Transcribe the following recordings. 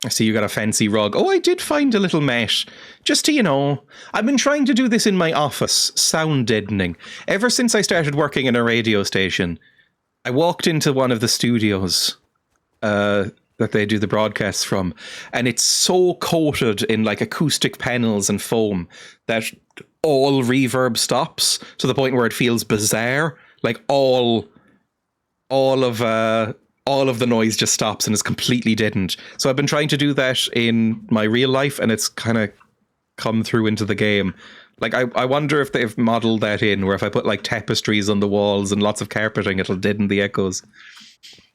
I see you got a fancy rug. Oh, I did find a little mat. Just to, you know, I've been trying to do this in my office, sound deadening. Ever since I started working in a radio station, I walked into one of the studios that they do the broadcasts from, and it's so coated in like acoustic panels and foam that all reverb stops to the point where it feels bizarre. Like all of the noise just stops and is completely deadened. So I've been trying to do that in my real life, and it's kind of come through into the game. Like, I wonder if they've modeled that in, where if I put like tapestries on the walls and lots of carpeting, it'll deaden the echoes.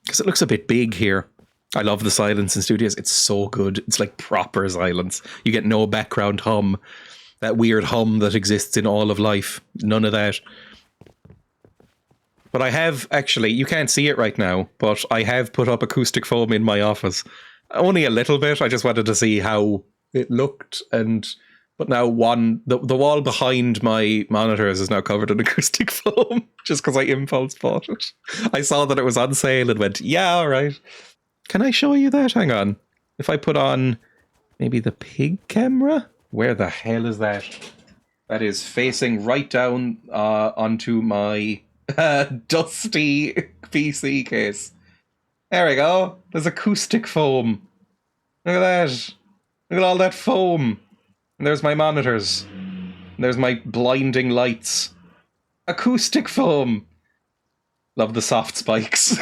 Because it looks a bit big here. I love the silence in studios. It's so good. It's like proper silence. You get no background hum. That weird hum that exists in all of life. None of that. But I have, actually, you can't see it right now, but I have put up acoustic foam in my office. Only a little bit. I just wanted to see how it looked. But now the wall behind my monitors is now covered in acoustic foam, just because I impulse bought it. I saw that it was on sale and went, yeah, all right. Can I show you that? Hang on. If I put on maybe the pig camera? Where the hell is that? That is facing right down onto my dusty PC case. There we go. There's acoustic foam. Look at that. Look at all that foam. And there's my monitors. And there's my blinding lights. Acoustic foam. Love the soft spikes.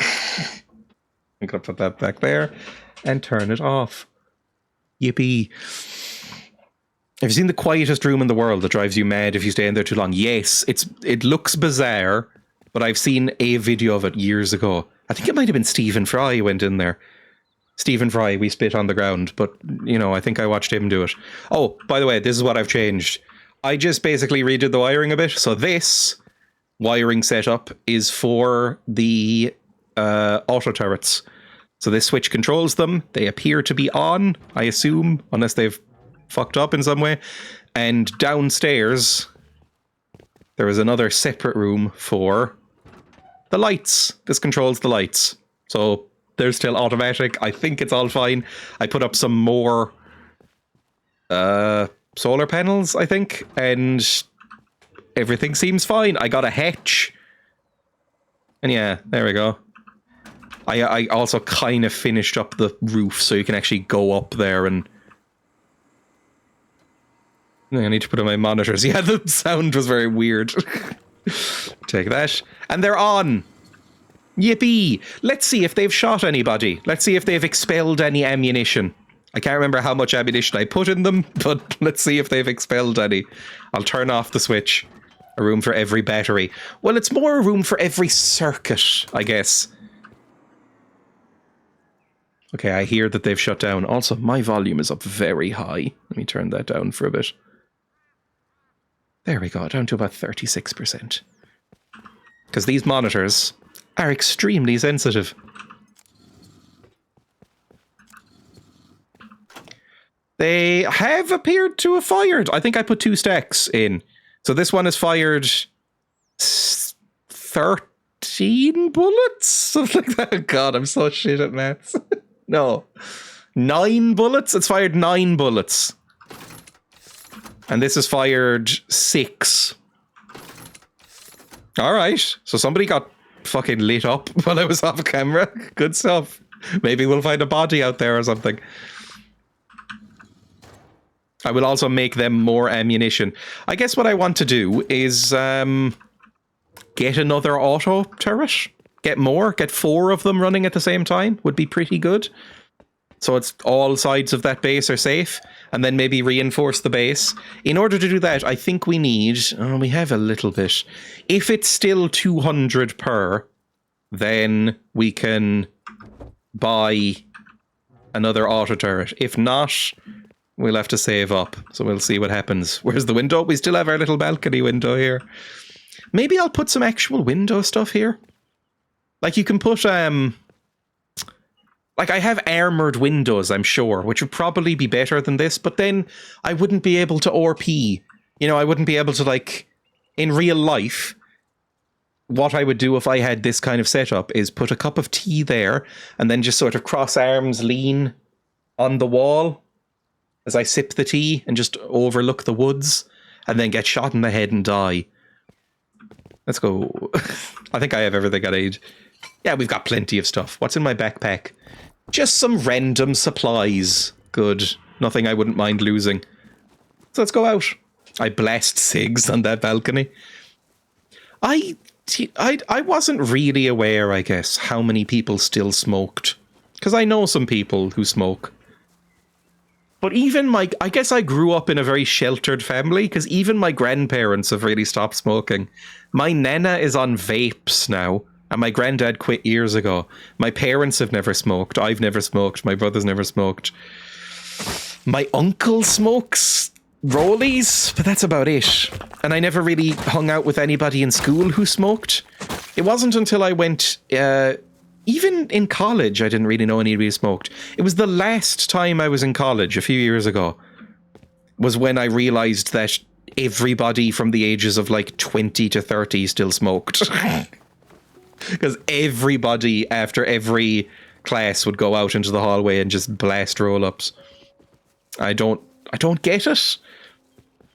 I'm going to put that back there and turn it off. Yippee. Have you seen The Quietest Room in the World that drives you mad if you stay in there too long? Yes, it looks bizarre, but I've seen a video of it years ago. I think it might have been Stephen Fry who went in there. Stephen Fry, we spit on the ground, but, you know, I think I watched him do it. Oh, by the way, this is what I've changed. I just basically redid the wiring a bit. So this wiring setup is for the auto turrets. So this switch controls them. They appear to be on, I assume, unless they've fucked up in some way. And downstairs, there is another separate room for the lights. This controls the lights. So they're still automatic. I think it's all fine. I put up some more solar panels, I think, and everything seems fine. I got a hatch. And yeah, there we go. I also kind of finished up the roof so you can actually go up there and... I need to put on my monitors. Yeah, the sound was very weird. Take that. And they're on. Yippee. Let's see if they've shot anybody. Let's see if they've expelled any ammunition. I can't remember how much ammunition I put in them, but let's see if they've expelled any. I'll turn off the switch. A room for every battery. Well, it's more a room for every circuit, I guess. Okay, I hear that they've shut down. Also, my volume is up very high. Let me turn that down for a bit. There we go, down to about 36%. Because these monitors are extremely sensitive. They have appeared to have fired. I think I put 2 stacks in. So this one has fired 13 bullets? Something like that. God, I'm so shit at maths. No. 9 bullets? It's fired 9 bullets. And this has fired 6. Alright. So somebody got fucking lit up while I was off camera. Good stuff. Maybe we'll find a body out there or something. I will also make them more ammunition. I guess what I want to do is get another auto turret. Get more. Get 4 of them running at the same time would be pretty good. So it's all sides of that base are safe. And then maybe reinforce the base. In order to do that, I think we need... Oh, we have a little bit. If it's still 200 per, then we can buy another auto turret. If not, we'll have to save up. So we'll see what happens. Where's the window? We still have our little balcony window here. Maybe I'll put some actual window stuff here. Like you can put... Like, I have armoured windows, I'm sure, which would probably be better than this, but then I wouldn't be able to RP. You know, I wouldn't be able to, like, in real life, what I would do if I had this kind of setup is put a cup of tea there, and then just sort of cross arms, lean on the wall as I sip the tea and just overlook the woods and then get shot in the head and die. Let's go. I think I have everything I need. Yeah, we've got plenty of stuff. What's in my backpack? Just some random supplies. Good. Nothing I wouldn't mind losing. So let's go out. I blast cigs on that balcony. I wasn't really aware, I guess, how many people still smoked. Because I know some people who smoke. But even I guess I grew up in a very sheltered family, because even my grandparents have really stopped smoking. My nana is on vapes now, and my granddad quit years ago. My parents have never smoked. I've never smoked. My brother's never smoked. My uncle smokes rollies, but that's about it. And I never really hung out with anybody in school who smoked. It wasn't until I went, even in college, I didn't really know anybody who smoked. It was the last time I was in college, a few years ago, was when I realized that everybody from the ages of like 20 to 30 still smoked. Because everybody after every class would go out into the hallway and just blast roll-ups. I don't get it.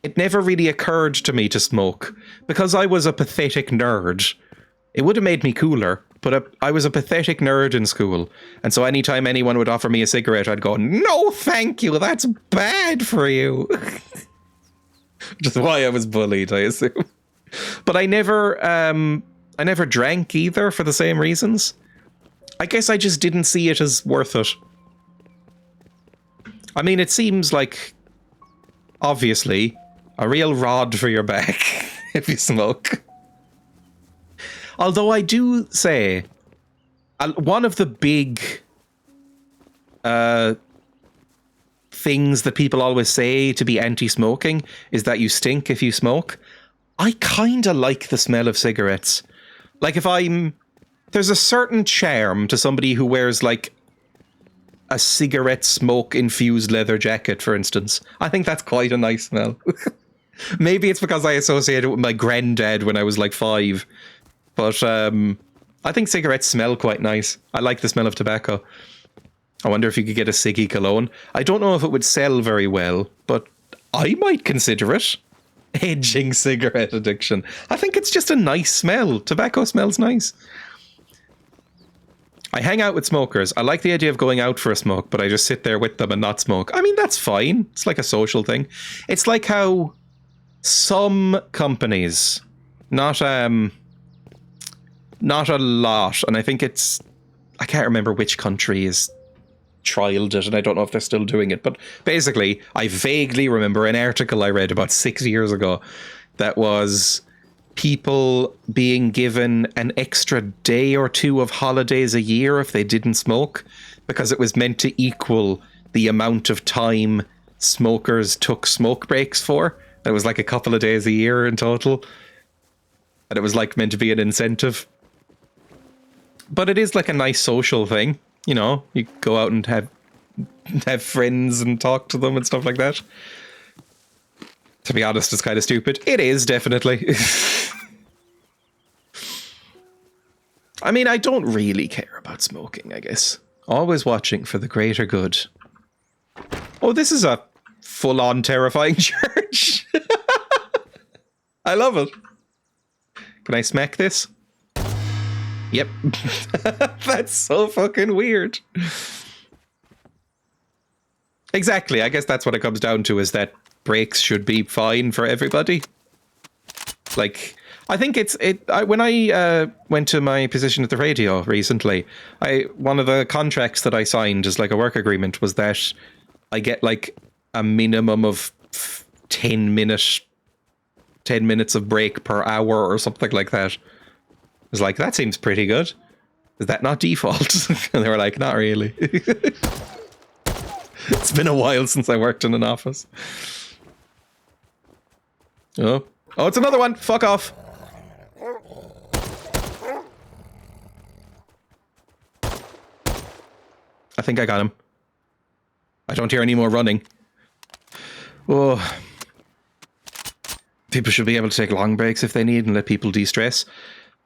It never really occurred to me to smoke. Because I was a pathetic nerd. It would have made me cooler, but I was a pathetic nerd in school. And so anytime anyone would offer me a cigarette, I'd go, no, thank you, that's bad for you. Which is why I was bullied, I assume. But I never drank either for the same reasons. I guess I just didn't see it as worth it. I mean, it seems like, obviously, a real rod for your back if you smoke. Although I do say, one of the big things that people always say to be anti-smoking is that you stink if you smoke. I kind of like the smell of cigarettes. Like there's a certain charm to somebody who wears like a cigarette smoke infused leather jacket, for instance. I think that's quite a nice smell. Maybe it's because I associate it with my granddad when I was like 5. But I think cigarettes smell quite nice. I like the smell of tobacco. I wonder if you could get a ciggy cologne. I don't know if it would sell very well, but I might consider it. Edging cigarette addiction. I think it's just a nice smell. Tobacco smells nice. I hang out with smokers. I like the idea of going out for a smoke, but I just sit there with them and not smoke. I mean, that's fine. It's like a social thing. It's like how some companies, not a lot, and I think I can't remember which country is trialed it, and I don't know if they're still doing it, but basically, I vaguely remember an article I read about 6 years ago that was people being given an extra day or 2 of holidays a year if they didn't smoke, because it was meant to equal the amount of time smokers took smoke breaks for. It was like a couple of days a year in total, and it was like meant to be an incentive. But it is like a nice social thing, you know. You go out and have friends and talk to them and stuff like that. To be honest, it's kind of stupid. It is, definitely. I mean, I don't really care about smoking, I guess. Always watching for the greater good. Oh, this is a full-on terrifying church. I love it. Can I smack this? Yep. That's so fucking weird. Exactly. I guess that's what it comes down to, is that breaks should be fine for everybody. Like, I think when I went to my position at the radio recently, one of the contracts that I signed as like a work agreement was that I get like a minimum of 10 minutes of break per hour or something like that. I was like, that seems pretty good. Is that not default? And they were like, not really. It's been a while since I worked in an office. Oh, it's another one. Fuck off. I think I got him. I don't hear any more running. Oh. People should be able to take long breaks if they need and let people de-stress.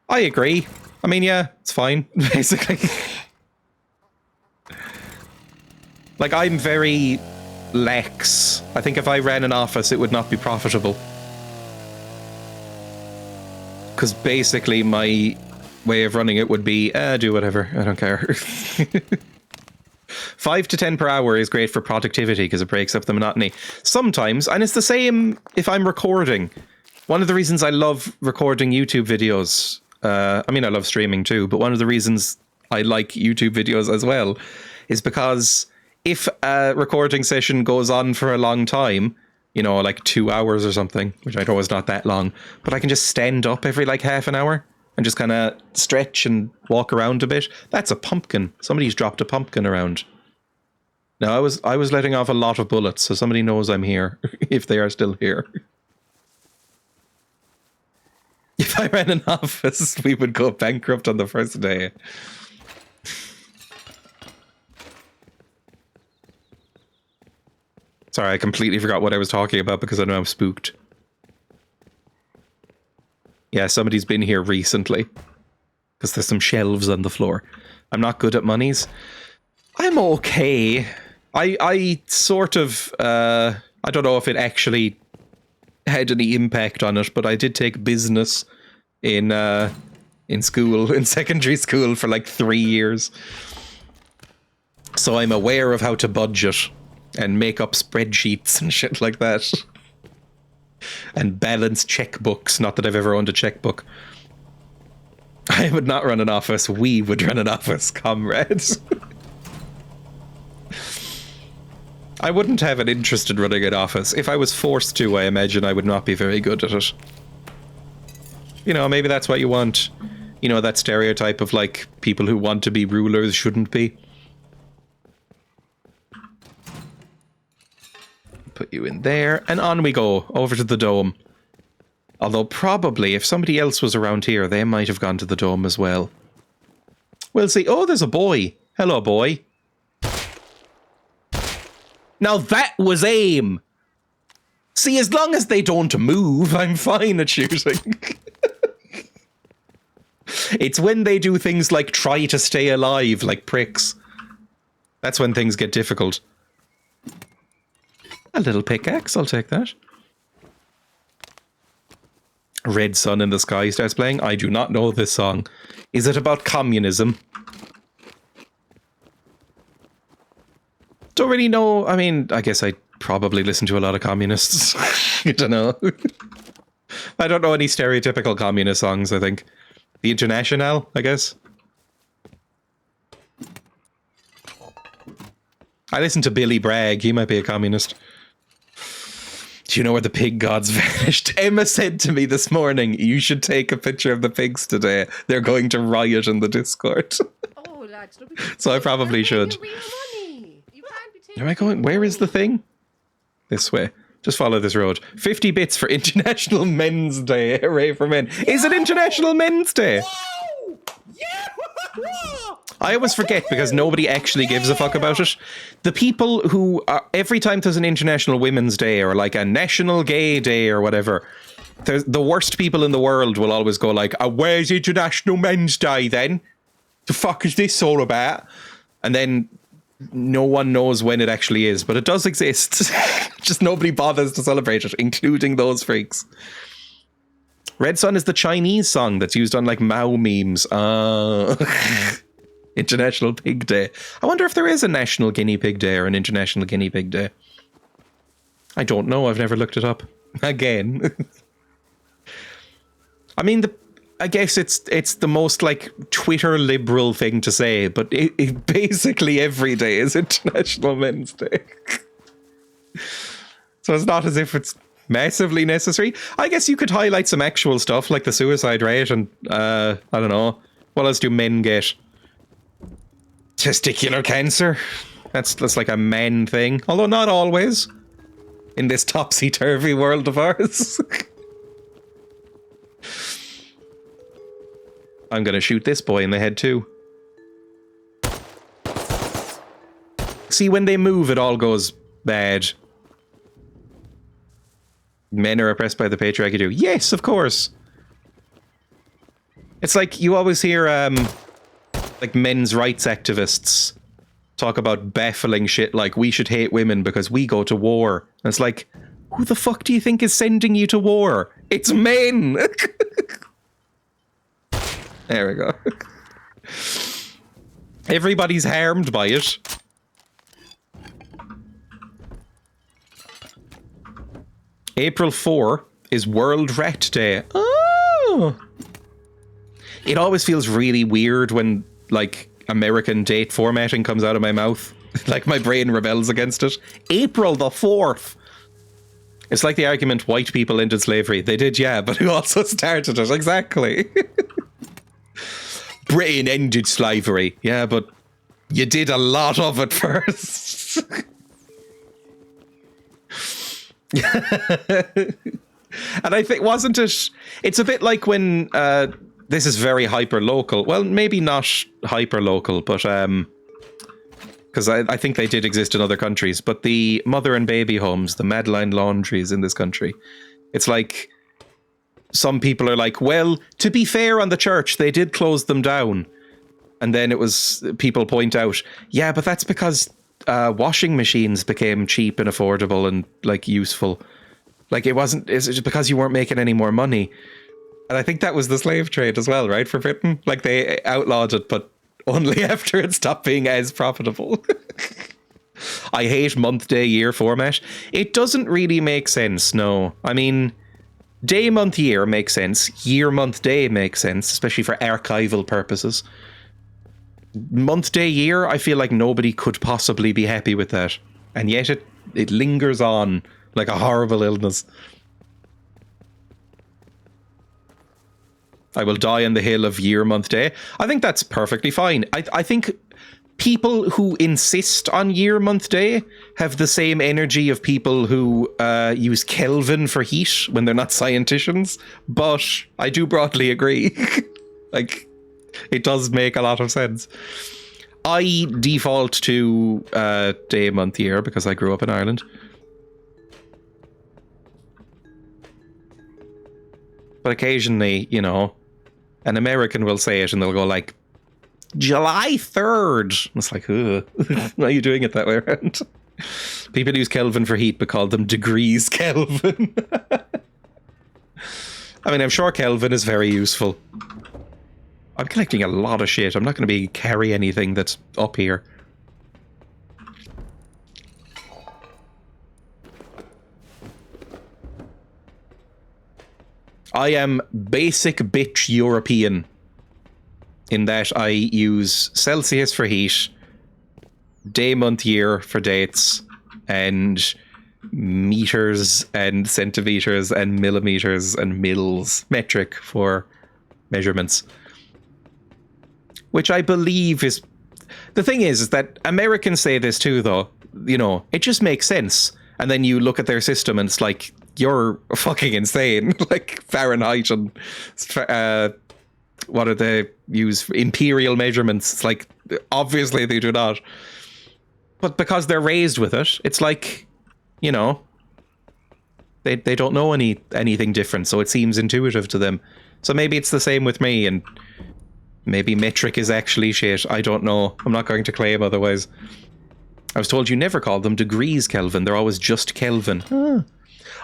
I agree. I mean, yeah, it's fine, basically. Like, I'm very lax. I think if I ran an office, it would not be profitable. Because basically my way of running it would be, do whatever, I don't care. 5 to 10 per hour is great for productivity because it breaks up the monotony. Sometimes, and it's the same if I'm recording. One of the reasons I love recording YouTube videos, I mean, I love streaming too, but one of the reasons I like YouTube videos as well is because if a recording session goes on for a long time, you know, like 2 hours or something, which I know is not that long, but I can just stand up every like half an hour and just kind of stretch and walk around a bit. That's a pumpkin. Somebody's dropped a pumpkin around. Now, I was letting off a lot of bullets, so somebody knows I'm here, if they are still here. If I ran an office, we would go bankrupt on the first day. Sorry, I completely forgot what I was talking about because I know I'm spooked. Yeah, somebody's been here recently. Because there's some shelves on the floor. I'm not good at monies. I'm okay. I sort of, I don't know if it actually had any impact on it, but I did take business in school, in secondary school for like 3 years. So I'm aware of how to budget and make up spreadsheets and shit like that. And balance checkbooks. Not that I've ever owned a checkbook. I would not run an office. We would run an office, comrades. I wouldn't have an interest in running an office. If I was forced to, I imagine I would not be very good at it. You know, maybe that's what you want. You know, that stereotype of, like, people who want to be rulers shouldn't be. Put you in there, and on we go, over to the dome. Although probably, if somebody else was around here, they might have gone to the dome as well. We'll see. Oh, there's a boy. Hello, boy. Now that was aim! See, as long as they don't move, I'm fine at shooting. It's when they do things like try to stay alive, like pricks. That's when things get difficult. A little pickaxe, I'll take that. Red Sun in the Sky starts playing. I do not know this song. Is it about communism? Don't really know. I mean, I guess I probably listen to a lot of communists. I don't know. I don't know any stereotypical communist songs, I think. The International, I guess. I listen to Billy Bragg. He might be a communist. Do you know where the pig gods vanished? Emma said to me this morning, you should take a picture of the pigs today. They're going to riot in the Discord. Oh, lads, so I probably should. Am I going? Where is the thing? This way. Just follow this road. 50 bits for International Men's Day. Hooray for men. Is it International Men's Day? Whoa! Yeah! I always forget because nobody actually gives a fuck about it. The people who, every time there's an International Women's Day or like a National Gay Day or whatever, the worst people in the world will always go like, where's International Men's Day then? The fuck is this all about? And then no one knows when it actually is, but it does exist. Just nobody bothers to celebrate it, including those freaks. Red Sun is the Chinese song that's used on like Mao memes. International Pig Day. I wonder if there is a National Guinea Pig Day or an International Guinea Pig Day. I don't know. I've never looked it up. Again. I mean, I guess it's the most like Twitter liberal thing to say, but it basically every day is International Men's Day. So it's not as if it's massively necessary. I guess you could highlight some actual stuff like the suicide rate and I don't know. What else do men get? Testicular cancer. That's like a man thing. Although not always. In this topsy-turvy world of ours. I'm gonna shoot this boy in the head too. See, when they move, it all goes bad. Men are oppressed by the patriarchy too. Yes, of course. It's like you always hear like men's rights activists talk about baffling shit like we should hate women because we go to war. And it's like, who the fuck do you think is sending you to war? It's men! There we go. Everybody's harmed by it. April 4 is World Rat Day. Oh! It always feels really weird when, like, American date formatting comes out of my mouth. Like, my brain rebels against it. April the 4th! It's like the argument white people ended slavery. They did, yeah, but who also started it? Exactly. Britain ended slavery. Yeah, but you did a lot of it first. And I think, wasn't it? It's a bit like when this is very hyper local. Well, maybe not hyper local, but because I think they did exist in other countries. But the mother and baby homes, the Madeline laundries in this country, it's like some people are like, well, to be fair on the church, they did close them down. And then it was people point out, yeah, but that's because washing machines became cheap and affordable and like useful. Like it's just because you weren't making any more money. And I think that was the slave trade as well, right? For Britain, like they outlawed it, but only after it stopped being as profitable. I hate month, day, year format. It doesn't really make sense. No, I mean, day, month, year makes sense. Year, month, day makes sense, especially for archival purposes. Month, day, year, I feel like nobody could possibly be happy with that. And yet it lingers on like a horrible illness. I will die on the hill of year, month, day. I think that's perfectly fine. I think people who insist on year, month, day have the same energy of people who use Kelvin for heat when they're not scienticians. But I do broadly agree. Like, it does make a lot of sense. I default to day, month, year because I grew up in Ireland. But occasionally, you know, an American will say it and they'll go like, July 3rd. It's like, why are you doing it that way around? People use Kelvin for heat but call them degrees Kelvin. I mean, I'm sure Kelvin is very useful. I'm collecting a lot of shit. I'm not going to carry anything that's up here. I am basic bitch European in that I use Celsius for heat, day, month, year for dates, and meters and centimeters and millimeters and mils, metric for measurements. Which I believe is... The thing is that Americans say this too, though. You know, it just makes sense. And then you look at their system and it's like, you're fucking insane. Like Fahrenheit and what do they use? Imperial measurements. It's like, obviously they do not. But because they're raised with it, it's like, you know, they don't know anything different, so it seems intuitive to them. So maybe it's the same with me, and maybe metric is actually shit. I don't know. I'm not going to claim otherwise. I was told you never call them degrees Kelvin. They're always just Kelvin. Huh.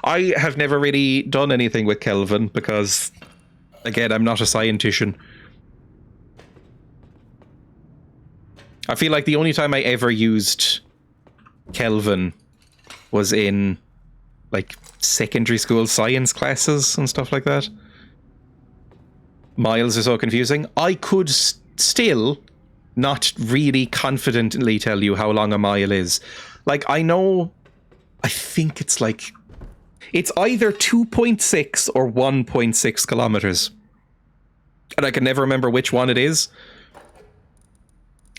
I have never really done anything with Kelvin because, again, I'm not a scientician. I feel like the only time I ever used Kelvin was in, like, secondary school science classes and stuff like that. Miles are so confusing. I could still not really confidently tell you how long a mile is. Like, I think it's like... It's either 2.6 or 1.6 kilometers. And I can never remember which one it is.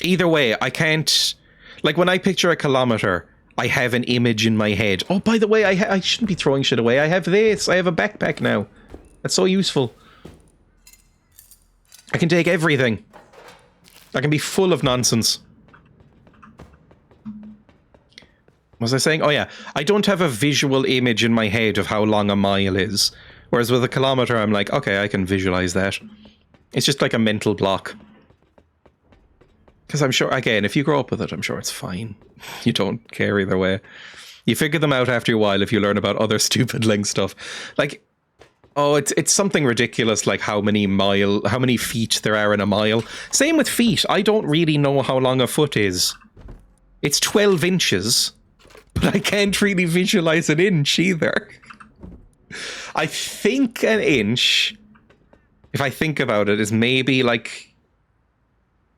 Either way, I can't... Like, when I picture a kilometer, I have an image in my head. Oh, by the way, I shouldn't be throwing shit away. I have this. I have a backpack now. That's so useful. I can take everything. I can be full of nonsense. What was I saying? Oh yeah, I don't have a visual image in my head of how long a mile is. Whereas with a kilometer, I'm like, okay, I can visualize that. It's just like a mental block. Because I'm sure, again, if you grow up with it, I'm sure it's fine. You don't care either way. You figure them out after a while if you learn about other stupid Link stuff. Like, oh, it's something ridiculous, like how many feet there are in a mile. Same with feet. I don't really know how long a foot is. It's 12 inches, but I can't really visualize an inch either. I think an inch, if I think about it, is maybe like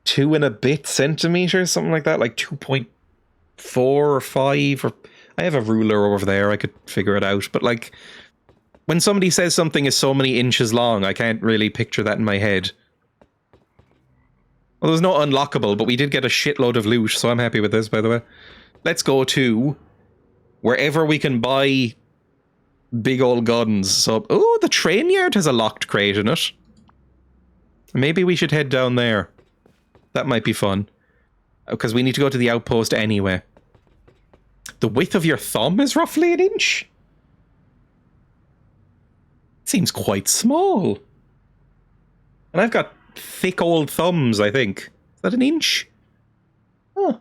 2 and a bit centimeters, something like that, like 2.4 or 5, or I have a ruler over there, I could figure it out, but like when somebody says something is so many inches long, I can't really picture that in my head. Well, there's no unlockable, but we did get a shitload of loot, so I'm happy with this, by the way. Let's go to wherever we can buy big old guns. So, oh, the train yard has a locked crate in it. Maybe we should head down there. That might be fun. Because we need to go to the outpost anyway. The width of your thumb is roughly an inch. Seems quite small. And I've got thick old thumbs, I think. Is that an inch? Huh.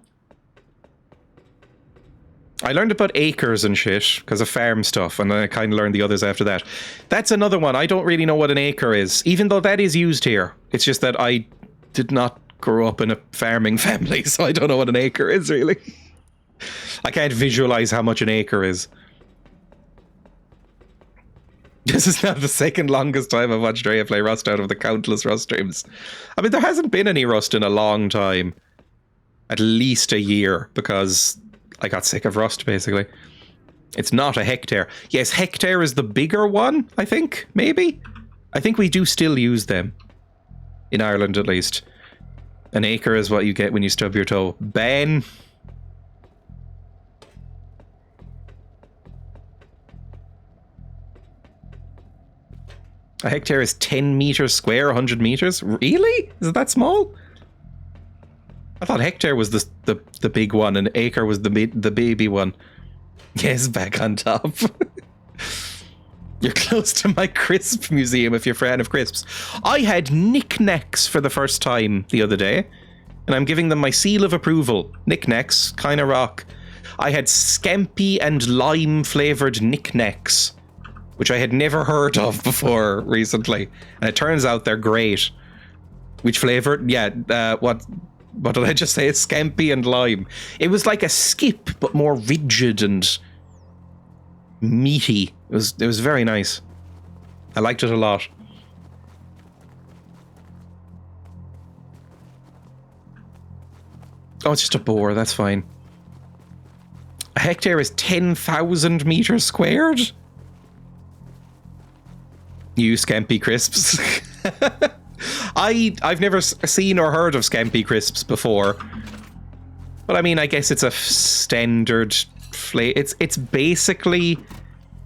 I learned about acres and shit because of farm stuff, and then I kind of learned the others after that. That's another one. I don't really know what an acre is, even though that is used here. It's just that I did not grow up in a farming family, so I don't know what an acre is, really. I can't visualize how much an acre is. This is now the second longest time I've watched Dreya play Rust out of the countless Rust streams. I mean, there hasn't been any Rust in a long time. At least a year, because I got sick of Rust, basically. It's not a hectare. Yes, hectare is the bigger one, I think, maybe? I think we do still use them. In Ireland, at least. An acre is what you get when you stub your toe. Ben. A hectare is 10 meters square, 100 meters? Really? Is it that small? I thought hectare was the big one and acre was the baby one. Yes, back on top. You're close to my crisp museum if you're a fan of crisps. I had knickknacks for the first time the other day, and I'm giving them my seal of approval. Knickknacks, kind of rock. I had scampi and lime flavoured knickknacks, which I had never heard of before recently. And it turns out they're great. Which flavour? Yeah, what did I just say? It's scampi and lime. It was like a skip, but more rigid and meaty. It was very nice. I liked it a lot. Oh, it's just a boar, that's fine. A hectare is 10,000 meters squared? You scampi crisps. I've never seen or heard of scampi crisps before. But I mean, I guess it's a standard flavor. It's basically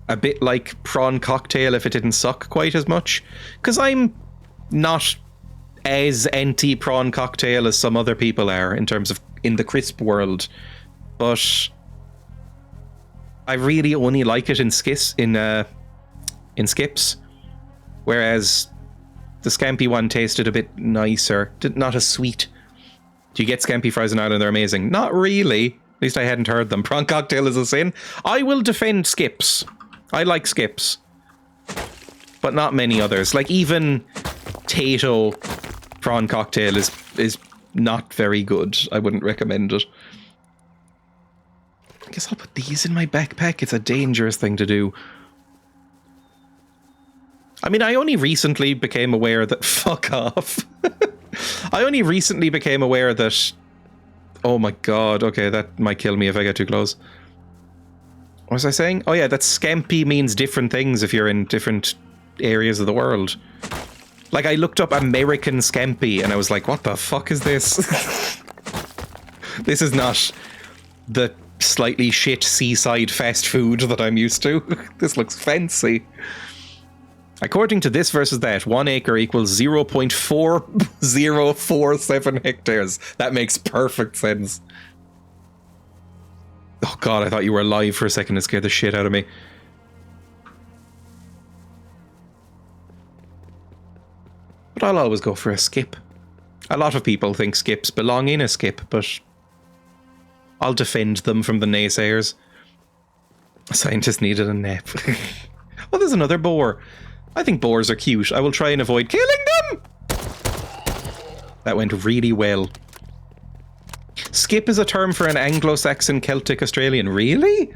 a bit like prawn cocktail if it didn't suck quite as much. Because I'm not as anti-prawn cocktail as some other people are in terms of in the crisp world. But I really only like it in skips. Whereas the scampi one tasted a bit nicer, not as sweet. Do you get scampi fries in Ireland? They're amazing. Not really. At least I hadn't heard them. Prawn cocktail is a sin. I will defend skips. I like skips. But not many others. Like even Tato prawn cocktail is not very good. I wouldn't recommend it. I guess I'll put these in my backpack. It's a dangerous thing to do. I mean, I only recently became aware that... Fuck off. I only recently became aware that... Oh my god, okay, that might kill me if I get too close. What was I saying? Oh yeah, that scampi means different things if you're in different areas of the world. Like, I looked up American scampi and I was like, what the fuck is this? This is not the slightly shit seaside fast food that I'm used to. This looks fancy. According to this versus that, 1 acre equals 0.4047 hectares. That makes perfect sense. Oh god, I thought you were alive for a second. It scared the shit out of me. But I'll always go for a skip. A lot of people think skips belong in a skip, but I'll defend them from the naysayers. Scientists needed a nap. Oh, there's another boar. I think boars are cute. I will try and avoid killing them! That went really well. Skip is a term for an Anglo-Saxon Celtic Australian. Really?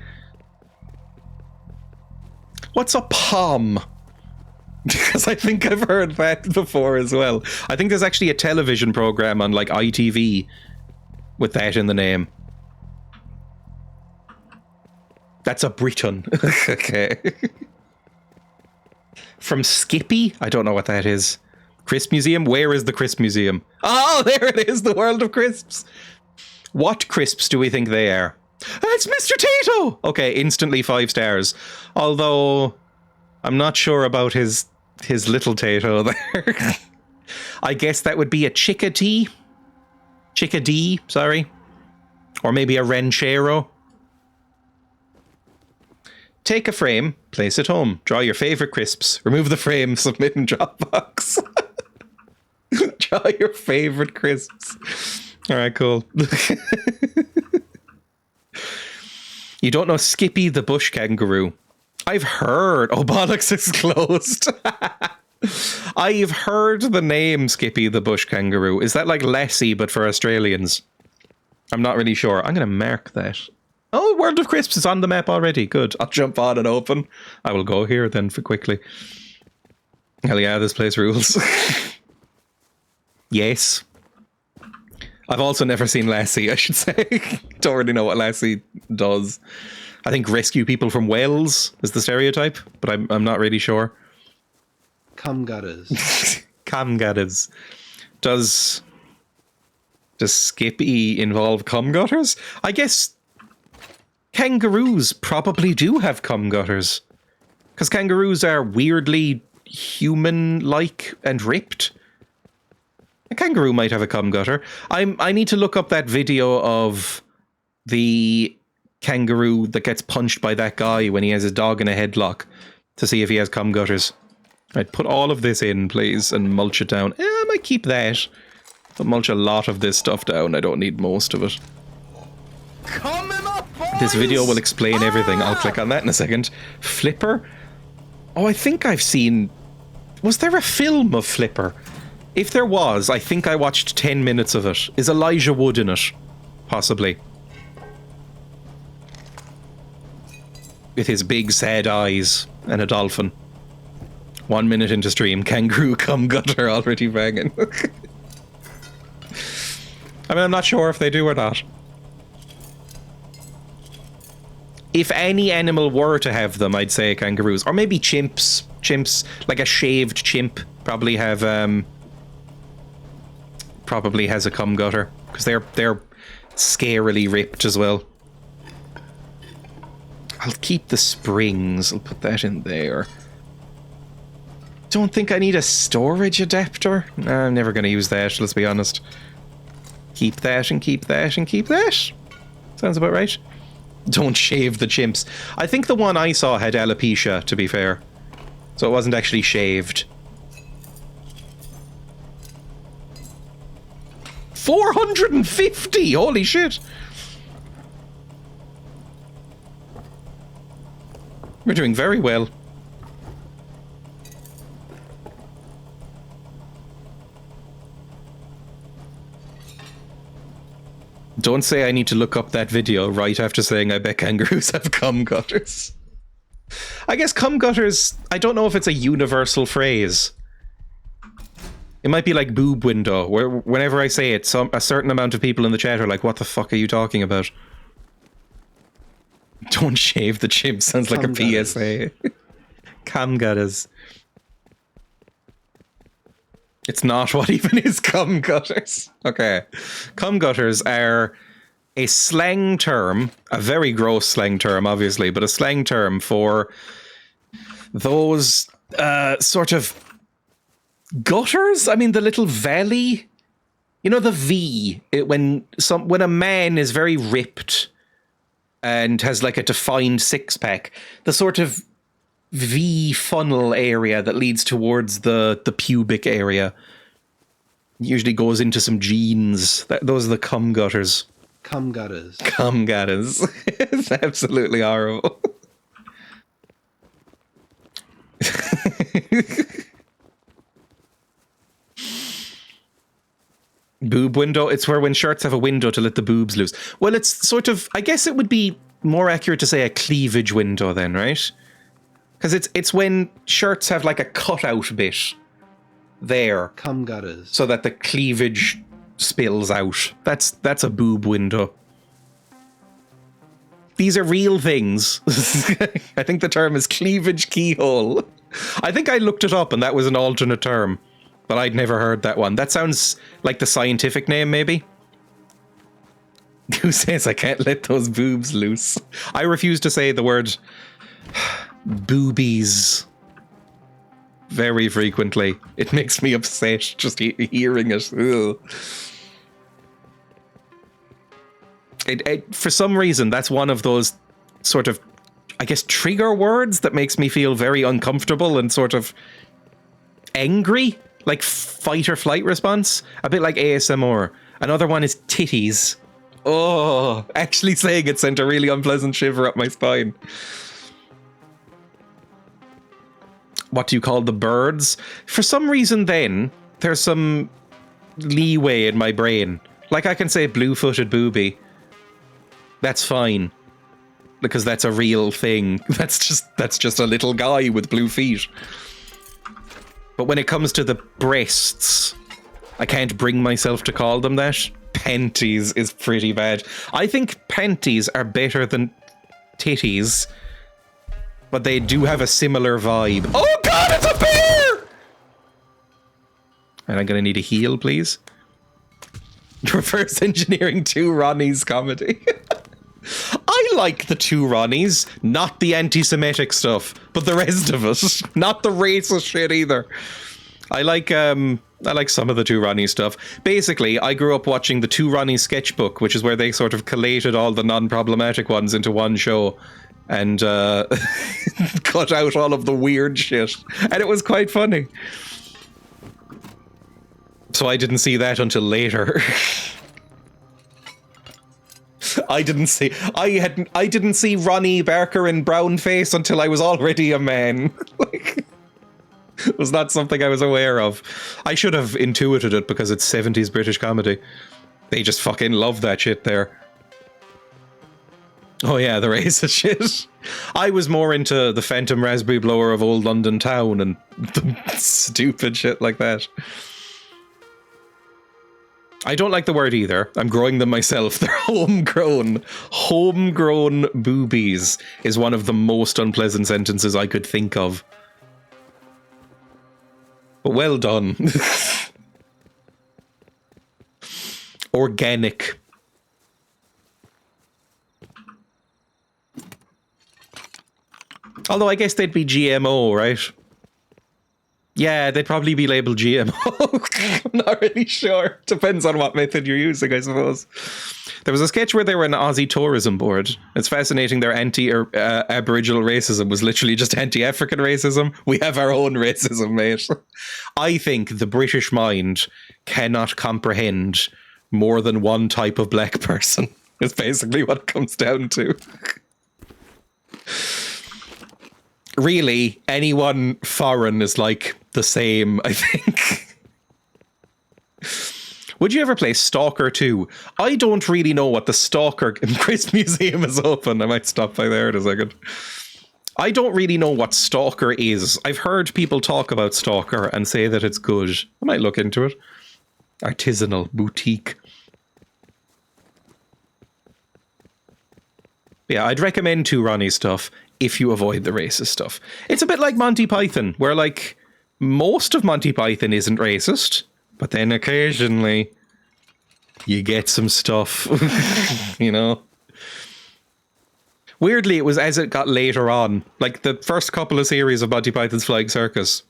What's a pom? Because I think I've heard that before as well. I think there's actually a television program on like ITV with that in the name. That's a Briton. Okay. From Skippy? I don't know what that is. Crisp Museum? Where is the Crisp Museum? Oh, there it is, the world of crisps. What crisps do we think they are? It's Mr. Tato! Okay, instantly 5 stars. Although, I'm not sure about his little Tato there. I guess that would be a chickadee. Chickadee, sorry. Or maybe a ranchero. Take a frame, place it home. Draw your favourite crisps. Remove the frame, submit in Dropbox. Draw your favourite crisps. Alright, cool. You don't know Skippy the bush kangaroo? I've heard... Oh, bollocks, it's closed. I've heard the name Skippy the bush kangaroo. Is that like Lassie, but for Australians? I'm not really sure. I'm going to mark that. Oh, World of Crisps is on the map already. Good. I'll jump on and open. I will go here then for quickly. Hell yeah, this place rules. Yes. I've also never seen Lassie, I should say. Don't really know what Lassie does. I think rescue people from wells is the stereotype, but I'm not really sure. Cum gutters. Cum gutters. Does Skippy involve cum gutters? I guess kangaroos probably do have cum gutters. Because kangaroos are weirdly human-like and ripped. A kangaroo might have a cum gutter. I need to look up that video of the kangaroo that gets punched by that guy when he has his dog in a headlock to see if he has cum gutters. Right, put all of this in, please, and mulch it down. I might keep that. But mulch a lot of this stuff down. I don't need most of it. Coming up, boys! This video will explain everything. I'll click on that in a second. Flipper? Oh, I think I've seen... Was there a film of Flipper? If there was, I think I watched 10 minutes of it. Is Elijah Wood in it? Possibly. With his big sad eyes and a dolphin. 1 minute into stream, kangaroo cum gutter already banging. I mean, I'm not sure if they do or not. If any animal were to have them, I'd say kangaroos. Or maybe chimps. Chimps, like a shaved chimp, probably have, probably has a cum gutter. Because they're scarily ripped as well. I'll keep the springs. I'll put that in there. Don't think I need a storage adapter. Nah, I'm never going to use that, let's be honest. Keep that and keep that and keep that. Sounds about right. Don't shave the chimps. I think the one I saw had alopecia, to be fair. So it wasn't actually shaved. 450! Holy shit! We're doing very well. Don't say I need to look up that video right after saying I bet kangaroos have cum gutters. I guess cum gutters, I don't know if it's a universal phrase. It might be like boob window, where whenever I say it, a certain amount of people in the chat are like, what the fuck are you talking about? Don't shave the chimp, sounds like a PSA. Cum gutters. It's not what even is cum gutters. Okay. Cum gutters are a slang term, a very gross slang term, obviously, but a slang term for those sort of gutters? I mean, the little valley. You know, the V, when a man is very ripped and has like a defined six-pack, the sort of V funnel area that leads towards the pubic area. Usually goes into some jeans. Those are the cum gutters. Cum gutters. Cum gutters. It's absolutely horrible. Boob window. It's where when shirts have a window to let the boobs loose. Well, it's sort of, I guess it would be more accurate to say a cleavage window then, right? Because it's when shirts have like a cutout bit there. Cum gutters. So that the cleavage spills out. That's a boob window. These are real things. I think the term is cleavage keyhole. I think I looked it up and that was an alternate term. But I'd never heard that one. That sounds like the scientific name, maybe? Who says I can't let those boobs loose? I refuse to say the word boobies very frequently. It makes me upset just hearing it. For some reason, that's one of those sort of, I guess, trigger words that makes me feel very uncomfortable and sort of angry. Like fight or flight response. A bit like ASMR. Another one is titties. Oh, actually saying it sent a really unpleasant shiver up my spine. What do you call the birds? For some reason then, there's some leeway in my brain. Like I can say blue-footed booby. That's fine. Because that's a real thing. That's just a little guy with blue feet. But when it comes to the breasts, I can't bring myself to call them that. Panties is pretty bad. I think panties are better than titties, but they do have a similar vibe. Oh god, it's a bear! And I'm gonna need a heal, please. Reverse engineering 2 Ronnies comedy. I like the 2 Ronnies, not the anti-Semitic stuff, but the rest of it. Not the racist shit either. I like some of the 2 Ronnies stuff. Basically, I grew up watching the 2 Ronnies sketchbook, which is where they sort of collated all the non-problematic ones into one show and cut out all of the weird shit. And it was quite funny. So I didn't see that until later. I didn't see Ronnie Barker in brown face until I was already a man. Like, it was not something I was aware of. I should have intuited it because it's 70s British comedy. They just fucking love that shit there. Oh yeah, the racist shit. I was more into the Phantom Raspberry Blower of Old London Town and the stupid shit like that. I don't like the word either. I'm growing them myself. They're homegrown. Homegrown boobies is one of the most unpleasant sentences I could think of. But well done. Organic. Although I guess they'd be GMO, right? Yeah, they'd probably be labeled GMO. I'm not really sure. Depends on what method you're using, I suppose. There was a sketch where they were an Aussie tourism board. It's fascinating their anti-Aboriginal racism was literally just anti-African racism. We have our own racism, mate. I think the British mind cannot comprehend more than one type of black person. Is basically what it comes down to. Really, anyone foreign is like the same, I think. Would you ever play Stalker 2? I don't really know what the Stalker... Chris Museum is open. I might stop by there in a second. I don't really know what Stalker is. I've heard people talk about Stalker and say that it's good. I might look into it. Artisanal, boutique. Yeah, I'd recommend 2 Ronnie stuff if you avoid the racist stuff. It's a bit like Monty Python, where, like, most of Monty Python isn't racist, but then occasionally you get some stuff, you know? Weirdly, it was as it got later on, like the first couple of series of Monty Python's Flying Circus,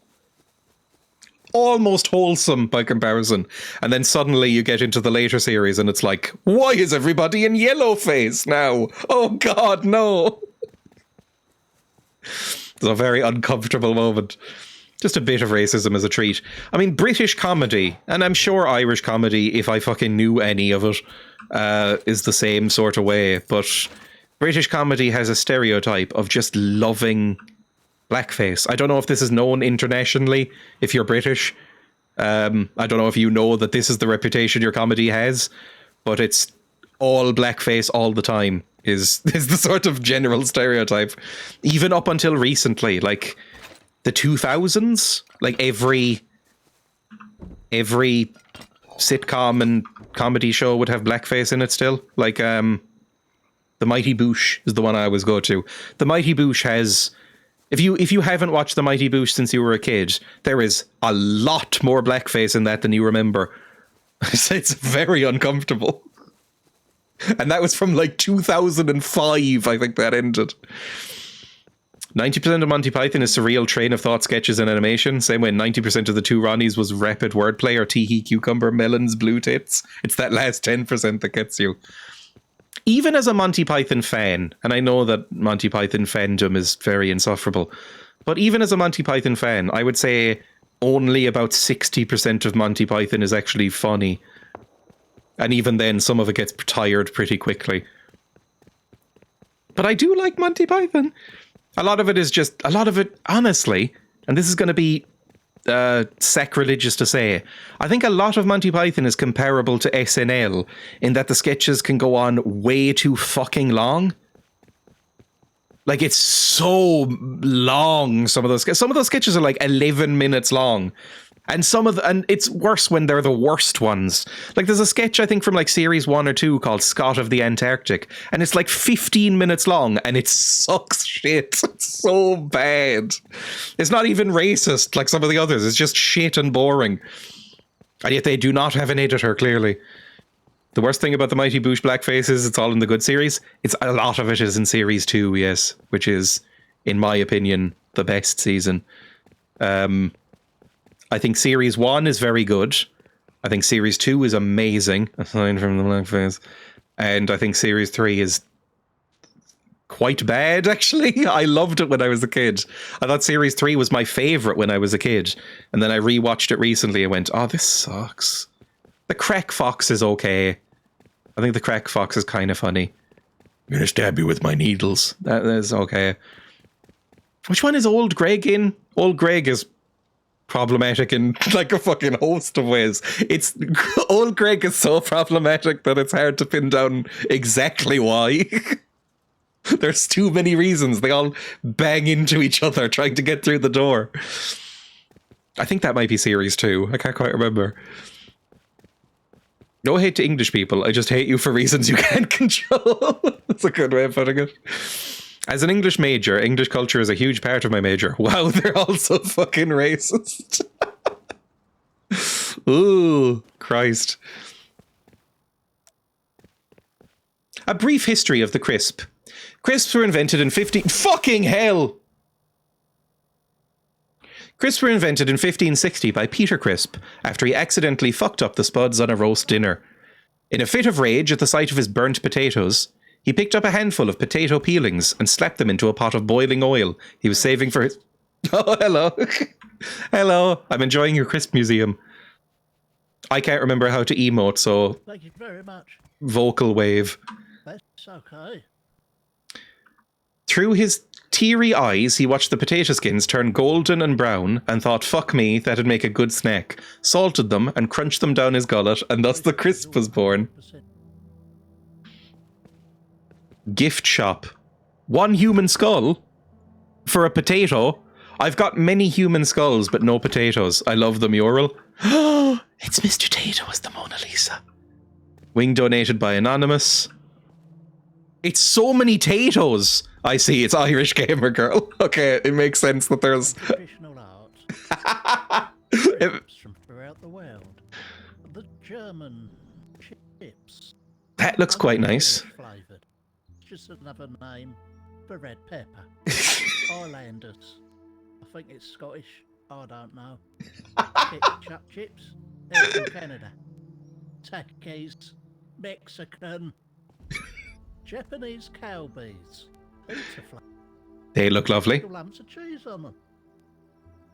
almost wholesome by comparison. And then suddenly you get into the later series and it's like, why is everybody in yellow face now? Oh God, no. It's a very uncomfortable moment. Just a bit of racism as a treat. I mean, British comedy, and I'm sure Irish comedy, if I fucking knew any of it, is the same sort of way. But British comedy has a stereotype of just loving blackface. I don't know if this is known internationally, if you're British. I don't know if you know that this is the reputation your comedy has, but it's all blackface all the time is the sort of general stereotype. Even up until recently, like the 2000s, like every sitcom and comedy show would have blackface in it still. Like The Mighty Boosh is the one I always go to. The Mighty Boosh has, if you haven't watched The Mighty Boosh since you were a kid, there is a lot more blackface in that than you remember. It's very uncomfortable. And that was from like 2005, I think that ended. 90% of Monty Python is surreal train of thought sketches and animation. Same way 90% of the Two Ronnies was rapid wordplay or teehee cucumber melons blue tits. It's that last 10% that gets you. Even as a Monty Python fan, and I know that Monty Python fandom is very insufferable, but even as a Monty Python fan, I would say only about 60% of Monty Python is actually funny. And even then, some of it gets tired pretty quickly. But I do like Monty Python. A lot of it, honestly, and this is going to be sacrilegious to say, I think a lot of Monty Python is comparable to SNL in that the sketches can go on way too fucking long. Like, it's so long, some of those sketches are like 11 minutes long. And it's worse when they're the worst ones. Like, there's a sketch, I think, from like series 1 or 2 called Scott of the Antarctic, and it's like 15 minutes long, and it sucks shit. It's so bad. It's not even racist like some of the others. It's just shit and boring. And yet they do not have an editor, clearly. The worst thing about the Mighty Boosh blackface is it's all in the good series. A lot of it is in series 2, yes, which is, in my opinion, the best season. I think series 1 is very good. I think series 2 is amazing, aside from the blackface. And I think series 3 is quite bad, actually. I loved it when I was a kid. I thought series 3 was my favorite when I was a kid. And then I rewatched it recently and went, oh, this sucks. The Crack Fox is okay. I think the Crack Fox is kind of funny. I'm going to stab you with my needles. That is okay. Which one is Old Greg in? Old Greg is problematic in like a fucking host of ways. It's Old Greg is so problematic that it's hard to pin down exactly why. There's too many reasons. They all bang into each other trying to get through the door. I think that might be series 2. I can't quite remember. No hate to English people. I just hate you for reasons you can't control. That's a good way of putting it. As an English major, English culture is a huge part of my major. Wow, they're all so fucking racist. Ooh, Christ. A brief history of the crisp. Crisps were invented in fucking hell! Crisps were invented in 1560 by Peter Crisp after he accidentally fucked up the spuds on a roast dinner. In a fit of rage at the sight of his burnt potatoes, he picked up a handful of potato peelings and slapped them into a pot of boiling oil he was saving for his... Oh, hello. Hello. I'm enjoying your crisp museum. I can't remember how to emote, so... Thank you very much. Vocal wave. That's okay. Through his teary eyes, he watched the potato skins turn golden and brown and thought, fuck me, that'd make a good snack. Salted them and crunched them down his gullet, and thus the crisp was born. Gift shop. 1 human skull? For a potato? I've got many human skulls, but no potatoes. I love the mural. It's Mr. Tato as the Mona Lisa. Wing donated by Anonymous. It's so many Tatos. I see, it's Irish Gamer Girl. Okay, it makes sense that there's... Traditional art. Chips from throughout the world. The German chips. That looks quite nice. Flavoured. Just another name for red pepper. Islanders. I think it's Scottish. I don't know. Ketchup chips. They're from Canada. Takis. Mexican. Japanese cow bees. Pizza flakes. They look lovely. Lumps of cheese on them.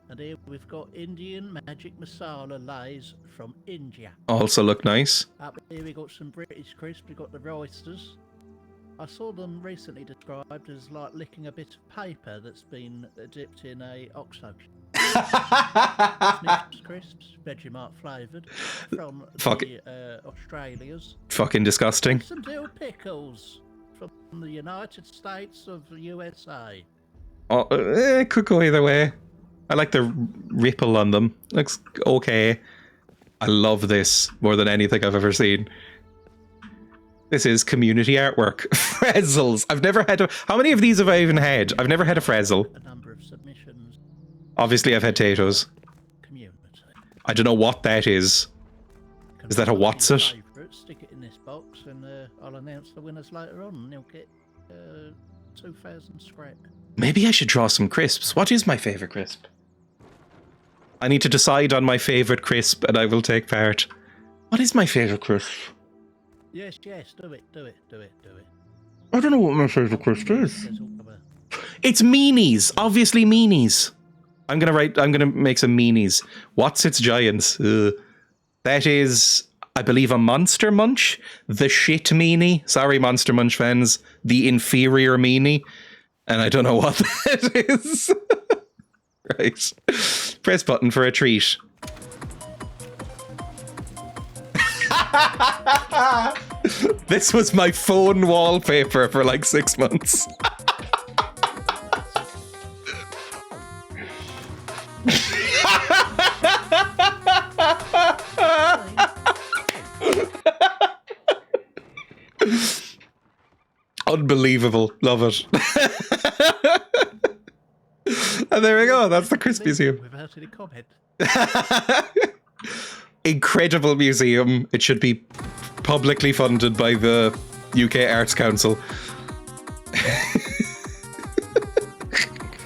And here we've got Indian Magic Masala Lays from India. Also look nice. Up here we got some British crisps. We got the Roysters. I saw them recently described as like licking a bit of paper that's been dipped in a oxo. Snickers crisps, Vegemite flavoured, from the Australias. Fucking disgusting. Some dill pickles from the United States of the USA. Oh, it could go either way. I like the ripple on them. Looks okay. I love this more than anything I've ever seen. This is community artwork. Frezzles. I've never had a... How many of these have I even had? I've never had a frezzle. A number of submissions. Obviously, I've had potatoes. Community. I don't know what that is. Is that a what's it? Stick it in this box and I'll announce the winners later on and you'll get 2,000 scrap. Maybe I should draw some crisps. What is my favourite crisp? I need to decide on my favourite crisp and I will take part. What is my favourite crisp? Yes, do it. I don't know what my favourite crisp is. There's all of a- It's meanies. Obviously meanies. I'm gonna make some meanies. What's its giants? That is, I believe, a Monster Munch. The shit meanie. Sorry, Monster Munch fans. The inferior meanie. And I don't know what that is. Right. Press button for a treat. This was my phone wallpaper for like 6 months. Unbelievable. Love it. And there we go. That's the Crisp Museum. Without any comment. Incredible museum. It should be publicly funded by the UK Arts Council.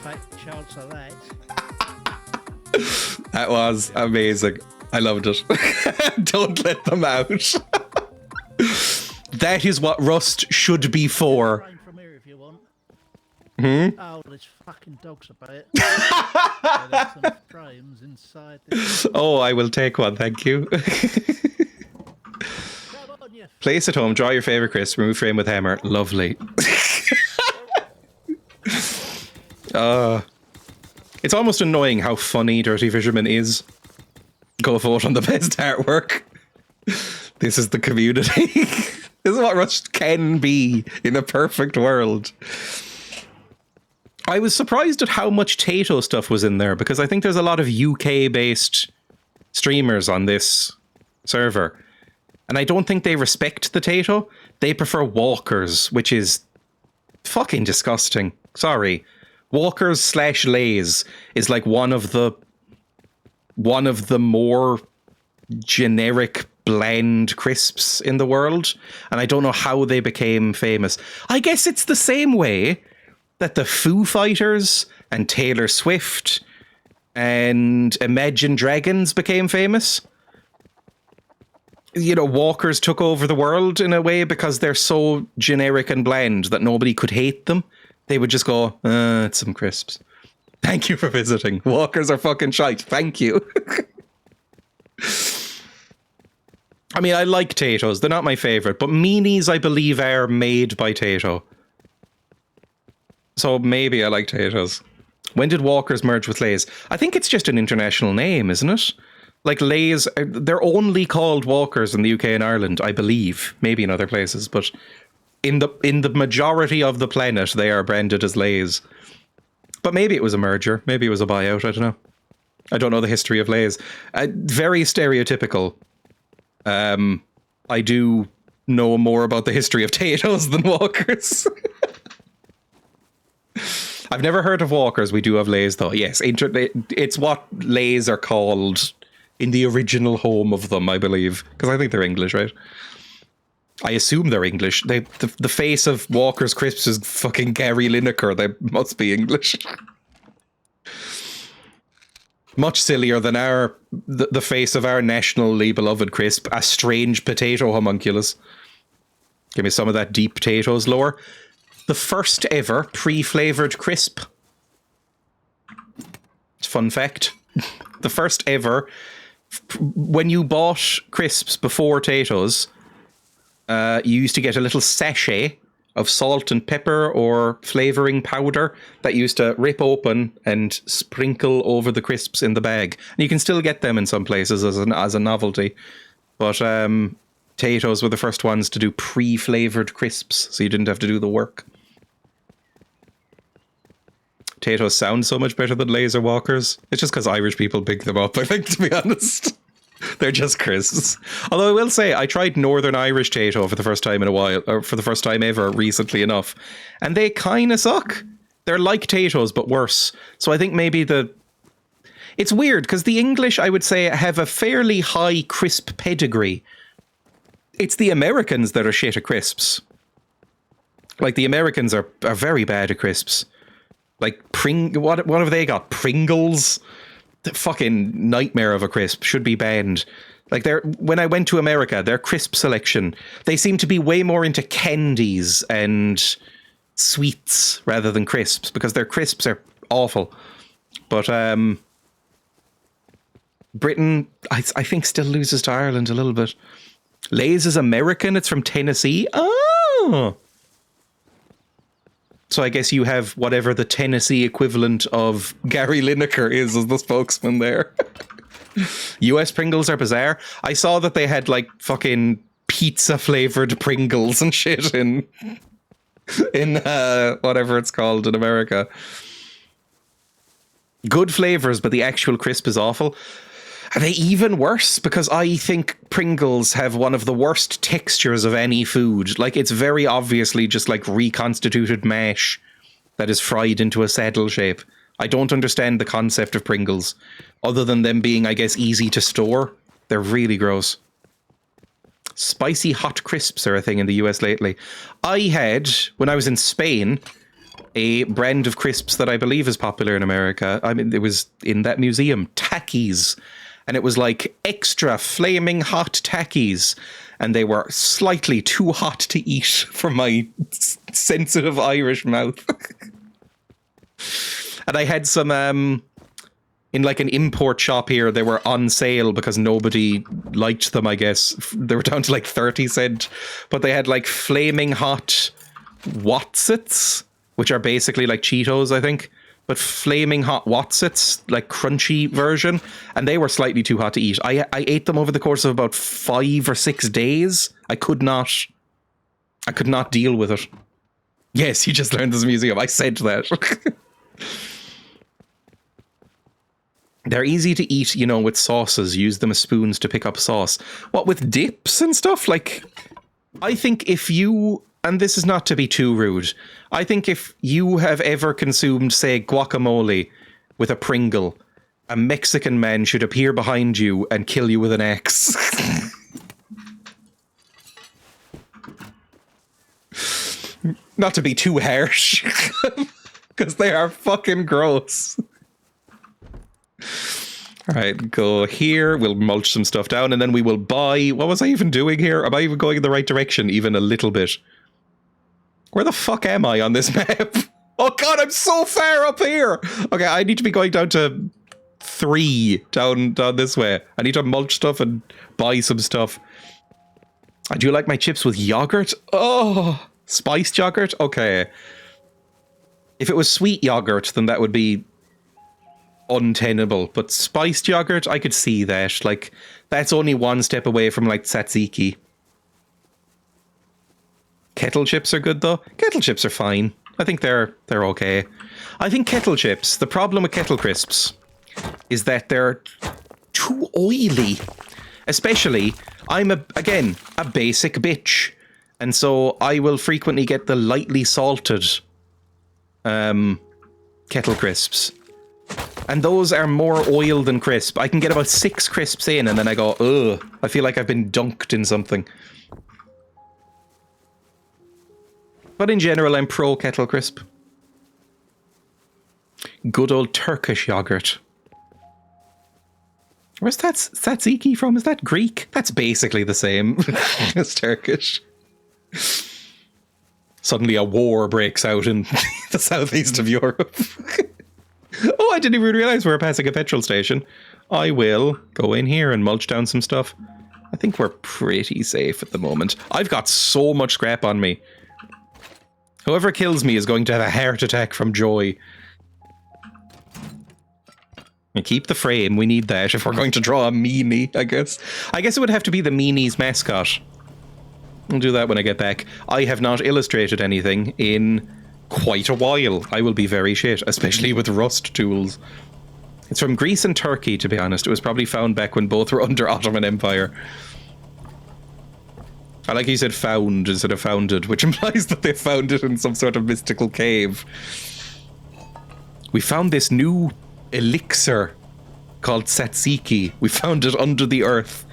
Fake chance of that. That was amazing. I loved it. Don't let them out. That is what Rust should be for. Frame from here if you want. Hmm? Oh, there's fucking dogs about it. So there's some frames inside this. Oh, I will take one, thank you. Come on, you Place at home, draw your favourite crisp, remove frame with hammer. Lovely. It's almost annoying how funny Dirty Fisherman is. Go vote on the best artwork. This is the community. This is what Rust can be in a perfect world. I was surprised at how much Tato stuff was in there, because I think there's a lot of UK-based streamers on this server. And I don't think they respect the Tato. They prefer walkers, which is fucking disgusting. Sorry. Walkers / Lays is like one of the more generic bland crisps in the world, and I don't know how they became famous. I guess it's the same way that the Foo Fighters and Taylor Swift and Imagine Dragons became famous. You know, walkers took over the world in a way because they're so generic and bland that nobody could hate them. They would just go, it's some crisps. Thank you for visiting. Walkers are fucking shite. Thank you. I mean, I like Tato's. They're not my favourite, but meanies, I believe, are made by Tato. So maybe I like Tato's. When did Walkers merge with Lays? I think it's just an international name, isn't it? Like Lays, they're only called Walkers in the UK and Ireland, I believe. Maybe in other places, but in the majority of the planet, they are branded as Lays. But maybe it was a merger. Maybe it was a buyout. I don't know. I don't know the history of Lays. Very stereotypical. I do know more about the history of Tato's than Walkers. I've never heard of Walkers. We do have Lays, though. Yes, it's what Lays are called in the original home of them, I believe. Because I think they're English, right? I assume they're English. The face of Walker's Crisps is fucking Gary Lineker. They must be English. Much sillier than the face of our nationally beloved crisp, a strange potato homunculus. Give me some of that deep potatoes lore. The first ever pre-flavoured crisp. It's fun fact. The first ever, when you bought crisps before Tato's, you used to get a little sachet of salt and pepper or flavouring powder that you used to rip open and sprinkle over the crisps in the bag. And you can still get them in some places as a novelty. But Tato's were the first ones to do pre-flavoured crisps, so you didn't have to do the work. Tato's sound so much better than Laser Walkers. It's just because Irish people pick them up, I think, to be honest. They're just crisps. Although I will say, I tried Northern Irish Tato for the first time in a while, or for the first time ever, recently enough, and they kind of suck. They're like Tato's, but worse. So I think maybe it's weird, because the English, I would say, have a fairly high crisp pedigree. It's the Americans that are shit at crisps. Like, the Americans are very bad at crisps. Like, what have they got? Pringles? The fucking nightmare of a crisp, should be banned. Like, when I went to America, their crisp selection, they seem to be way more into candies and sweets rather than crisps, because their crisps are awful. But Britain, I think, still loses to Ireland a little bit. Lay's is American, it's from Tennessee. Oh! So I guess you have whatever the Tennessee equivalent of Gary Lineker is as the spokesman there. US Pringles are bizarre. I saw that they had like fucking pizza flavored Pringles and shit in whatever it's called in America. Good flavors, but the actual crisp is awful. Are they even worse? Because I think Pringles have one of the worst textures of any food. Like, it's very obviously just like reconstituted mash that is fried into a saddle shape. I don't understand the concept of Pringles, other than them being, I guess, easy to store. They're really gross. Spicy hot crisps are a thing in the US lately. I had, when I was in Spain, a brand of crisps that I believe is popular in America. I mean, it was in that museum, Takis. And it was like extra flaming hot Takis. And they were slightly too hot to eat for my sensitive Irish mouth. And I had some, in like an import shop here, they were on sale because nobody liked them, I guess. They were down to like 30 cents. But they had like flaming hot Wotsits, which are basically like Cheetos, I think. But flaming hot Wotsits, like crunchy version, and they were slightly too hot to eat. I ate them over the course of about 5 or 6 days. I could not deal with it. Yes, you just learned this museum. I said that. They're easy to eat, you know, with sauces. Use them as spoons to pick up sauce. What, with dips and stuff? Like, I think if you... And this is not to be too rude. I think if you have ever consumed, say, guacamole with a Pringle, a Mexican man should appear behind you and kill you with an axe. Not to be too harsh, because they are fucking gross. All right, go here. We'll mulch some stuff down, and then we will buy... What was I even doing here? Am I even going in the right direction, even a little bit? Where the fuck am I on this map? Oh god, I'm so far up here! Okay, I need to be going down to 3 down this way. I need to mulch stuff and buy some stuff. I do like my chips with yogurt. Oh, spiced yogurt? Okay. If it was sweet yogurt, then that would be untenable. But spiced yogurt, I could see that. Like, that's only one step away from, like, tzatziki. Kettle chips are good, though. Kettle chips are fine. I think they're okay. I think kettle chips, the problem with kettle crisps is that they're too oily. Especially, I'm, again, a basic bitch. And so I will frequently get the lightly salted kettle crisps. And those are more oil than crisp. I can get about 6 crisps in and then I go, ugh, I feel like I've been dunked in something. But in general, I'm pro kettle crisp. Good old Turkish yogurt. Where's that tzatziki from? Is that Greek? That's basically the same as Turkish. Suddenly a war breaks out in the southeast of Europe. Oh, I didn't even realize we were passing a petrol station. I will go in here and mulch down some stuff. I think we're pretty safe at the moment. I've got so much scrap on me. Whoever kills me is going to have a heart attack from joy. And keep the frame, we need that if we're going to draw a meanie, I guess. I guess it would have to be the meanie's mascot. I'll do that when I get back. I have not illustrated anything in quite a while. I will be very shit, especially with Rust tools. It's from Greece and Turkey, to be honest. It was probably found back when both were under Ottoman Empire. I like you said found instead of founded, which implies that they found it in some sort of mystical cave. We found this new elixir called tzatziki. We found it under the earth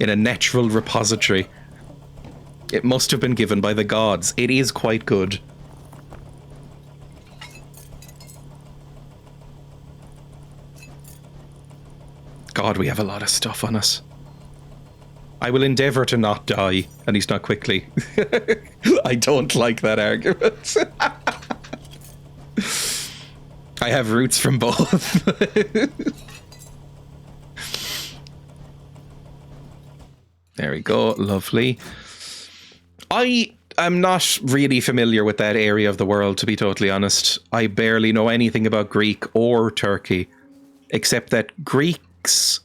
in a natural repository. It must have been given by the gods. It is quite good. God, we have a lot of stuff on us. I will endeavour to not die, at least not quickly. I don't like that argument. I have roots from both. There we go, lovely. I am not really familiar with that area of the world, to be totally honest. I barely know anything about Greek or Turkey, except that Greeks,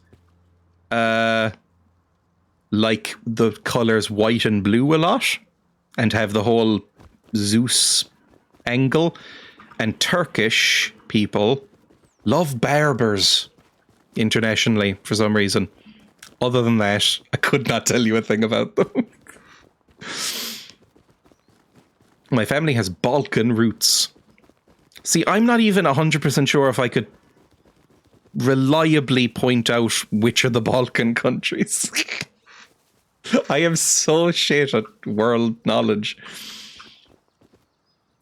like the colours white and blue a lot, and have the whole Zeus angle, and Turkish people love barbers internationally for some reason. Other than that, I could not tell you a thing about them. My family has Balkan roots. See, I'm not even 100% sure if I could reliably point out which are the Balkan countries. I am so shit at world knowledge.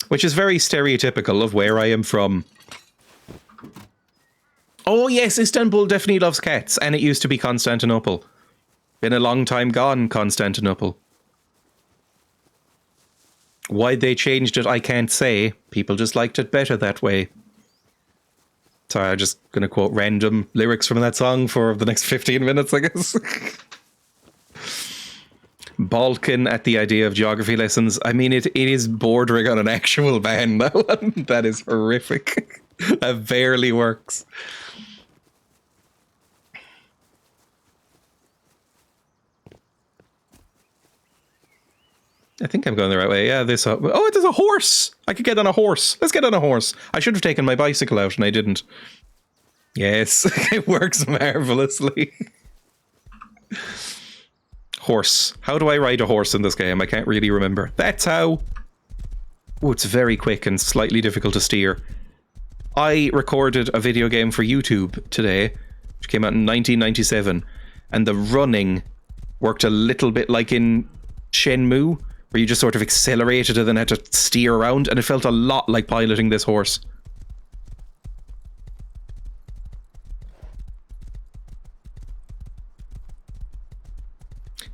Which is very stereotypical of where I am from. Oh yes, Istanbul definitely loves cats, and it used to be Constantinople. Been a long time gone, Constantinople. Why they changed it, I can't say. People just liked it better that way. Sorry, I'm just going to quote random lyrics from that song for the next 15 minutes, I guess. Balkan at the idea of geography lessons. I mean, it is bordering on an actual ban, that one. That is horrific. That barely works. I think I'm going the right way. Yeah, this... oh, there's a horse! I could get on a horse. Let's get on a horse. I should have taken my bicycle out, and I didn't. Yes, it works marvelously. Horse. How do I ride a horse in this game? I can't really remember. That's how... Oh, it's very quick and slightly difficult to steer. I recorded a video game for YouTube today, which came out in 1997, and the running worked a little bit like in Shenmue, where you just sort of accelerated and then had to steer around, and it felt a lot like piloting this horse.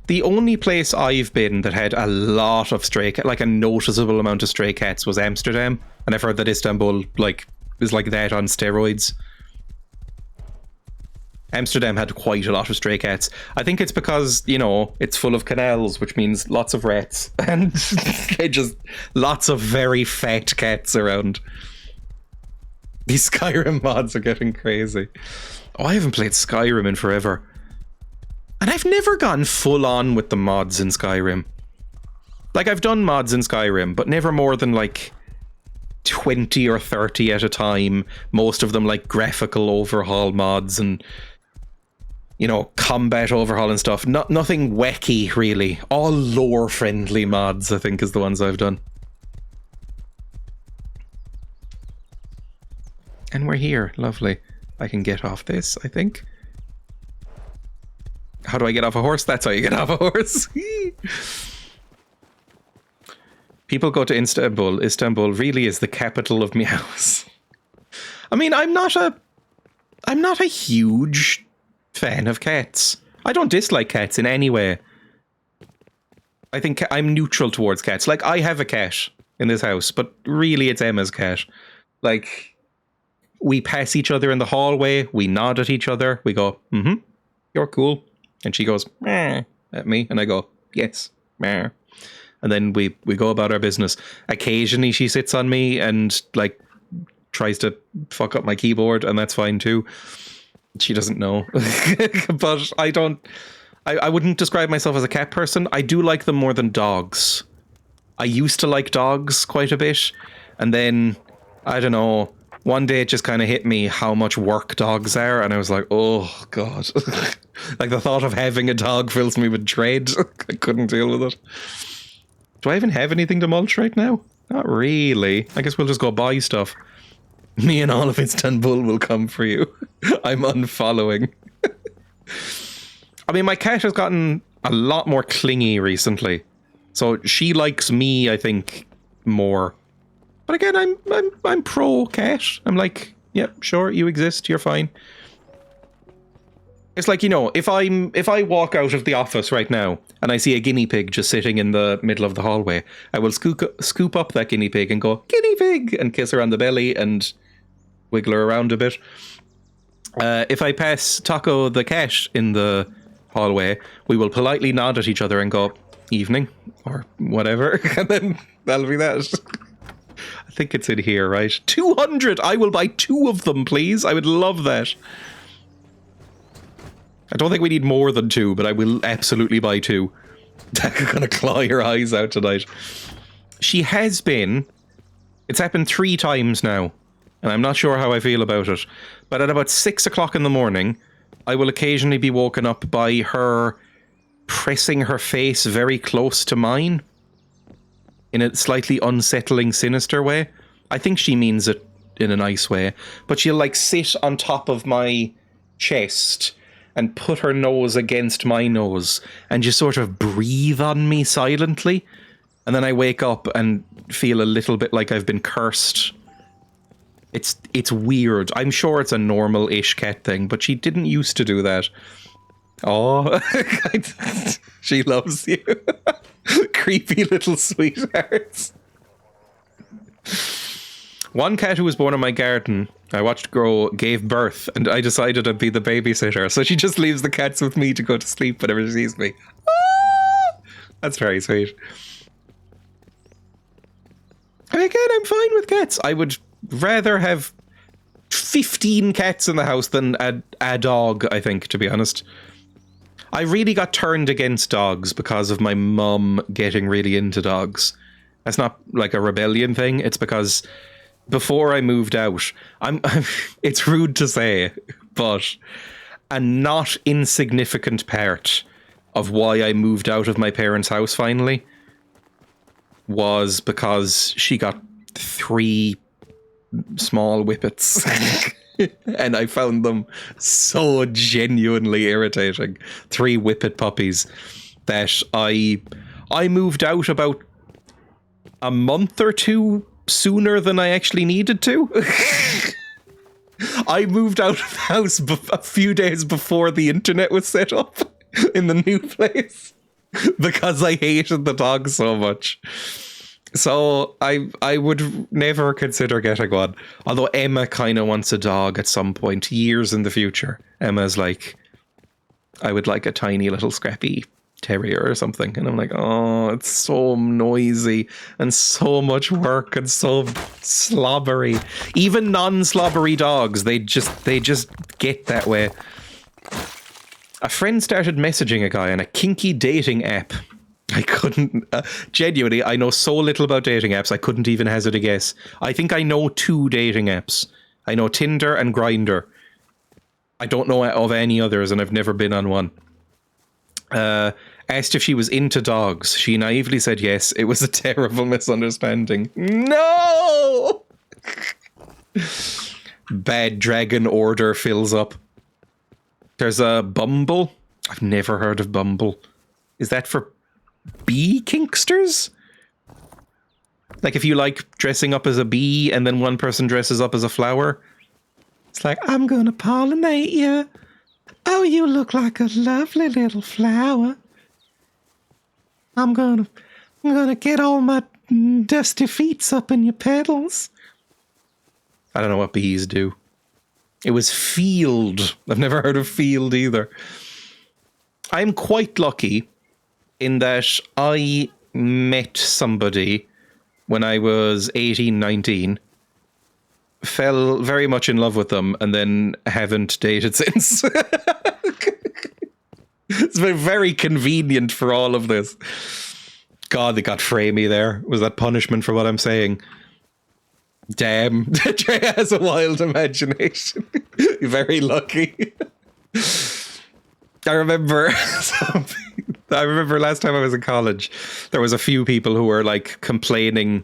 The only place I've been that had a lot of stray cats, like a noticeable amount of stray cats, was Amsterdam, and I've heard that Istanbul is like that on steroids. Amsterdam had quite a lot of stray cats. I think it's because, you know, it's full of canals, which means lots of rats. And just lots of very fat cats around. These Skyrim mods are getting crazy. Oh, I haven't played Skyrim in forever. And I've never gone full on with the mods in Skyrim. Like, I've done mods in Skyrim, but never more than, like, 20 or 30 at a time. Most of them, like, graphical overhaul mods and... you know, combat overhaul and stuff. Nothing wacky, really. All lore-friendly mods, I think, is the ones I've done. And we're here. Lovely. I can get off this, I think. How do I get off a horse? That's how you get off a horse. People go to Istanbul. Istanbul really is the capital of meows. I mean, I'm not a huge... fan of cats. I don't dislike cats in any way. I think I'm neutral towards cats. Like, I have a cat in this house, but really it's Emma's cat. Like, we pass each other in the hallway. We nod at each other. We go, mm-hmm, you're cool. And she goes, meh, at me. And I go, yes, meh. And then we go about our business. Occasionally she sits on me and like tries to fuck up my keyboard, and that's fine too. She doesn't know. But I wouldn't describe myself as a cat person. I do like them more than dogs. I used to like dogs quite a bit. And then, I don't know, one day it just kind of hit me how much work dogs are. And I was like, oh, God. Like the thought of having a dog fills me with dread. I couldn't deal with it. Do I even have anything to mulch right now? Not really. I guess we'll just go buy stuff. Me and all of Istanbul will come for you. I'm unfollowing. I mean, my cat has gotten a lot more clingy recently. So she likes me, I think, more. But again, I'm pro cat. I'm like, yep, sure, you exist, you're fine. It's like, you know, if I walk out of the office right now and I see a guinea pig just sitting in the middle of the hallway, I will scoop up that guinea pig and go, guinea pig, and kiss her on the belly and wiggle her around a bit. If I pass Taco the cat in the hallway, we will politely nod at each other and go, evening, or whatever, and then that'll be that. I think it's in here, right? 200! I will buy 2 of them, please. I would love that. I don't think we need more than 2, but I will absolutely buy 2. I'm gonna claw your eyes out tonight. She has been... It's happened 3 times now, and I'm not sure how I feel about it. But at about 6 o'clock in the morning, I will occasionally be woken up by her pressing her face very close to mine in a slightly unsettling, sinister way. I think she means it in a nice way, but she'll like sit on top of my chest and put her nose against my nose and just sort of breathe on me silently. And then I wake up and feel a little bit like I've been cursed. It's weird. I'm sure it's a normal-ish cat thing, but she didn't used to do that. Oh, she loves you. Creepy little sweethearts. One cat who was born in my garden, I watched grow, gave birth, and I decided I'd be the babysitter. So she just leaves the cats with me to go to sleep whenever she sees me. Ah! That's very sweet. And again, I'm fine with cats. I would rather have 15 cats in the house than a dog, I think, to be honest. I really got turned against dogs because of my mum getting really into dogs. That's not like a rebellion thing. It's because before I moved out, it's rude to say, but a not insignificant part of why I moved out of my parents' house finally was because she got 3 small whippets. And I found them so genuinely irritating. 3 whippet puppies that I moved out about a month or 2 sooner than I actually needed to. I moved out of the house a few days before the internet was set up in the new place because I hated the dog so much. So I would never consider getting one. Although Emma kind of wants a dog at some point, years in the future. Emma's like, I would like a tiny little scrappy terrier or something. And I'm like, oh, it's so noisy and so much work and so slobbery. Even non-slobbery dogs, they just get that way. A friend started messaging a guy on a kinky dating app. I couldn't, genuinely, I know so little about dating apps, I couldn't even hazard a guess. I think I know 2 dating apps. I know Tinder and Grindr. I don't know of any others, and I've never been on one. Asked if she was into dogs. She naively said yes. It was a terrible misunderstanding. No! Bad dragon order fills up. There's a Bumble. I've never heard of Bumble. Is that for bee kinksters? Like if you like dressing up as a bee and then one person dresses up as a flower? It's like, I'm gonna pollinate you. Oh, you look like a lovely little flower. I'm gonna get all my dusty feet up in your petals. I don't know what bees do. It was Field. I've never heard of Field either. I'm quite lucky in that I met somebody when I was 18, 19, fell very much in love with them, and then haven't dated since. It's been very convenient for all of this. God, they got framey there. Was that punishment for what I'm saying? Damn, Dreya has a wild imagination. Very lucky. I remember last time I was in college, there was a few people who were like complaining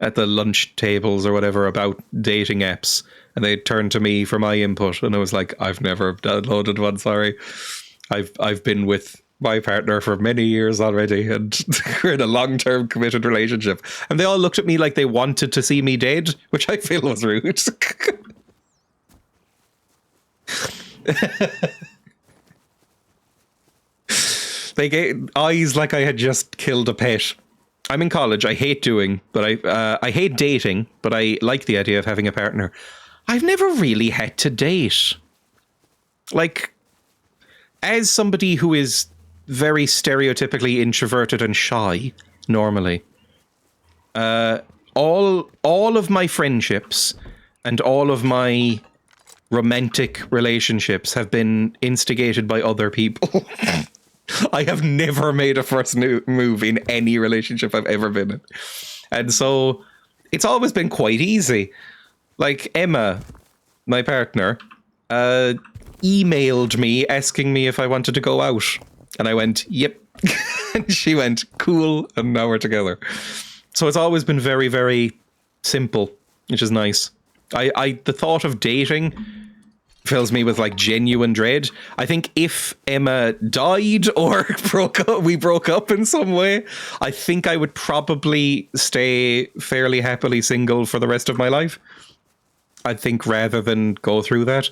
at the lunch tables or whatever about dating apps, and they turned to me for my input, and I was like, I've never downloaded one, sorry. I've been with my partner for many years already, and we're in a long-term committed relationship. And they all looked at me like they wanted to see me dead, which I feel was rude. They gave eyes like I had just killed a pet. I'm in college. I hate dating, but I like the idea of having a partner. I've never really had to date. Like, as somebody who is very stereotypically introverted and shy, normally, all of my friendships and all of my romantic relationships have been instigated by other people. I have never made a first move in any relationship I've ever been in. And so it's always been quite easy. Like Emma, my partner, emailed me asking me if I wanted to go out. And I went, yep. And she went, cool. And now we're together. So it's always been very, very simple, which is nice. The thought of dating fills me with like genuine dread. I think if Emma died or we broke up in some way, I think I would probably stay fairly happily single for the rest of my life. I think rather than go through that.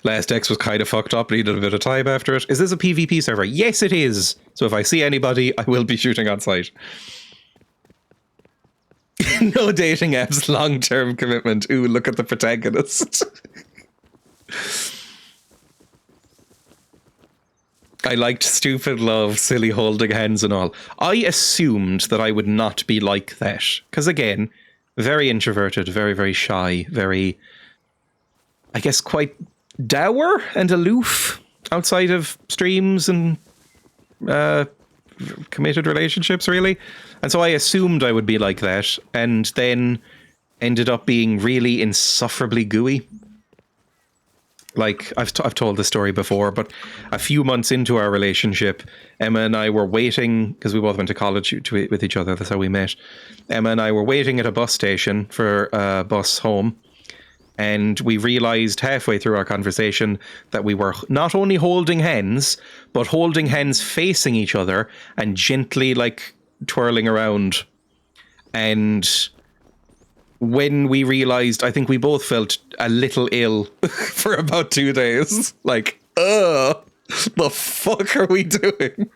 Last X was kind of fucked up, needed a bit of time after it. Is this a PvP server? Yes, it is. So if I see anybody, I will be shooting on sight. No dating apps, long-term commitment. Ooh, look at the protagonist. I liked stupid love, silly holding hands and all. I assumed that I would not be like that. Because again, very introverted, very, very shy, very, I guess, quite dour and aloof outside of streams and committed relationships, really. And so I assumed I would be like that, and then ended up being really insufferably gooey. Like, I've told this story before, but a few months into our relationship, Emma and I were waiting, because we both went to college with each other, that's how we met. Emma and I were waiting at a bus station for a bus home, and we realized halfway through our conversation that we were not only holding hands, but holding hands facing each other and gently, like, twirling around. And when we realized, I think we both felt a little ill for about 2 days. Like, the fuck are we doing?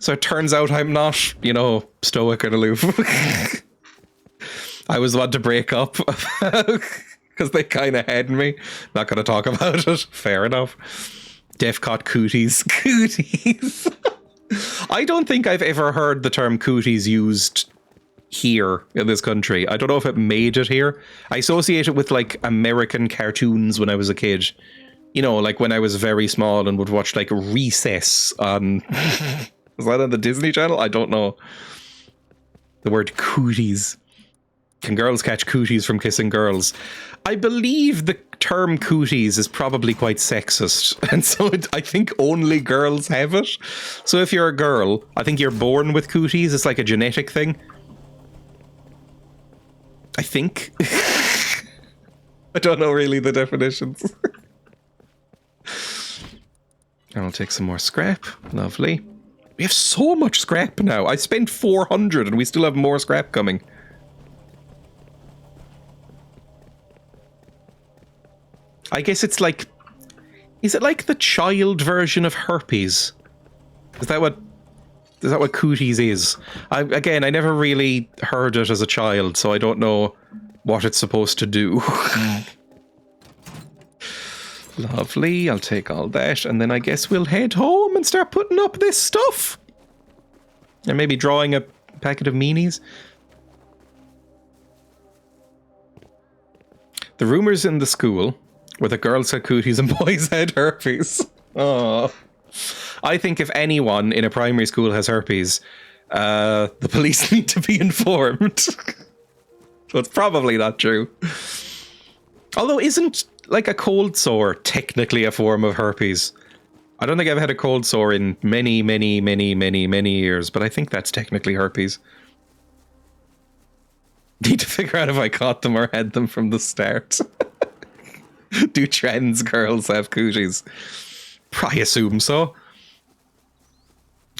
So it turns out I'm not, stoic and aloof. I was about to break up because they kind of had me. Not going to talk about it. Fair enough. Defcot cooties. Cooties. I don't think I've ever heard the term cooties used here in this country. I don't know if it made it here. I associate it with like American cartoons when I was a kid. Like when I was very small and would watch like Recess on... Was that on the Disney Channel? I don't know. The word cooties. Can girls catch cooties from kissing girls? I believe the term cooties is probably quite sexist. And so I think only girls have it. So if you're a girl, I think you're born with cooties. It's like a genetic thing. I think. I don't know really the definitions. I'll take some more scrap. Lovely. We have so much scrap now. I spent 400 and we still have more scrap coming. I guess it's like... Is it like the child version of herpes? Is that what cooties is? I never really heard it as a child, so I don't know what it's supposed to do. Lovely, I'll take all that, and then I guess we'll head home and start putting up this stuff. And maybe drawing a packet of meanies. The rumours in the school were that girls had cooties and boys had herpes. Oh. I think if anyone in a primary school has herpes, the police need to be informed. So it's probably not true. Although isn't like a cold sore technically a form of herpes? I don't think I've had a cold sore in many years, but I think that's technically herpes. Need to figure out if I caught them or had them from the start. Do trans girls have cooties? I assume so.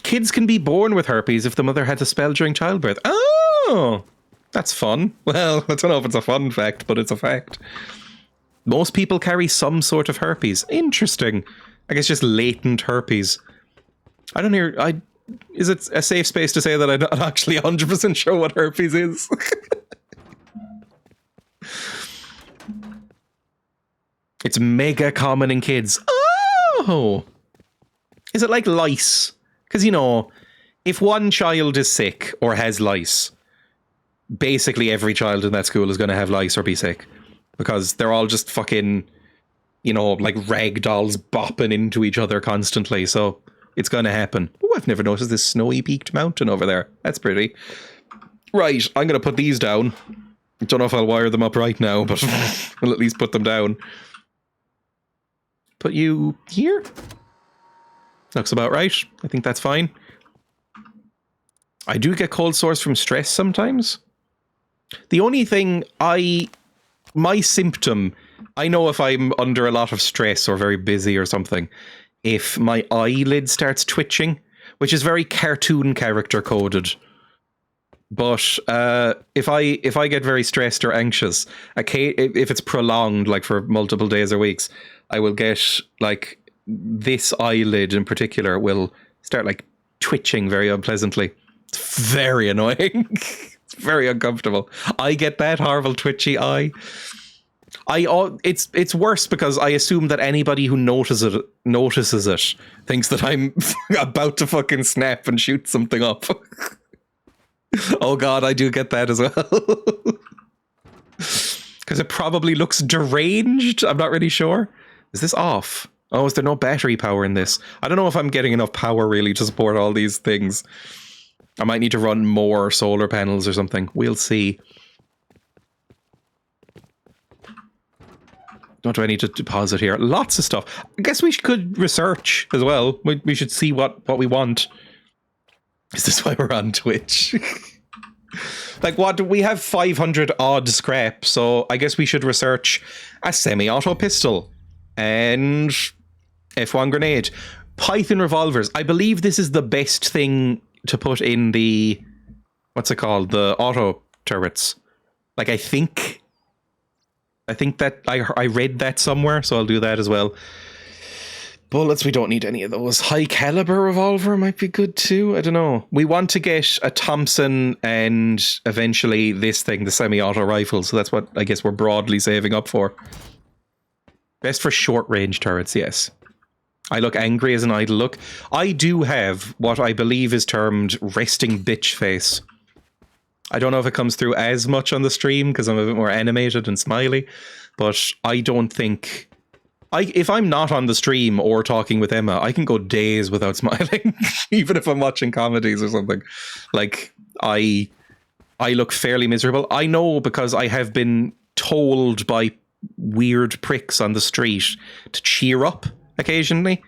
Kids can be born with herpes if the mother had to spell during childbirth. Oh, that's fun. Well, I don't know if it's a fun fact, but it's a fact. Most people carry some sort of herpes. Interesting. I guess just latent herpes. I don't hear... Is it a safe space to say that I'm not actually 100% sure what herpes is? It's mega common in kids. Oh! Is it like lice? Because, you know, if one child is sick or has lice, basically every child in that school is going to have lice or be sick. Because they're all just fucking, you know, like rag dolls bopping into each other constantly. So it's going to happen. Oh, I've never noticed this snowy peaked mountain over there. That's pretty. Right, I'm going to put these down. I don't know if I'll wire them up right now, but I'll at least put them down. Put you here? Looks about right. I think that's fine. I do get cold sores from stress sometimes. The only thing my symptom, I know if I'm under a lot of stress or very busy or something, if my eyelid starts twitching, which is very cartoon character coded. But if I get very stressed or anxious, if it's prolonged, like for multiple days or weeks, I will get like this eyelid in particular will start like twitching very unpleasantly. It's very annoying. It's very uncomfortable. I get that horrible twitchy eye. It's worse because I assume that anybody who notices it thinks that I'm about to fucking snap and shoot something up. Oh god, I do get that as well. Because it probably looks deranged. I'm not really sure. Is this off? Oh, is there no battery power in this? I don't know if I'm getting enough power really to support all these things. I might need to run more solar panels or something. We'll see. What do I need to deposit here? Lots of stuff. I guess we could research as well. We should see what we want. Is this why we're on Twitch? Like, what? We have 500 odd scrap, so I guess we should research a semi-auto pistol and F1 grenade. Python revolvers. I believe this is the best thing to put in the... What's it called? The auto turrets. Like, I think that I read that somewhere, so I'll do that as well. Bullets, we don't need any of those. High caliber revolver might be good too. I don't know. We want to get a Thompson and eventually this thing, the semi-auto rifle. So that's what I guess we're broadly saving up for. Best for short range turrets, yes. I look angry as an idle look. I do have what I believe is termed resting bitch face. I don't know if it comes through as much on the stream because I'm a bit more animated and smiley, but I don't think... if I'm not on the stream or talking with Emma, I can go days without smiling, even if I'm watching comedies or something. Like, I look fairly miserable. I know because I have been told by weird pricks on the street to cheer up occasionally.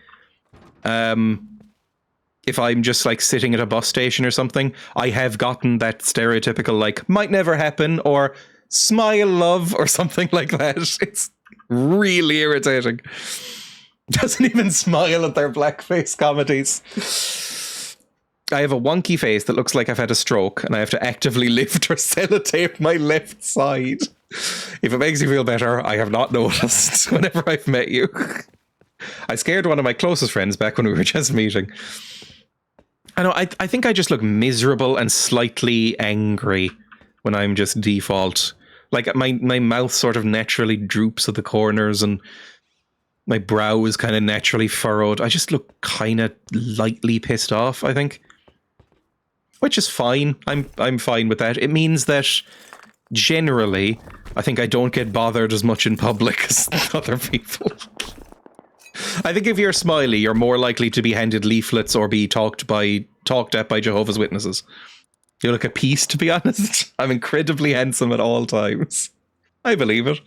If I'm just like sitting at a bus station or something, I have gotten that stereotypical like, might never happen, or smile love, or something like that. It's really irritating. Doesn't even smile at their blackface comedies. I have a wonky face that looks like I've had a stroke and I have to actively lift or sellotape my left side. If it makes you feel better, I have not noticed whenever I've met you. I scared one of my closest friends back when we were just meeting. I know, I think I just look miserable and slightly angry when I'm just default. Like my mouth sort of naturally droops at the corners and my brow is kind of naturally furrowed. I just look kind of lightly pissed off, I think. Which is fine. I'm fine with that. It means that generally, I think I don't get bothered as much in public as other people. I think if you're smiley, you're more likely to be handed leaflets or be talked at by Jehovah's Witnesses. You look at peace, to be honest. I'm incredibly handsome at all times. I believe it.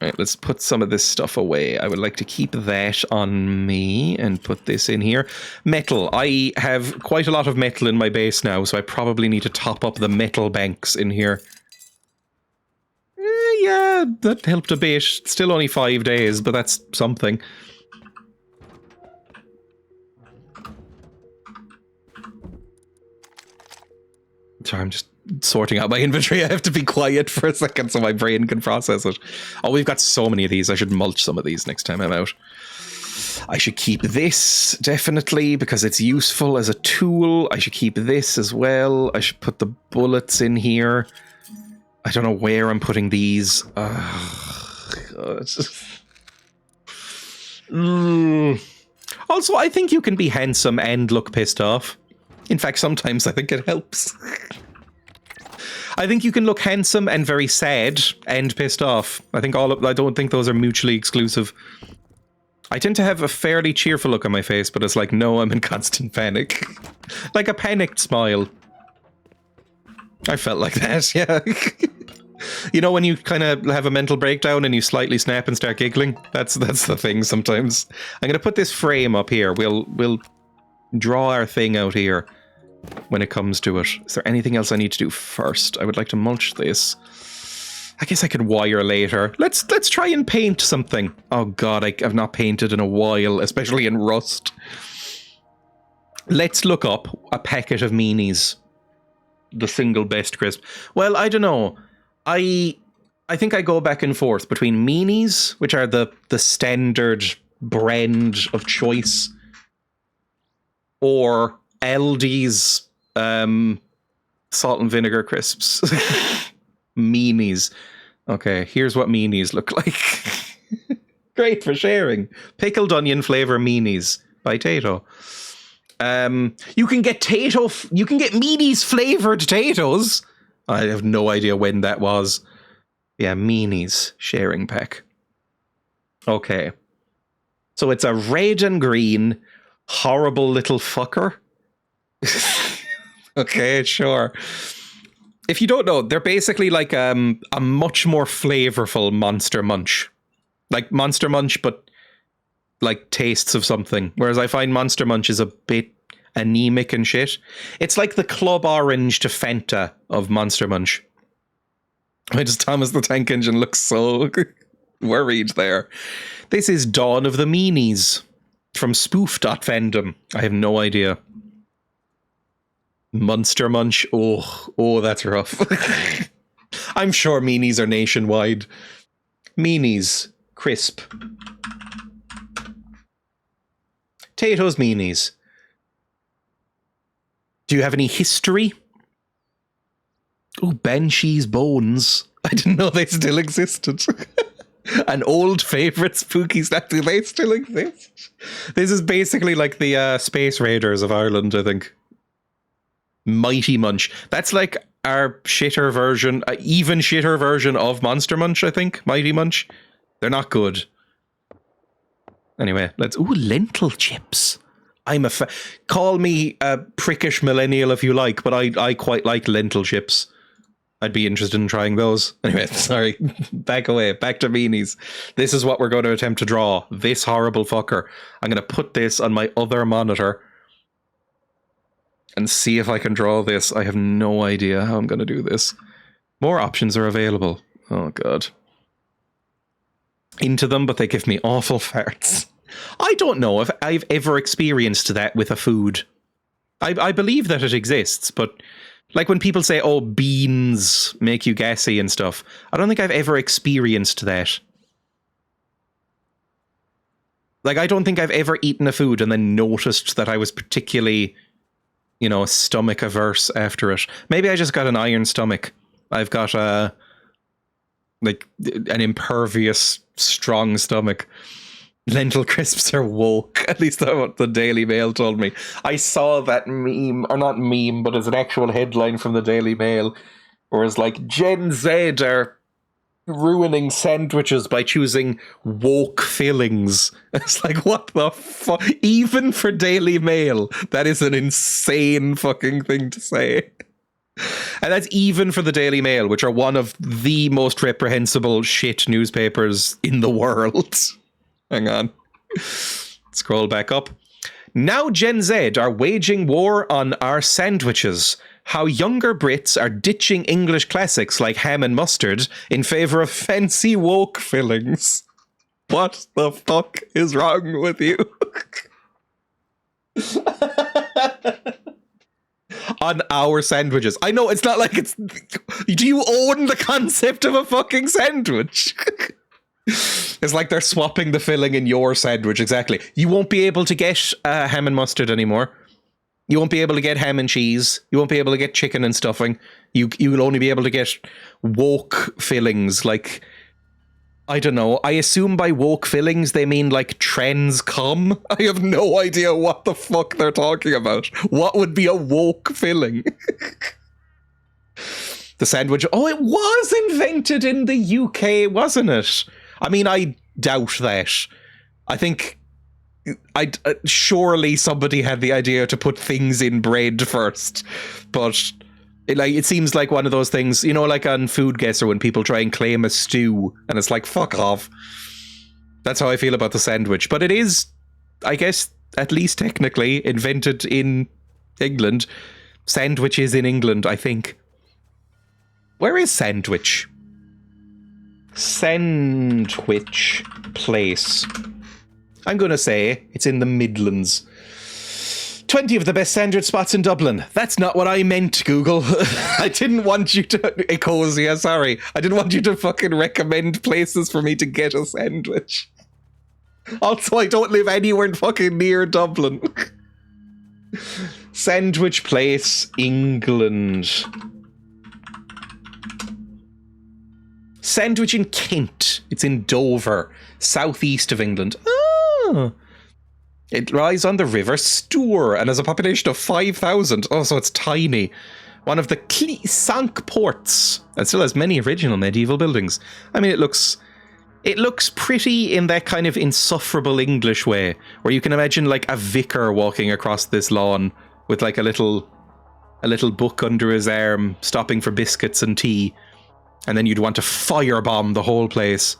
Right, let's put some of this stuff away. I would like to keep that on me and put this in here. Metal. I have quite a lot of metal in my base now, so I probably need to top up the metal banks in here. Yeah, that helped a bit. Still only 5 days, but that's something. Sorry, I'm just sorting out my inventory. I have to be quiet for a second so my brain can process it. Oh, we've got so many of these. I should mulch some of these next time I'm out. I should keep this, definitely, because it's useful as a tool. I should keep this as well. I should put the bullets in here. I don't know where I'm putting these. Also, I think you can be handsome and look pissed off. In fact, sometimes I think it helps. I think you can look handsome and very sad and pissed off. I don't think those are mutually exclusive. I tend to have a fairly cheerful look on my face, but it's like, no, I'm in constant panic. Like a panicked smile. I felt like that, yeah. You know when you kind of have a mental breakdown and you slightly snap and start giggling? That's the thing sometimes. I'm going to put this frame up here. We'll draw our thing out here when it comes to it. Is there anything else I need to do first? I would like to mulch this. I guess I could wire later. Let's try and paint something. Oh god, I've not painted in a while, especially in Rust. Let's look up a packet of meanies. The single best crisp. Well, I don't know. I think I go back and forth between meanies, which are the standard brand of choice, or Aldi's salt and vinegar crisps. Meanies. Okay, here's what meanies look like. Great for sharing. Pickled onion flavor meanies by Tato. You can get meanies flavored Tato's. I have no idea when that was. Yeah, meanies sharing pack. Okay. So it's a red and green horrible little fucker. Okay, sure. If you don't know, they're basically like a much more flavorful Monster Munch. Like Monster Munch, but like tastes of something. Whereas I find Monster Munch is a bit anemic and shit. It's like the Club Orange to Fanta of Monster Munch. Why does Thomas the Tank Engine look so worried there? This is Dawn of the Meanies from spoof.fandom. I have no idea. Monster Munch. Oh, that's rough. I'm sure meanies are nationwide. Meanies. Crisp. Tato's meanies. Do you have any history? Oh, Banshee's Bones. I didn't know they still existed. An old favourite spooky snack. Do they still exist? This is basically like the Space Raiders of Ireland, I think. Mighty Munch. That's like our shitter version, even shitter version of Monster Munch, I think. Mighty Munch. They're not good. Anyway, let's... Ooh, lentil chips. Call me a prickish millennial if you like, but I quite like lentil chips. I'd be interested in trying those. Anyway, sorry. Back away. Back to meanies. This is what we're going to attempt to draw. This horrible fucker. I'm going to put this on my other monitor and see if I can draw this. I have no idea how I'm going to do this. More options are available. Oh, God. Into them, but they give me awful farts. I don't know if I've ever experienced that with a food. I believe that it exists, but like when people say, oh, beans make you gassy and stuff, I don't think I've ever experienced that. Like, I don't think I've ever eaten a food and then noticed that I was particularly, stomach averse after it. Maybe I just got an iron stomach. I've got like an impervious, strong stomach. Lentil crisps are woke. At least that's what the Daily Mail told me. I saw that meme, or not meme, but it's an actual headline from the Daily Mail, where it's like, Gen Z are ruining sandwiches by choosing woke fillings. It's like, what the fuck? Even for Daily Mail, that is an insane fucking thing to say. And that's even for the Daily Mail, which are one of the most reprehensible shit newspapers in the world. Hang on. Scroll back up. Now Gen Z are waging war on our sandwiches. How younger Brits are ditching English classics like ham and mustard in favour of fancy woke fillings. What the fuck is wrong with you? On our sandwiches. I know, it's not like it's... Do you own the concept of a fucking sandwich? It's like they're swapping the filling in your sandwich, exactly. You won't be able to get ham and mustard anymore. You won't be able to get ham and cheese. You won't be able to get chicken and stuffing. You will only be able to get woke fillings, like... I don't know. I assume by woke fillings they mean like trends come. I have no idea what the fuck they're talking about. What would be a woke filling? The sandwich. Oh, it was invented in the UK, wasn't it? I mean, I doubt that. I think surely somebody had the idea to put things in bread first, but it seems like one of those things, you know, like on Food Guesser when people try and claim a stew, and it's like, fuck off. That's how I feel about the sandwich. But it is, I guess, at least technically invented in England. Sandwich is in England, I think. Where is Sandwich? Sandwich place. I'm going to say it's in the Midlands. 20 of the best sandwich spots in Dublin. That's not what I meant, Google. I didn't want you to... Ecosia, sorry. I didn't want you to fucking recommend places for me to get a sandwich. Also, I don't live anywhere fucking near Dublin. Sandwich place, England. Sandwich in Kent. It's in Dover, southeast of England. Oh. It lies on the River Stour and has a population of 5,000. Oh, so it's tiny. One of the Cinque ports. And still has many original medieval buildings. I mean, it looks pretty in that kind of insufferable English way, where you can imagine like a vicar walking across this lawn with like a little book under his arm, stopping for biscuits and tea, and then you'd want to firebomb the whole place.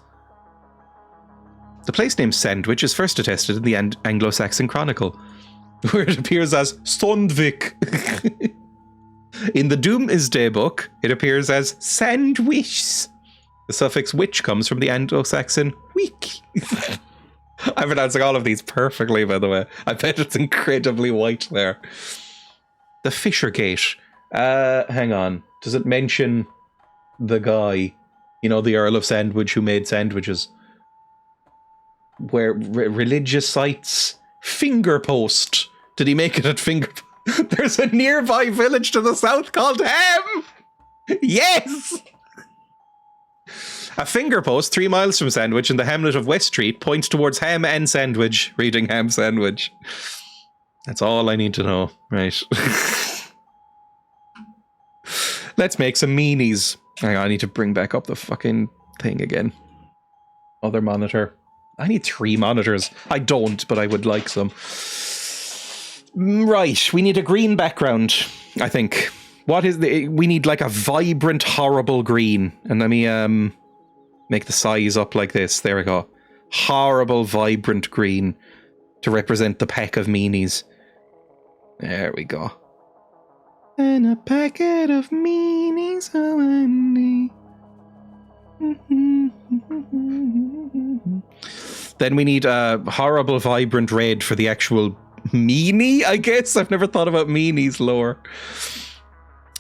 The place name Sandwich is first attested in the Anglo-Saxon Chronicle, where it appears as Sondvik. In the Domesday Book, it appears as Sandwich. The suffix wich comes from the Anglo-Saxon week. I'm pronouncing all of these perfectly, by the way. I bet it's incredibly white there. The Fishergate. Hang on. Does it mention the guy, you know, the Earl of Sandwich who made sandwiches? Where religious sites, Fingerpost. Did he make it at Fingerpost? There's a nearby village to the south called Ham. Yes. A Fingerpost 3 miles from Sandwich in the hamlet of West Street points towards Ham and Sandwich, reading Ham Sandwich. That's all I need to know. Right. Let's make some meanies. Hang on, I need to bring back up the fucking thing again. Other monitor. I need 3 monitors. I don't, but I would like some. Right, we need a green background, I think. We need like a vibrant, horrible green. And let me make the size up like this. There we go. Horrible, vibrant green to represent the pack of meanies. There we go. And a packet of meanies, oh, Andy. Then we need a horrible, vibrant red for the actual meanie, I guess. I've never thought about meanies lore.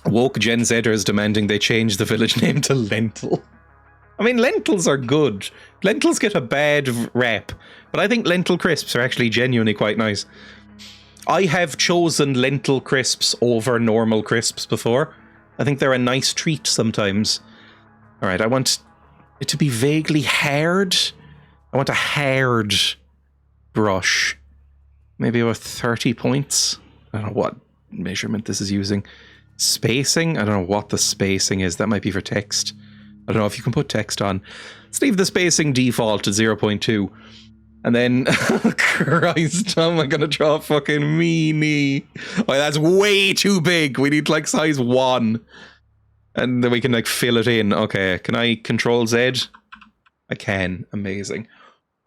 Woke Gen Zers demanding they change the village name to Lentil. I mean, lentils are good. Lentils get a bad rap, but I think lentil crisps are actually genuinely quite nice. I have chosen lentil crisps over normal crisps before. I think they're a nice treat sometimes. All right, I want it to be vaguely haired. I want a haired brush. Maybe about 30 points. I don't know what measurement this is using. Spacing? I don't know what the spacing is. That might be for text. I don't know if you can put text on. Let's leave the spacing default to 0.2. And then, Christ, how am I going to draw a fucking meanie? Oh, that's way too big. We need like size 1. And then we can like fill it in. Okay, can I control Z? I can. Amazing.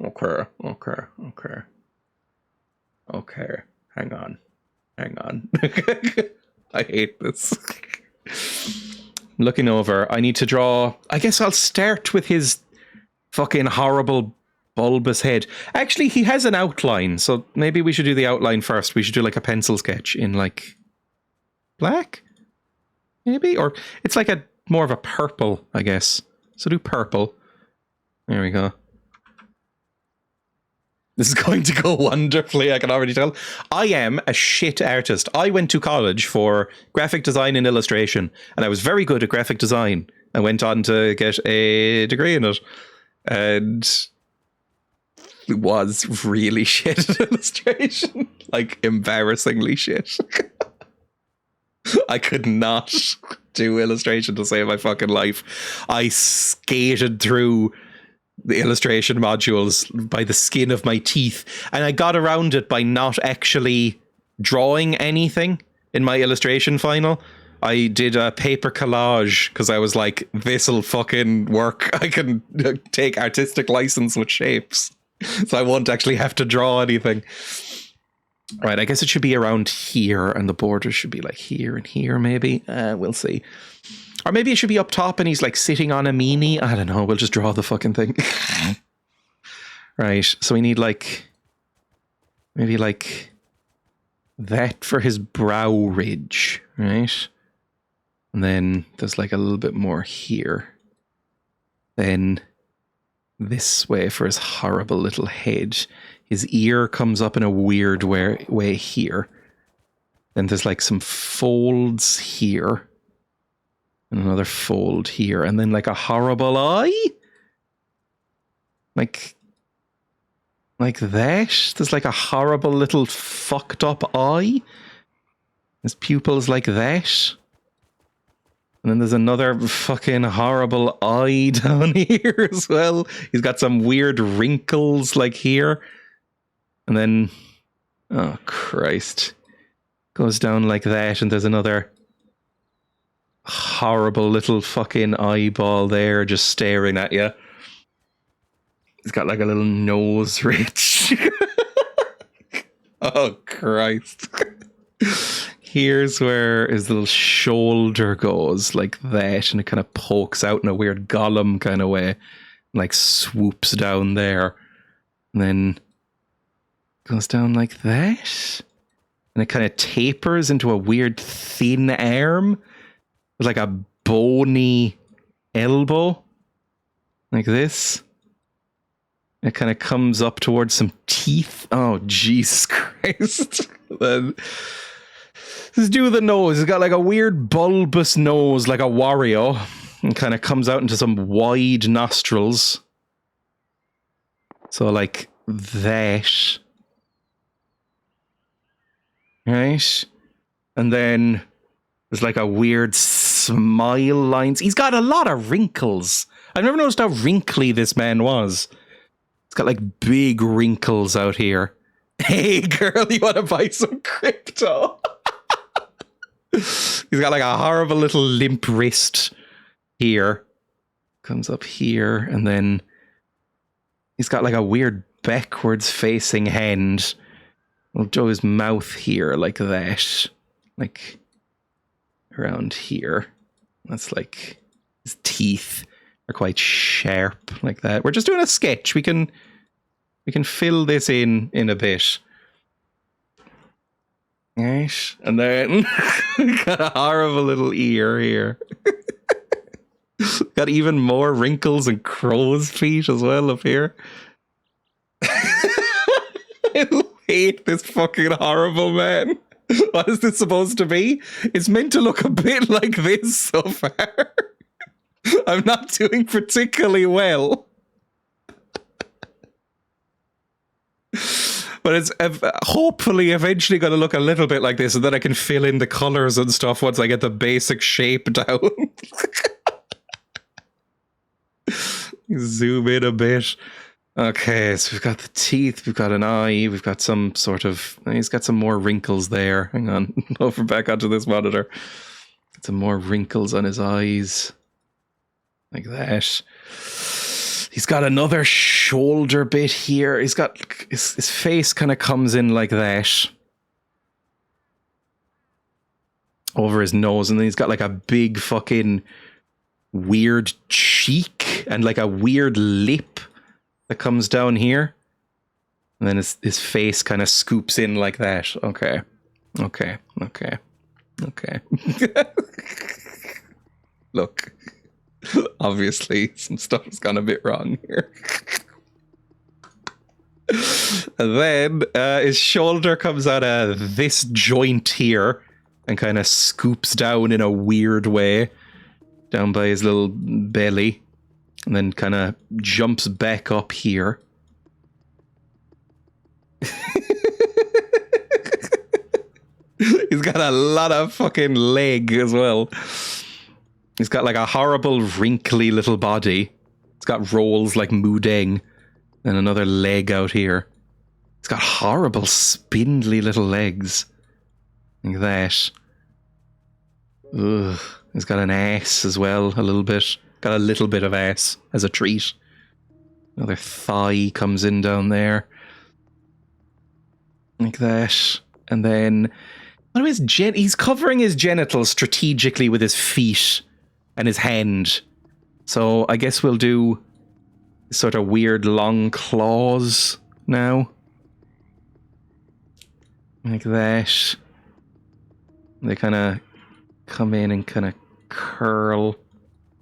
Okay. Hang on. I hate this. Looking over, I need to draw... I guess I'll start with his fucking horrible bulbous head. Actually, he has an outline, so maybe we should do the outline first. We should do like a pencil sketch in like black? Maybe? Or it's like a more of a purple, I guess. So do purple. There we go. This is going to go wonderfully, I can already tell. I am a shit artist. I went to college for graphic design and illustration, and I was very good at graphic design. I went on to get a degree in it, and it was really shit at illustration. Like, embarrassingly shit. I could not do illustration to save my fucking life. I skated through the illustration modules by the skin of my teeth, and I got around it by not actually drawing anything in my illustration final. I did a paper collage because I was like, this'll fucking work. I can take artistic license with shapes, so I won't actually have to draw anything. Right, I guess it should be around here, and the borders should be like here and here, maybe. We'll see. Or maybe it should be up top and he's like sitting on a meanie. I don't know. We'll just draw the fucking thing. Right. So we need like... maybe like... that for his brow ridge. Right. And then there's like a little bit more here. Then this way for his horrible little head. His ear comes up in a weird way here. Then there's like some folds here. And another fold here. And then like a horrible eye? Like that? There's like a horrible little fucked up eye? His pupils like that? And then there's another fucking horrible eye down here as well. He's got some weird wrinkles like here. And then... oh, Christ. Goes down like that, and there's another horrible little fucking eyeball there just staring at you. He's got like a little nose ridge. Oh, Christ. Here's where his little shoulder goes, like that, and it kind of pokes out in a weird Gollum kind of way, and like swoops down there, and then goes down like that, and it kind of tapers into a weird thin arm with like a bony elbow, like this. It kind of comes up towards some teeth. Oh, Jesus Christ. Then let's do the nose. It's got like a weird bulbous nose, like a Wario, and kind of comes out into some wide nostrils. So like that. Right? And then there's like a weird smile lines. He's got a lot of wrinkles. I've never noticed how wrinkly this man was. It's got like big wrinkles out here. Hey girl, you want to buy some crypto? He's got like a horrible little limp wrist here. Comes up here, and then he's got like a weird backwards facing hand. We'll draw his mouth here like that. Like around here. That's like his teeth are quite sharp like that. We're just doing a sketch. We can fill this in a bit. Right. And then got a horrible little ear here. Got even more wrinkles and crow's feet as well up here. I hate this fucking horrible man. What is this supposed to be? It's meant to look a bit like this so far. I'm not doing particularly well. But it's hopefully eventually going to look a little bit like this, and then I can fill in the colors and stuff once I get the basic shape down. Zoom in a bit. Okay, so we've got the teeth, we've got an eye, we've got some sort of... He's got some more wrinkles there. Hang on, over back onto this monitor. Got some more wrinkles on his eyes. Like that. He's got another shoulder bit here. He's got... His face kind of comes in like that. Over his nose, and then he's got like a big fucking weird cheek and like a weird lip that comes down here. And then his face kind of scoops in like that. Okay. Okay. Okay. Okay. Look. Obviously, some stuff has gone a bit wrong here. And then his shoulder comes out of this joint here and kind of scoops down in a weird way down by his little belly, and then kind of jumps back up here. He's got a lot of fucking leg as well. He's got like a horrible wrinkly little body. It's got rolls like Mudeng, and another leg out here. It's got horrible spindly little legs. Like that. Ugh. He's got an ass as well, a little bit. Got a little bit of ass as a treat. Another thigh comes in down there. Like that. And then... What is he's covering his genitals strategically with his feet and his hand. So I guess we'll do sort of weird long claws now. Like that. They kind of come in and kind of curl.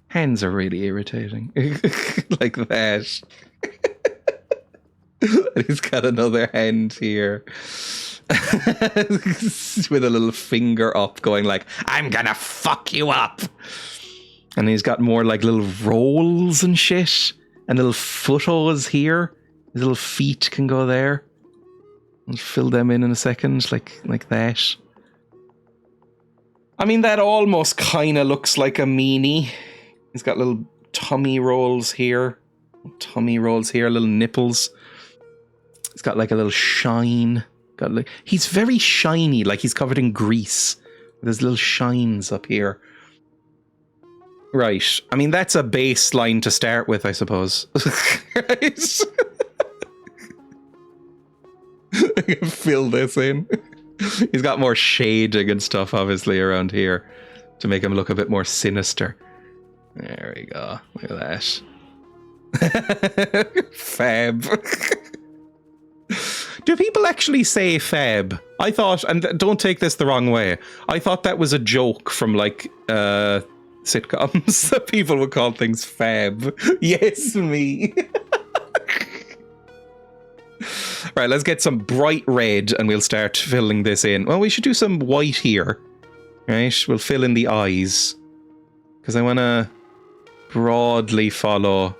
Hands are really irritating. Like that. And he's got another hand here. With a little finger up going like, I'm gonna fuck you up. And he's got more like little rolls and shit. And little footos here. His little feet can go there. I'll fill them in a second, like that. I mean, that almost kind of looks like a meanie. He's got little tummy rolls here. Little nipples. He's got like a little shine. He's very shiny, like he's covered in grease. There's little shines up here. Right. I mean, that's a baseline to start with, I suppose. Right? I can fill this in. He's got more shading and stuff, obviously, around here to make him look a bit more sinister. There we go. Look at that. Fab. Do people actually say fab? I thought, and don't take this the wrong way, I thought that was a joke from like sitcoms that people would call things fab. Yes, me. Right, let's get some bright red and we'll start filling this in. Well, we should do some white here. Right, we'll fill in the eyes. Because I want to broadly follow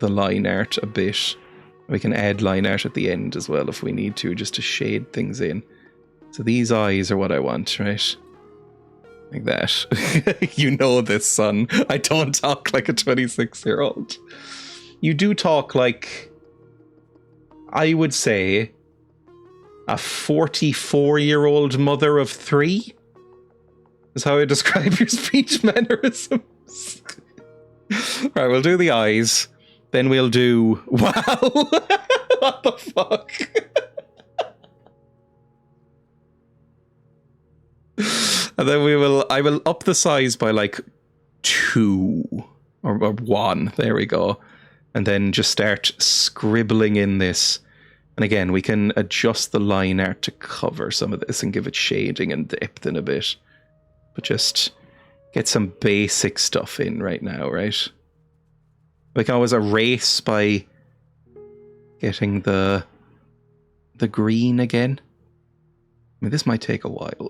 the line art a bit. We can add line art at the end as well if we need to, just to shade things in. So these eyes are what I want, right? Like that. You know this, son. I don't talk like a 26-year-old. You do talk like, I would say, a 44-year-old mother of 3 is how I describe your speech mannerisms. Right, we'll do the eyes. Then we'll do... Wow! What the fuck? And then I will up the size by like 2 or 1. There we go. And then just start scribbling in this. And again, we can adjust the line art to cover some of this and give it shading and depth in a bit. But just get some basic stuff in right now, right? We can always erase by getting the green again. I mean, this might take a while.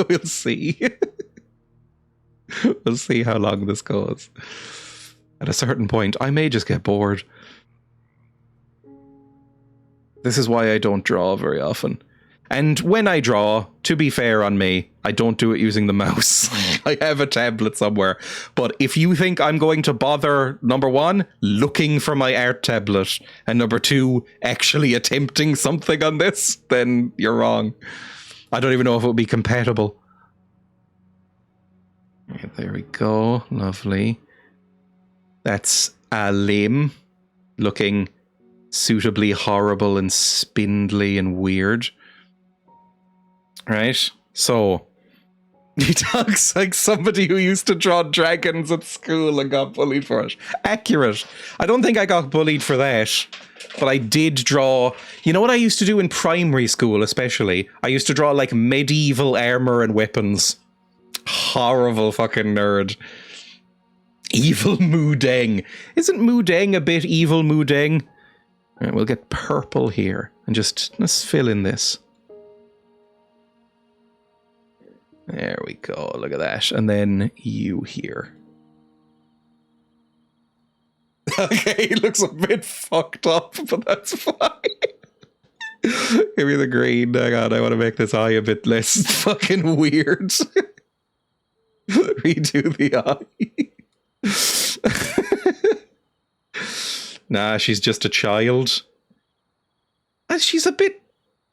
We'll see. We'll see how long this goes. At a certain point, I may just get bored. This is why I don't draw very often. And when I draw, to be fair on me, I don't do it using the mouse. I have a tablet somewhere. But if you think I'm going to bother, number one, looking for my art tablet, and number two, actually attempting something on this, then you're wrong. I don't even know if it would be compatible. Yeah, there we go. Lovely. That's a limb looking suitably horrible and spindly and weird. Right? So, he talks like somebody who used to draw dragons at school and got bullied for it. Accurate. I don't think I got bullied for that, but I did draw... You know what I used to do in primary school, especially? I used to draw, like, medieval armor and weapons. Horrible fucking nerd. Evil Mudeng. Isn't Mudeng a bit evil Mudeng? All right, we'll get purple here and just let's fill in this. There we go. Look at that. And then you here. Okay, he looks a bit fucked up, but that's fine. Give me the green. Hang on, I want to make this eye a bit less fucking weird. Redo the eye. Nah, she's just a child. And she's a bit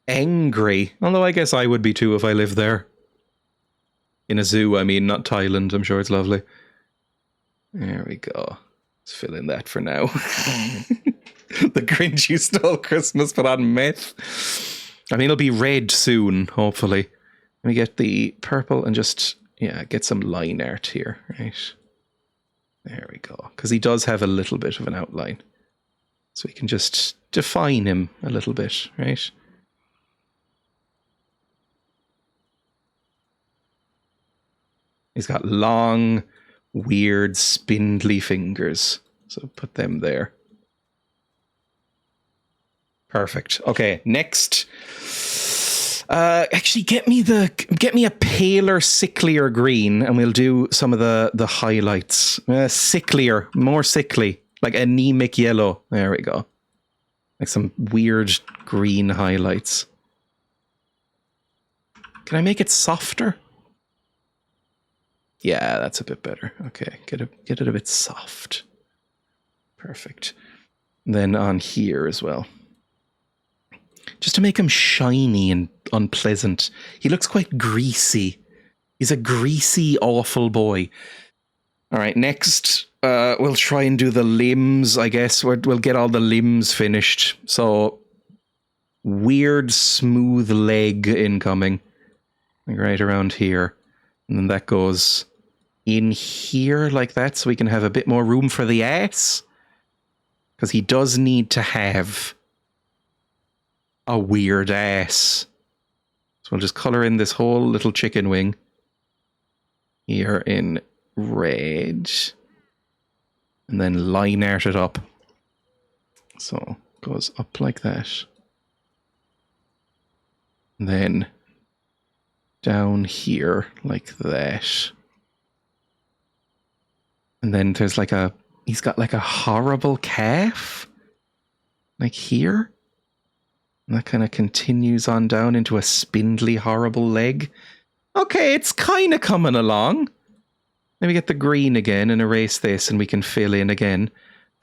angry. Although I guess I would be too if I lived there. In a zoo, I mean, not Thailand. I'm sure it's lovely. There we go. Let's fill in that for now. The Grinch who stole Christmas put on meth. I mean, it'll be red soon, hopefully. Let me get the purple and just, yeah, get some line art here, right? There we go. Because he does have a little bit of an outline. So we can just define him a little bit, right? He's got long, weird, spindly fingers. So put them there. Perfect. Okay, next. Actually, get me a paler, sicklier green, and we'll do some of the highlights. Sicklier, more sickly, like anemic yellow. There we go. Like some weird green highlights. Can I make it softer? Yeah, that's a bit better. Okay, get it a bit soft. Perfect. And then on here as well. Just to make him shiny and unpleasant. He looks quite greasy. He's a greasy, awful boy. All right, next, we'll try and do the limbs, I guess. We'll get all the limbs finished. So, weird, smooth leg incoming. Like right around here. And then that goes in here like that, so we can have a bit more room for the ass. Because he does need to have a weird ass. So we'll just colour in this whole little chicken wing. Here in red. And then line art it up. So it goes up like that. And then down here like that. And then there's like he's got like a horrible calf. Like here. And that kind of continues on down into a spindly, horrible leg. Okay, it's kind of coming along. Maybe get the green again and erase this and we can fill in again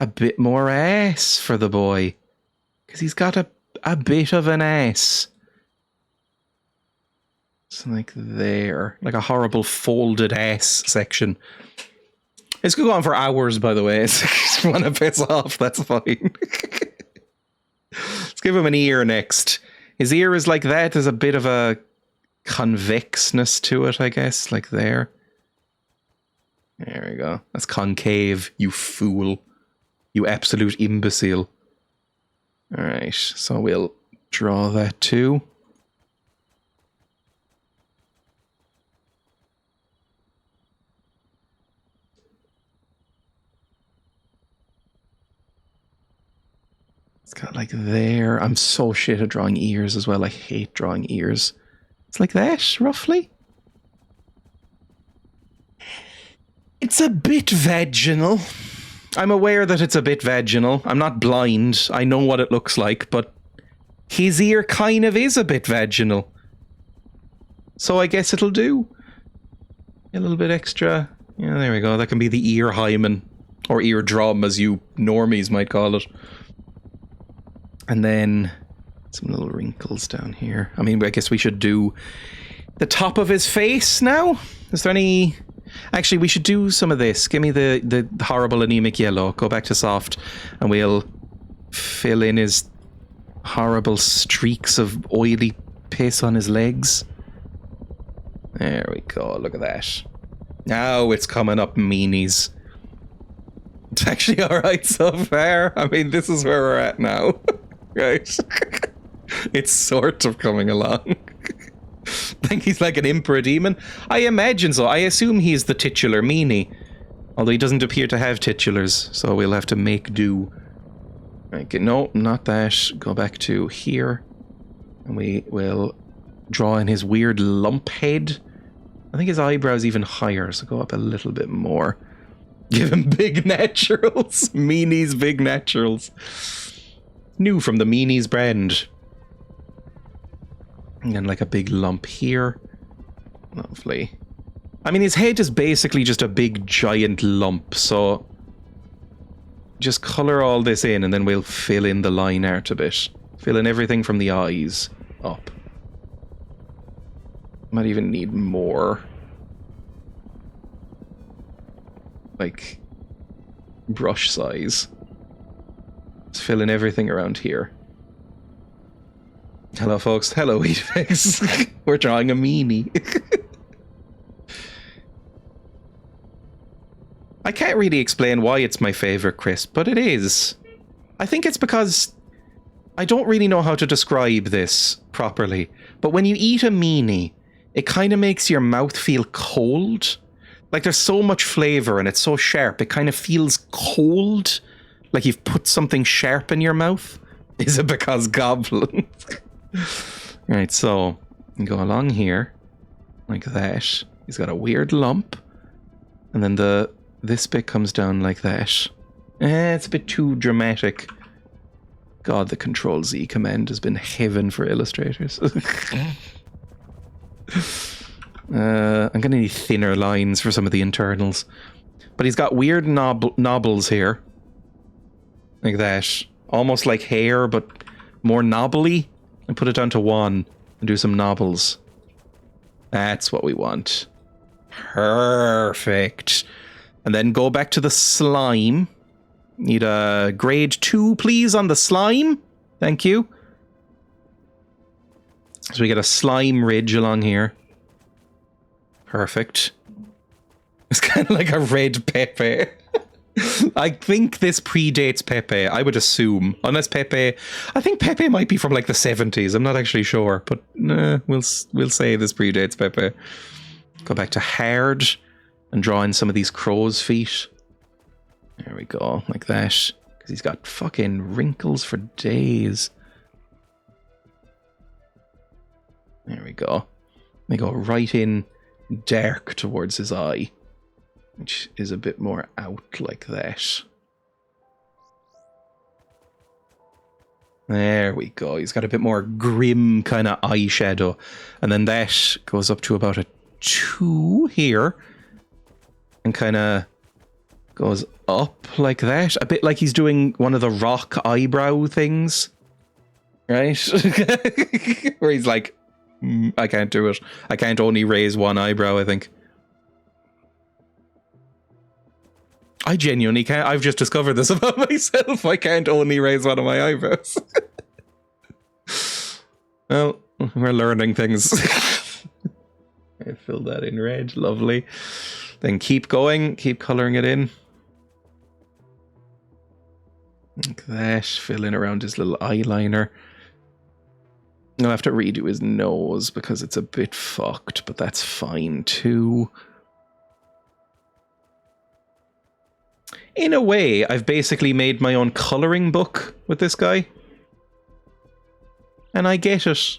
a bit more ass for the boy. Because he's got a bit of an ass. So like there. Like a horrible folded ass section. This could go on for hours, by the way. If you want to piss off, that's fine. Let's give him an ear next. His ear is like that. There's a bit of a convexness to it, I guess. Like there. There we go. That's concave, you fool. You absolute imbecile. Alright, so we'll draw that too. It's got like there. I'm so shit at drawing ears as well. I hate drawing ears. It's like that, roughly. It's a bit vaginal. I'm aware that it's a bit vaginal. I'm not blind. I know what it looks like, but his ear kind of is a bit vaginal. So I guess it'll do. A little bit extra. Yeah, there we go. That can be the ear hymen. Or eardrum, as you normies might call it. And then some little wrinkles down here. I mean, I guess we should do the top of his face now. Is there any... Actually, we should do some of this. Give me the horrible anemic yellow. Go back to soft. And we'll fill in his horrible streaks of oily piss on his legs. There we go. Look at that. Now it's coming up meanies. It's actually alright so far. I mean, this is where we're at now. Right? It's sort of coming along. I think he's like an emperor demon. I imagine so. I assume he's the titular meanie. Although he doesn't appear to have titulars, so we'll have to make do. Okay, no, not that. Go back to here. And we will draw in his weird lump head. I think his eyebrow's even higher, so go up a little bit more. Give him big naturals. Meanies big naturals. New from the Meanies brand. And then like a big lump here. Lovely. I mean, his head is basically just a big giant lump, so just colour all this in and then we'll fill in the line art a bit. Fill in everything from the eyes up. Might even need more. Like brush size. Let's fill in everything around here. Hello folks, hello Weedfix. We're drawing a meanie. I can't really explain why it's my favourite crisp, but it is. I think it's because I don't really know how to describe this properly, but when you eat a meanie, it kind of makes your mouth feel cold. Like there's so much flavour and it's so sharp, it kind of feels cold. Like you've put something sharp in your mouth. Is it because goblins? Right, so you go along here like that. He's got a weird lump, and then this bit comes down like that. It's a bit too dramatic. God, the Control Z command has been heaven for illustrators. I'm gonna need thinner lines for some of the internals, but he's got weird knobbles here, like that, almost like hair, but more knobbly. And put it down to 1 and do some knobbles. That's what we want. Perfect. And then go back to the slime. Need a grade 2, please, on the slime. Thank you. So we get a slime ridge along here. Perfect. It's kind of like a red Pepe. I think this predates Pepe, I would assume. Unless Pepe... I think Pepe might be from like the 70s. I'm not actually sure. But we'll say this predates Pepe. Go back to hard and draw in some of these crow's feet. There we go. Like that. Because he's got fucking wrinkles for days. There we go. They go right in dark towards his eye, which is a bit more out like that. There we go. He's got a bit more grim kind of eyeshadow. And then that goes up to about a 2 here. And kind of goes up like that. A bit like he's doing one of the rock eyebrow things. Right? Where he's like, I can't do it. I can't only raise one eyebrow, I think. I genuinely can't. I've just discovered this about myself. I can't only raise one of my eyebrows. Well, we're learning things. I filled that in red. Lovely. Then keep going. Keep colouring it in. Like that. Fill in around his little eyeliner. I'll have to redo his nose because it's a bit fucked, but that's fine too. In a way, I've basically made my own colouring book with this guy. And I get it.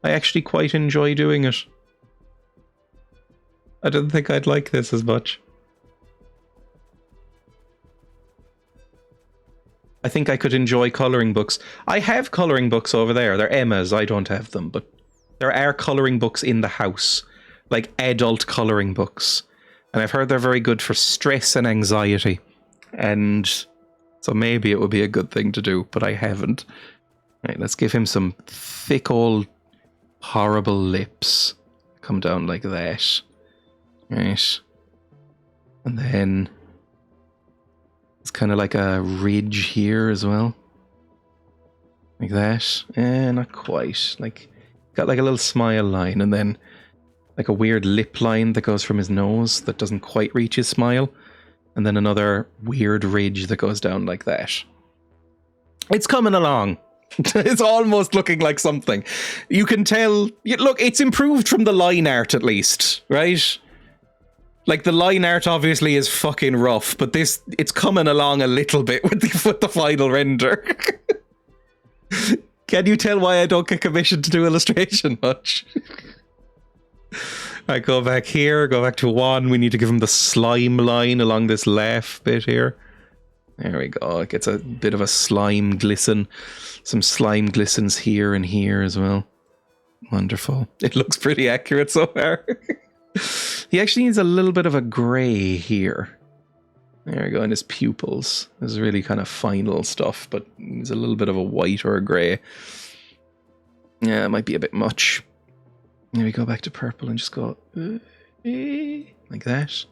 I actually quite enjoy doing it. I didn't think I'd like this as much. I think I could enjoy colouring books. I have colouring books over there. They're Emma's. I don't have them, but there are colouring books in the house, like adult colouring books. And I've heard they're very good for stress and anxiety. And so maybe it would be a good thing to do, but I haven't. Right, let's give him some thick old horrible lips. Come down like that. Right. And then it's kind of like a ridge here as well. Like that. Not quite. Like, got like a little smile line, and then like a weird lip line that goes from his nose that doesn't quite reach his smile. And then another weird ridge that goes down like that. It's coming along. It's almost looking like something. You can tell... Look, it's improved from the line art at least, right? Like, the line art obviously is fucking rough, but it's coming along a little bit with the final render. Can you tell why I don't get commissioned to do illustration much? I go back here, go back to 1. We need to give him the slime line along this laugh bit here. There we go. It gets a bit of a slime glisten. Some slime glistens here and here as well. Wonderful. It looks pretty accurate so far. He actually needs a little bit of a grey here. There we go, in his pupils. This is really kind of final stuff, but there's a little bit of a white or a grey. Yeah, it might be a bit much. There we go back to purple and just go like that.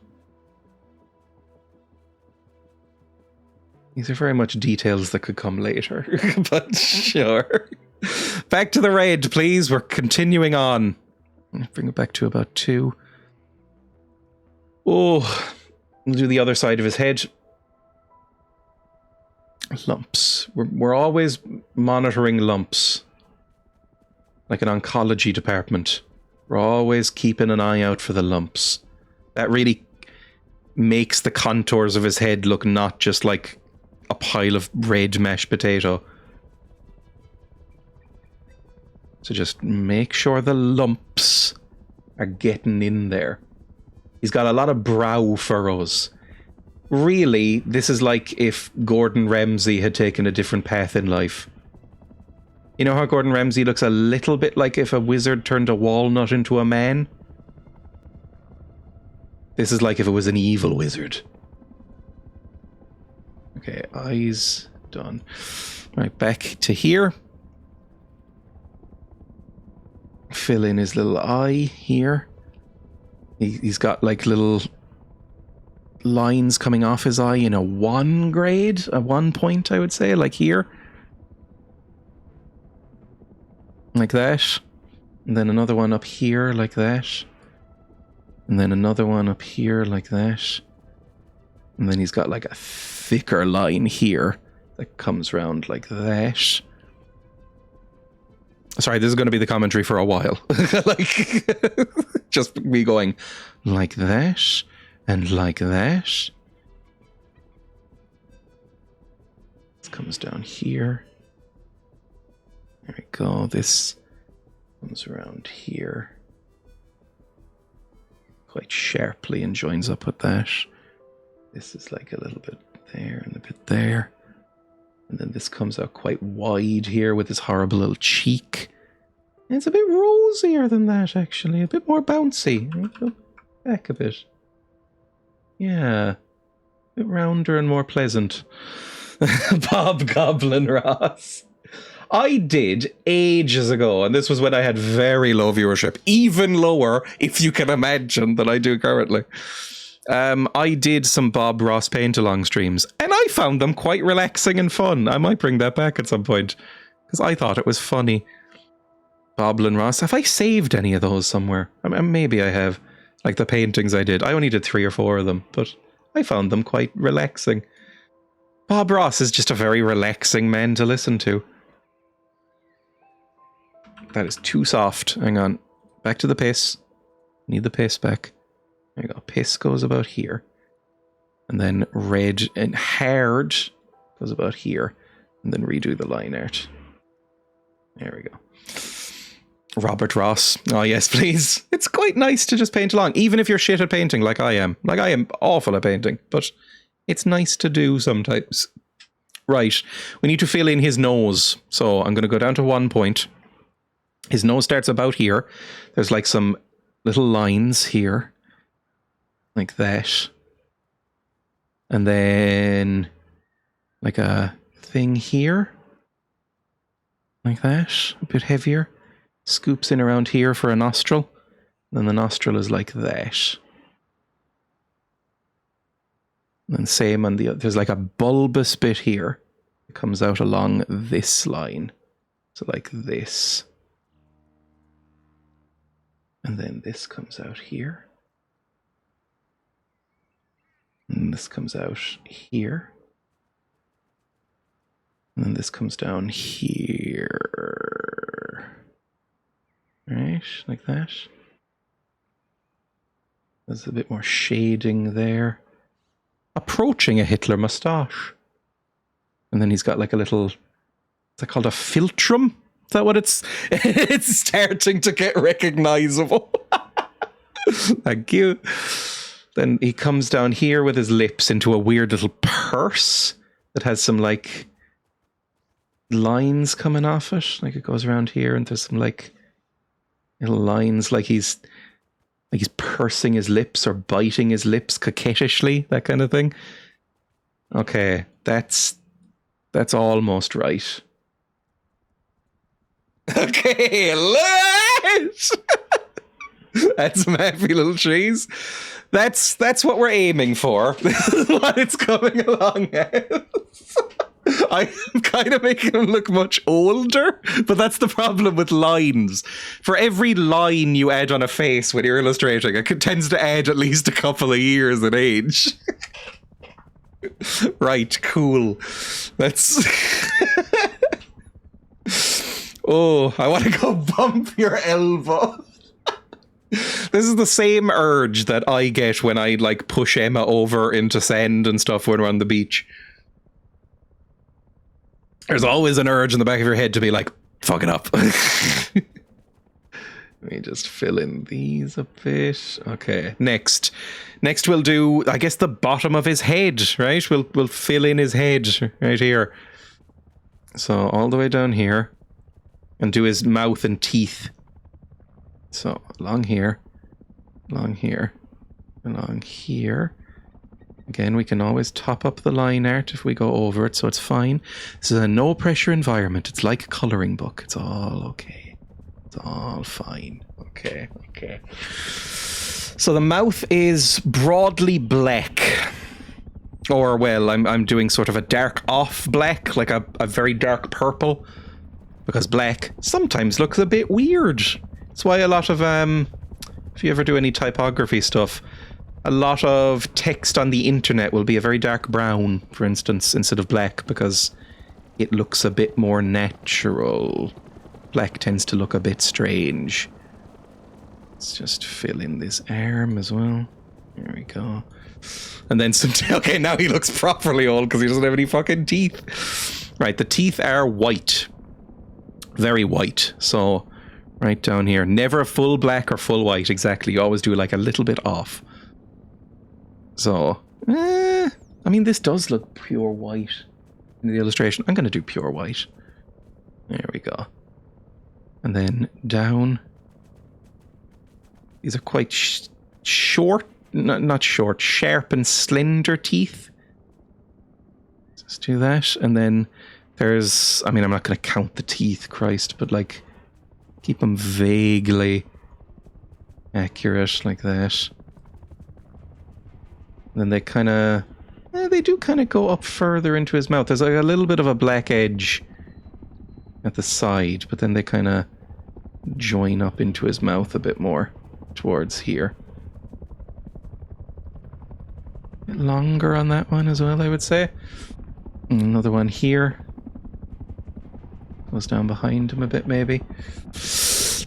These are very much details that could come later, but sure. Back to the red, please. We're continuing on. Bring it back to about 2. Oh, we'll do the other side of his head. Lumps. We're always monitoring lumps. Like an oncology department. We're always keeping an eye out for the lumps. That really makes the contours of his head look not just like a pile of red mashed potato. So just make sure the lumps are getting in there. He's got a lot of brow furrows. Really, this is like if Gordon Ramsay had taken a different path in life. You know how Gordon Ramsay looks a little bit like if a wizard turned a walnut into a man? This is like if it was an evil wizard. Okay, eyes done. Right, back to here. Fill in his little eye here. He's got like little lines coming off his eye in a 1 grade, a 1 point, I would say, like here. Like that. And then another one up here like that. And then another one up here like that. And then he's got like a thicker line here that comes round like that. Sorry, this is going to be the commentary for a while. Like, just me going like that and like that. This comes down here. There we go. This comes around here quite sharply and joins up with that. This is like a little bit there and a bit there. And then this comes out quite wide here with this horrible little cheek. And it's a bit rosier than that, actually. A bit more bouncy. Go back a bit. Yeah. A bit rounder and more pleasant. Bob Goblin Ross. I did ages ago, and this was when I had very low viewership. Even lower, if you can imagine, than I do currently. I did some Bob Ross paint-along streams, and I found them quite relaxing and fun. I might bring that back at some point, because I thought it was funny. Boblin Ross. Have I saved any of those somewhere? I mean, maybe I have. Like the paintings I did. I only did 3 or 4 of them, but I found them quite relaxing. Bob Ross is just a very relaxing man to listen to. That is too soft. Hang on. Back to the piss. Need the piss back. There you go. Piss goes about here. And then red and hard goes about here. And then redo the line art. There we go. Robert Ross. Oh, yes, please. It's quite nice to just paint along, even if you're shit at painting like I am. Like, I am awful at painting, but it's nice to do sometimes. Right. We need to fill in his nose. So I'm going to go down to 1 point. His nose starts about here. There's like some little lines here. Like that. And then like a thing here. Like that. A bit heavier. Scoops in around here for a nostril. Then the nostril is like that. And same on the other. There's like a bulbous bit here. It comes out along this line. So like this. And then this comes out here. And this comes out here. And then this comes down here. Right, like that. There's a bit more shading there. Approaching a Hitler moustache. And then he's got like a little, is that called a philtrum? Is that what it's? It's starting to get recognizable. Thank you. Then he comes down here with his lips into a weird little purse that has some like lines coming off it. Like it goes around here and there's some like little lines like he's pursing his lips or biting his lips coquettishly, that kind of thing. Okay, that's almost right. Okay, let's that's some happy little trees. That's what we're aiming for. What it's coming along as. I'm kind of making him look much older, but that's the problem with lines. For every line you add on a face when you're illustrating, it tends to add at least a couple of years in age. Right, cool. Let's... Oh, I want to go bump your elbow. This is the same urge that I get when I like push Emma over into sand and stuff when we're on the beach. There's always an urge in the back of your head to be like, fuck it up. Let me just fill in these a bit. Okay, next we'll do, I guess, the bottom of his head, right? We'll fill in his head right here. So all the way down here. And do his mouth and teeth. So along here. Along here. Along here. Again, we can always top up the line art if we go over it, so it's fine. This is a no-pressure environment. It's like a colouring book. It's all okay. It's all fine. Okay, okay. So the mouth is broadly black. Or, well, I'm doing sort of a dark off black, like a very dark purple. Because black sometimes looks a bit weird. That's why a lot of, if you ever do any typography stuff, a lot of text on the internet will be a very dark brown, for instance, instead of black, because it looks a bit more natural. Black tends to look a bit strange. Let's just fill in this arm as well. There we go. And then some... Okay, now he looks properly old because he doesn't have any fucking teeth. Right, the teeth are white. Very white. So, right down here. Never a full black or full white, exactly. You always do like a little bit off. So, I mean, this does look pure white in the illustration. I'm going to do pure white. There we go. And then down. These are quite short, not short, sharp and slender teeth. Let's do that. And then there's, I mean, I'm not going to count the teeth, Christ, but like keep them vaguely accurate like that. And then they kind of, they do kind of go up further into his mouth. There's like a little bit of a black edge at the side, but then they kind of join up into his mouth a bit more towards here. A bit longer on that one as well, I would say. And another one here. Goes down behind him a bit, maybe.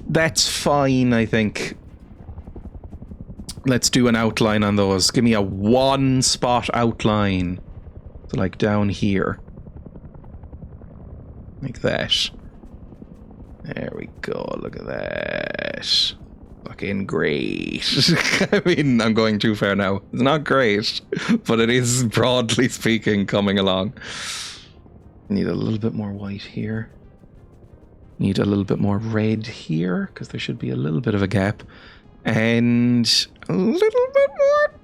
That's fine, I think. Let's do an outline on those. Give me a one spot outline. So like down here. Like that. There we go. Look at that. Fucking great. I mean, I'm going too far now. It's not great, but it is, broadly speaking, coming along. Need a little bit more white here. Need a little bit more red here, because there should be a little bit of a gap. And a little bit more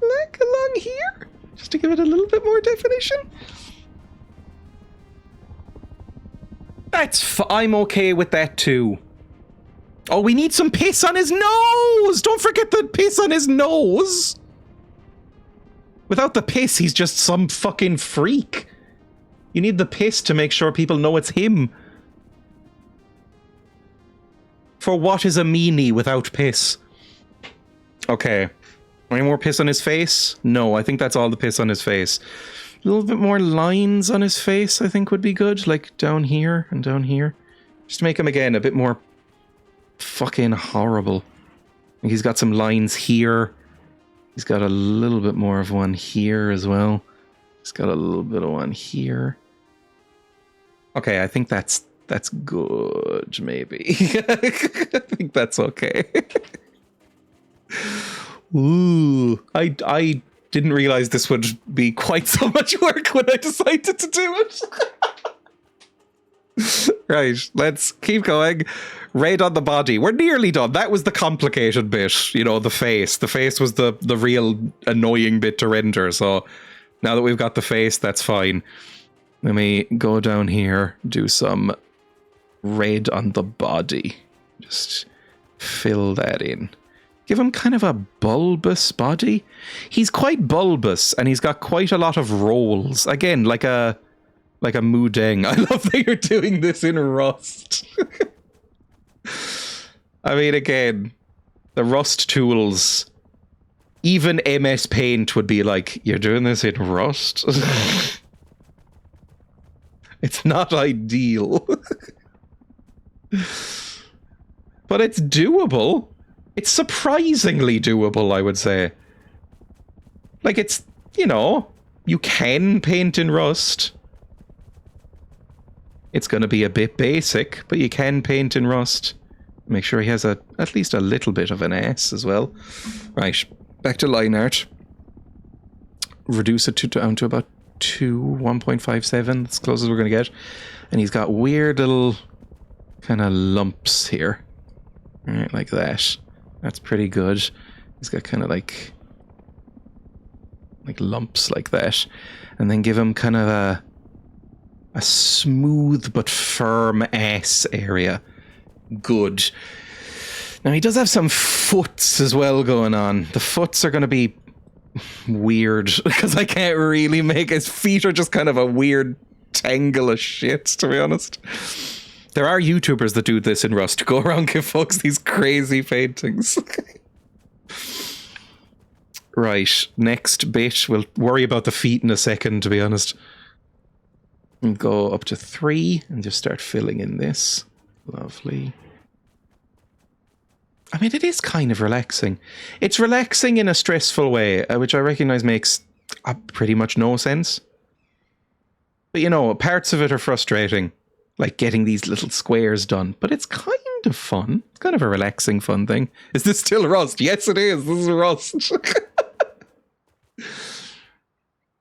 black along here, just to give it a little bit more definition. I'm okay with that too. Oh, we need some piss on his nose! Don't forget the piss on his nose! Without the piss, he's just some fucking freak. You need the piss to make sure people know it's him. For what is a meanie without piss? Okay. Any more piss on his face? No, I think that's all the piss on his face. A little bit more lines on his face, I think would be good. Like down here and down here. Just to make him, again, a bit more fucking horrible. He's got some lines here. He's got a little bit more of one here as well. He's got a little bit of one here. Okay, I think that's good, maybe. I think that's okay. Ooh, I didn't realize this would be quite so much work when I decided to do it. Right, let's keep going. Red on the body. We're nearly done. That was the complicated bit, you know, the face. The face was the real annoying bit to render, so now that we've got the face, that's fine. Let me go down here, do some red on the body. Just fill that in. Give him kind of a bulbous body. He's quite bulbous, and he's got quite a lot of rolls. Again, like a Mudeng. I love that you're doing this in Rust. I mean, again, the Rust tools, even MS Paint would be like, you're doing this in Rust? It's not ideal. But it's doable. It's surprisingly doable, I would say. Like, it's, you know, you can paint in Rust. It's going to be a bit basic, but you can paint in Rust. Make sure he has at least a little bit of an S as well. Right, back to line art. Reduce it down to about 1.57. That's as close as we're going to get. And he's got weird little kind of lumps here. Right, like that. That's pretty good. He's got kind of like lumps like that. And then give him kind of a smooth but firm ass area. Good. Now he does have some foots as well going on. The foots are going to be weird because I can't really make his feet are just kind of a weird tangle of shit, to be honest. There are YouTubers that do this in Rust. Go around, give folks these crazy paintings. Right, next bit. We'll worry about the feet in a second, to be honest. And go up to 3 and just start filling in this. Lovely. I mean, it is kind of relaxing. It's relaxing in a stressful way, which I recognize makes pretty much no sense. But, you know, parts of it are frustrating. Like getting these little squares done. But it's kind of fun. It's kind of a relaxing, fun thing. Is this still Rust? Yes, it is. This is Rust.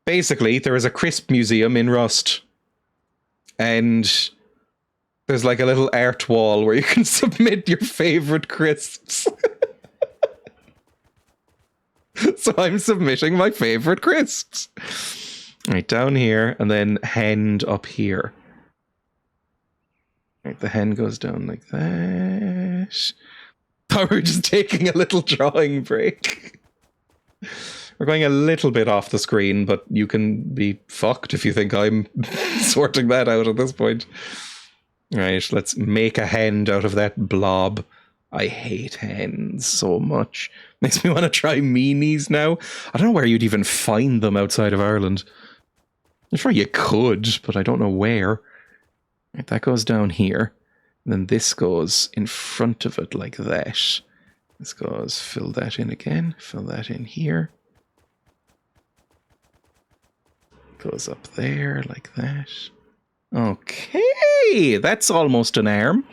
Basically, there is a crisp museum in Rust. And there's like a little art wall where you can submit your favorite crisps. So I'm submitting my favorite crisps. Right, down here, and then hand up here. Right, the hand goes down like that. Thought we were just taking a little drawing break. We're going a little bit off the screen, but you can be fucked if you think I'm sorting that out at this point. Right, let's make a hand out of that blob. I hate hands so much. Makes me want to try meanies now. I don't know where you'd even find them outside of Ireland. I'm sure you could, but I don't know where. Right, that goes down here. And then this goes in front of it like that. This goes, fill that in again. Fill that in here. Goes up there like that. Okay, that's almost an arm.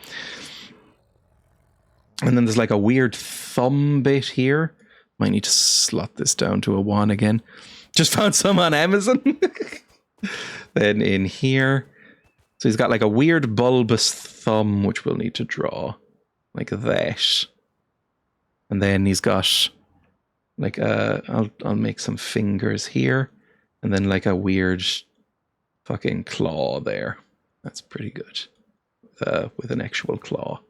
And then there's like a weird thumb bit here. Might need to slot this down to a 1 again. Just found some on Amazon. Then in here. So he's got like a weird bulbous thumb, which we'll need to draw. Like that. And then he's got like I'll make some fingers here. And then like a weird fucking claw there. That's pretty good. With an actual claw.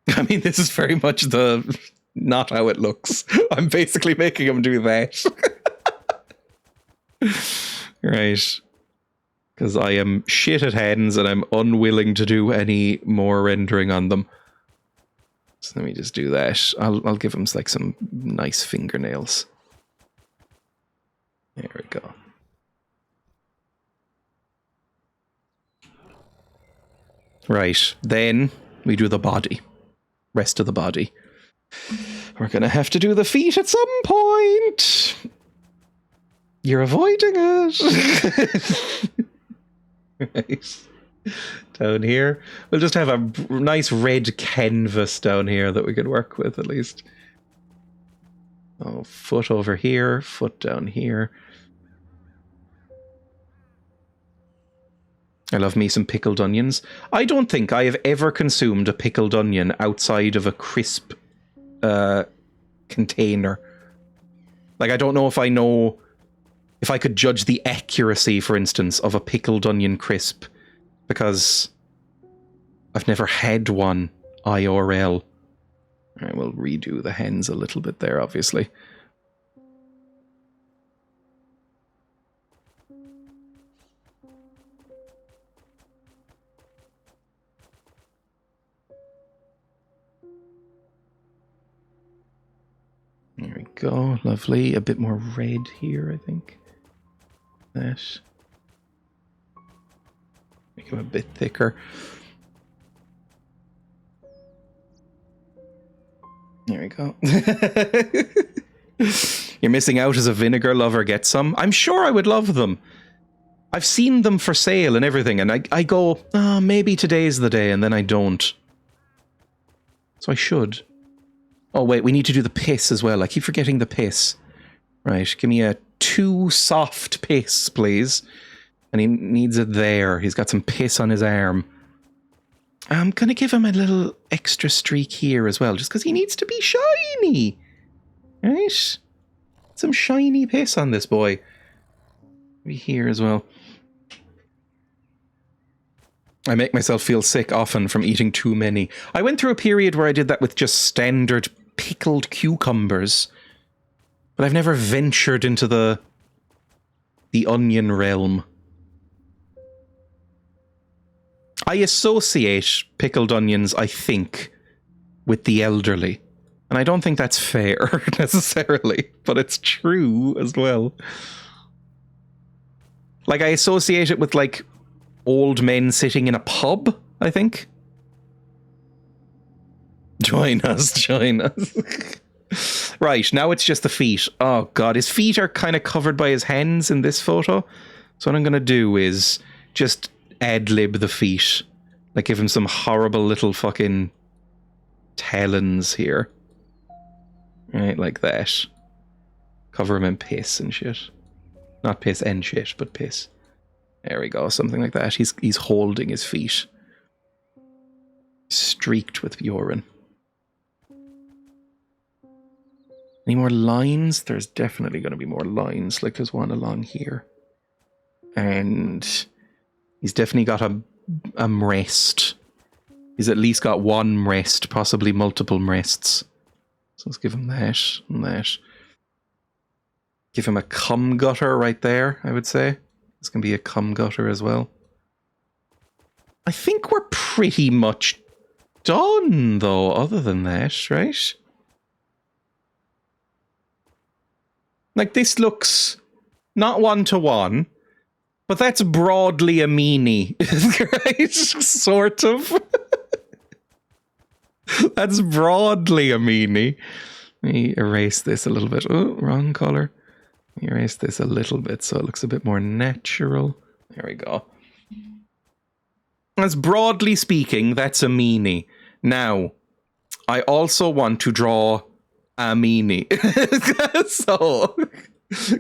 I mean, this is very much not how it looks. I'm basically making him do that. Right. Because I am shit at hands and I'm unwilling to do any more rendering on them. So let me just do that. I'll give him like some nice fingernails. There we go. Right, then we do the body. Rest of the body. We're gonna have to do the feet at some point. You're avoiding it. Right. Down here. We'll just have a nice red canvas down here that we could work with at least. Oh, foot over here, foot down here. I love me some pickled onions. I don't think I have ever consumed a pickled onion outside of a crisp container. Like, I don't know if I could judge the accuracy, for instance, of a pickled onion crisp, because I've never had one IRL. All right, we'll redo the hens a little bit there, obviously. There we go, lovely. A bit more red here, I think. That. Make him a bit thicker. There we go. You're missing out as a vinegar lover. Get some. I'm sure I would love them. I've seen them for sale and everything, and I go, oh, maybe today's the day, and then I don't. So I should. Oh, wait, we need to do the piss as well. I keep forgetting the piss. Right, give me a 2 soft piss, please. And he needs it there. He's got some piss on his arm. I'm going to give him a little extra streak here as well, just because he needs to be shiny. Right? Some shiny piss on this boy. Maybe here as well. I make myself feel sick often from eating too many. I went through a period where I did that with just standard pickled cucumbers. But I've never ventured into the onion realm. I associate pickled onions, I think, with the elderly. And I don't think that's fair, necessarily. But it's true as well. Like, I associate it with, like, old men sitting in a pub, I think. Join us, join us. Right, now it's just the feet. Oh, God. His feet are kind of covered by his hands in this photo. So what I'm going to do is just ad-lib the feet. Like, give him some horrible little fucking talons here. Right, like that. Cover him in piss and shit. Not piss and shit, but piss. There we go, something like that. He's holding his feet. Streaked with urine. Any more lines? There's definitely going to be more lines. Like there's one along here. And he's definitely got a mrest. He's at least got one mrest, possibly multiple mrests. So let's give him that and that. Give him a cum gutter right there, I would say. This can be a cum gutter as well. I think we're pretty much done, though, other than that, right? Like, this looks not one-to-one, but that's broadly a meanie, right? Sort of. That's broadly a meanie. Let me erase this a little bit. Oh, wrong color. Let me erase this a little bit so it looks a bit more natural. There we go. As broadly speaking, that's a meanie. Now, I also want to draw a meanie. So,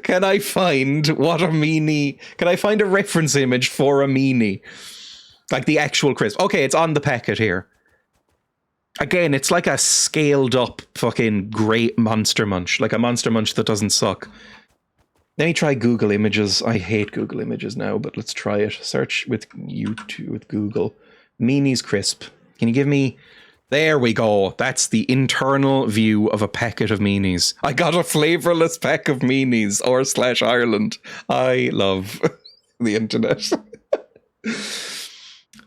Can I find what a meanie? Can I find a reference image for a meanie? Like the actual crisp. Okay, it's on the packet here. Again, it's like a scaled up fucking great Monster Munch. Like a Monster Munch that doesn't suck. Let me try Google Images. I hate Google Images now, but let's try it. Search with YouTube, with Google. Meanies crisp. Can you give me... There we go. That's the internal view of a packet of meanies. I got a flavourless pack of meanies /Ireland. I love the internet.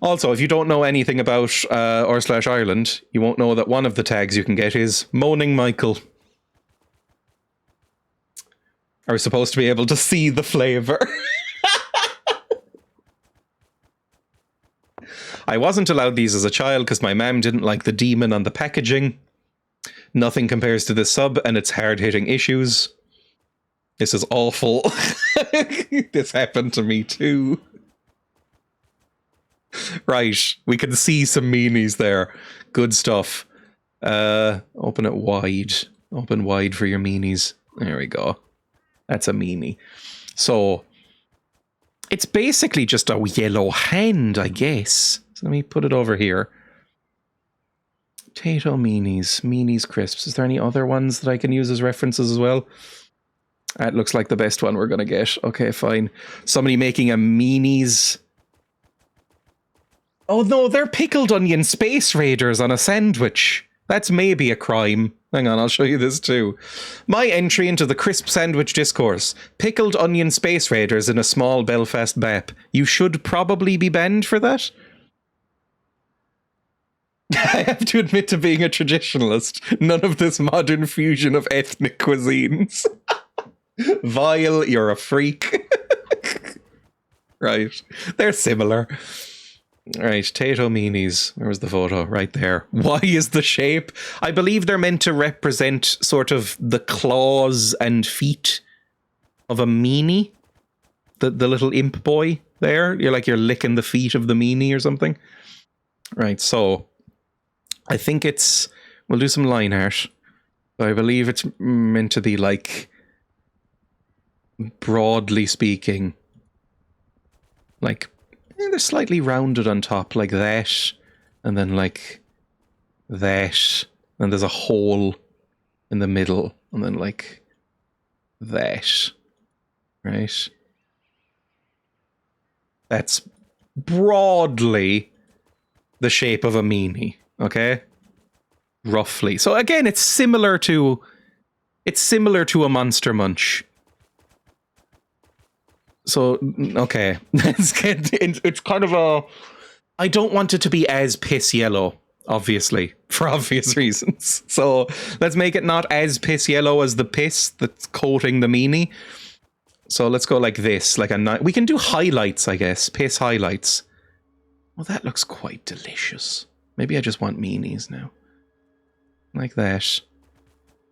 Also, if you don't know anything about /Ireland, you won't know that one of the tags you can get is Moaning Michael. Are we supposed to be able to see the flavour? I wasn't allowed these as a child because my mum didn't like the demon on the packaging. Nothing compares to this sub and its hard-hitting issues. This is awful. This happened to me too. Right, we can see some meanies there. Good stuff. Open it wide. Open wide for your meanies. There we go. That's a meanie. So, it's basically just a yellow hand, I guess. So let me put it over here. Potato meanies. Meanies crisps. Is there any other ones that I can use as references as well? That looks like the best one we're going to get. Okay, fine. Somebody making a meanies... Oh no, they're pickled onion space raiders on a sandwich. That's maybe a crime. Hang on, I'll show you this too. My entry into the crisp sandwich discourse. Pickled onion space raiders in a small Belfast bap. You should probably be banned for that. I have to admit to being a traditionalist. None of this modern fusion of ethnic cuisines. Vile, you're a freak. Right. They're similar. Right, Tato meanies. Where was the photo? Right there. Why is the shape? I believe they're meant to represent sort of the claws and feet of a meanie. The little imp boy there. You're licking the feet of the meanie or something. Right, so I think it's... We'll do some line art. I believe it's meant to be like... Broadly speaking... Like... They're slightly rounded on top, like that, and then like that, and there's a hole in the middle, and then like that, right? That's broadly the shape of a meanie, okay? Roughly. So again, it's similar to a Monster Munch. So, okay, it's kind of a... I don't want it to be as piss yellow, obviously, for obvious reasons. So, let's make it not as piss yellow as the piss that's coating the meanie. So, let's go like this, like a... We can do highlights, I guess, piss highlights. Well, that looks quite delicious. Maybe I just want meanies now. Like that.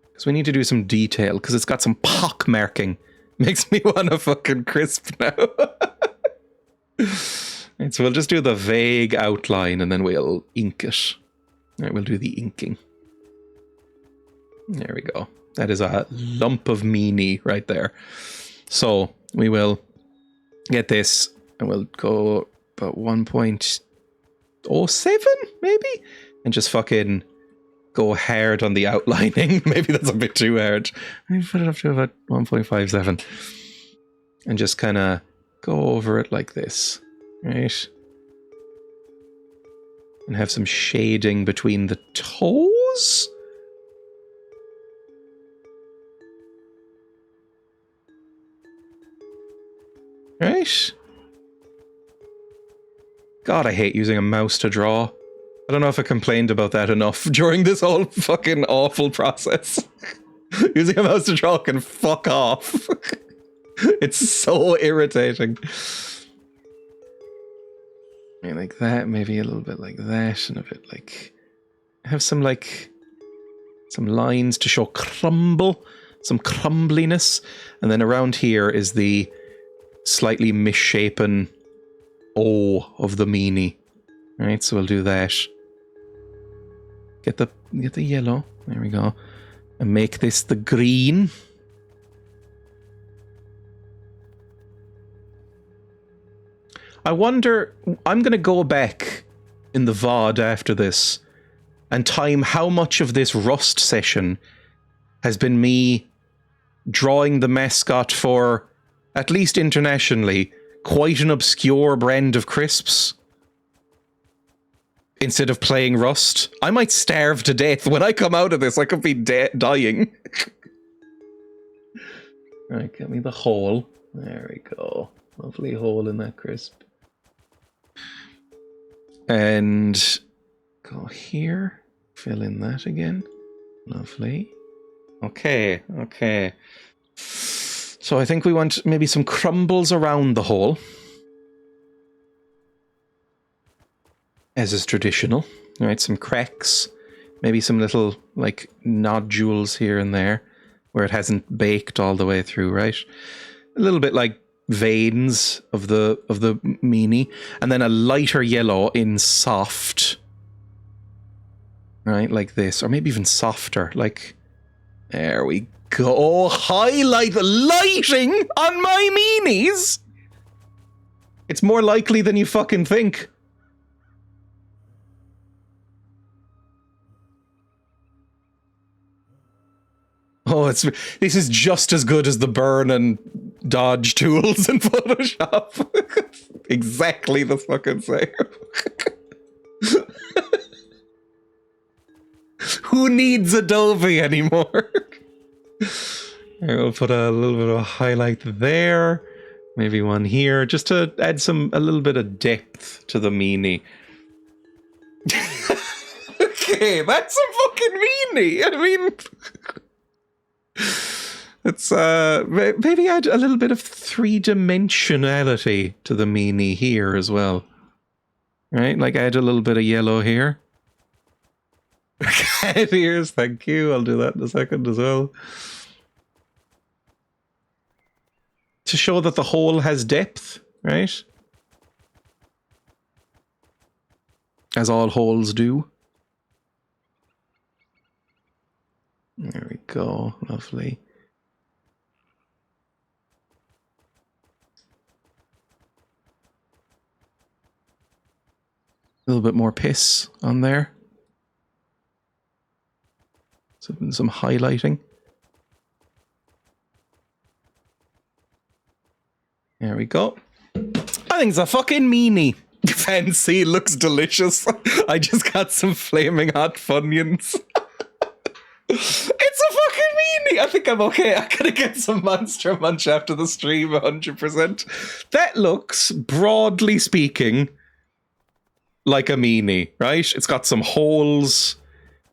Because we need to do some detail, because it's got some pock marking. Makes me want a fucking crisp now. Right, so we'll just do the vague outline and then we'll ink it. Right, we'll do the inking. There we go. That is a lump of meanie right there. So we will get this and we'll go about 1.07 maybe? And just fucking... go hard on the outlining. Maybe that's a bit too hard. Maybe put it up to about 1.57. And just kind of go over it like this. Right? And have some shading between the toes? Right? God, I hate using a mouse to draw. I don't know if I complained about that enough during this whole fucking awful process. Using a mouse to draw can fuck off. It's so irritating. Maybe like that, maybe a little bit like that, and a bit like... Have some like... some lines to show crumble, some crumbliness. And then around here is the slightly misshapen O of the meanie. Alright, so we'll do that. Get the yellow. There we go. And make this the green. I wonder, I'm going to go back in the VOD after this and time how much of this Rust session has been me drawing the mascot for, at least internationally, quite an obscure brand of crisps instead of playing Rust. I might starve to death. When I come out of this, I could be dying. Right, get me the hole. There we go. Lovely hole in that crisp. And go here. Fill in that again. Lovely. Okay, okay. So I think we want maybe some crumbles around the hole, as is traditional. All right, some cracks, maybe some little like nodules here and there where it hasn't baked all the way through, right? A little bit like veins of the meanie, and then a lighter yellow in soft, right, like this, or maybe even softer, like there we go. Highlight lighting on my meanies. It's more likely than you fucking think. Oh, this is just as good as the burn and dodge tools in Photoshop. Exactly the fucking same. Who needs Adobe anymore? We'll put a little bit of a highlight there. Maybe one here, just to add a little bit of depth to the meanie. Okay, that's a fucking meanie. I mean, it's maybe add a little bit of three-dimensionality to the meanie here as well. Right, like add a little bit of yellow here. Cat ears, thank you. I'll do that in a second as well. To show that the hole has depth, right? As all holes do. There we go. Lovely. A little bit more piss on there. Some highlighting. There we go. I think it's a fucking meanie. Fancy, looks delicious. I just got some flaming hot Funyuns. It's a fucking meanie. I think I'm okay. I gotta get some Monster Munch after the stream, 100%. That looks, broadly speaking, like a meanie, right? It's got some holes.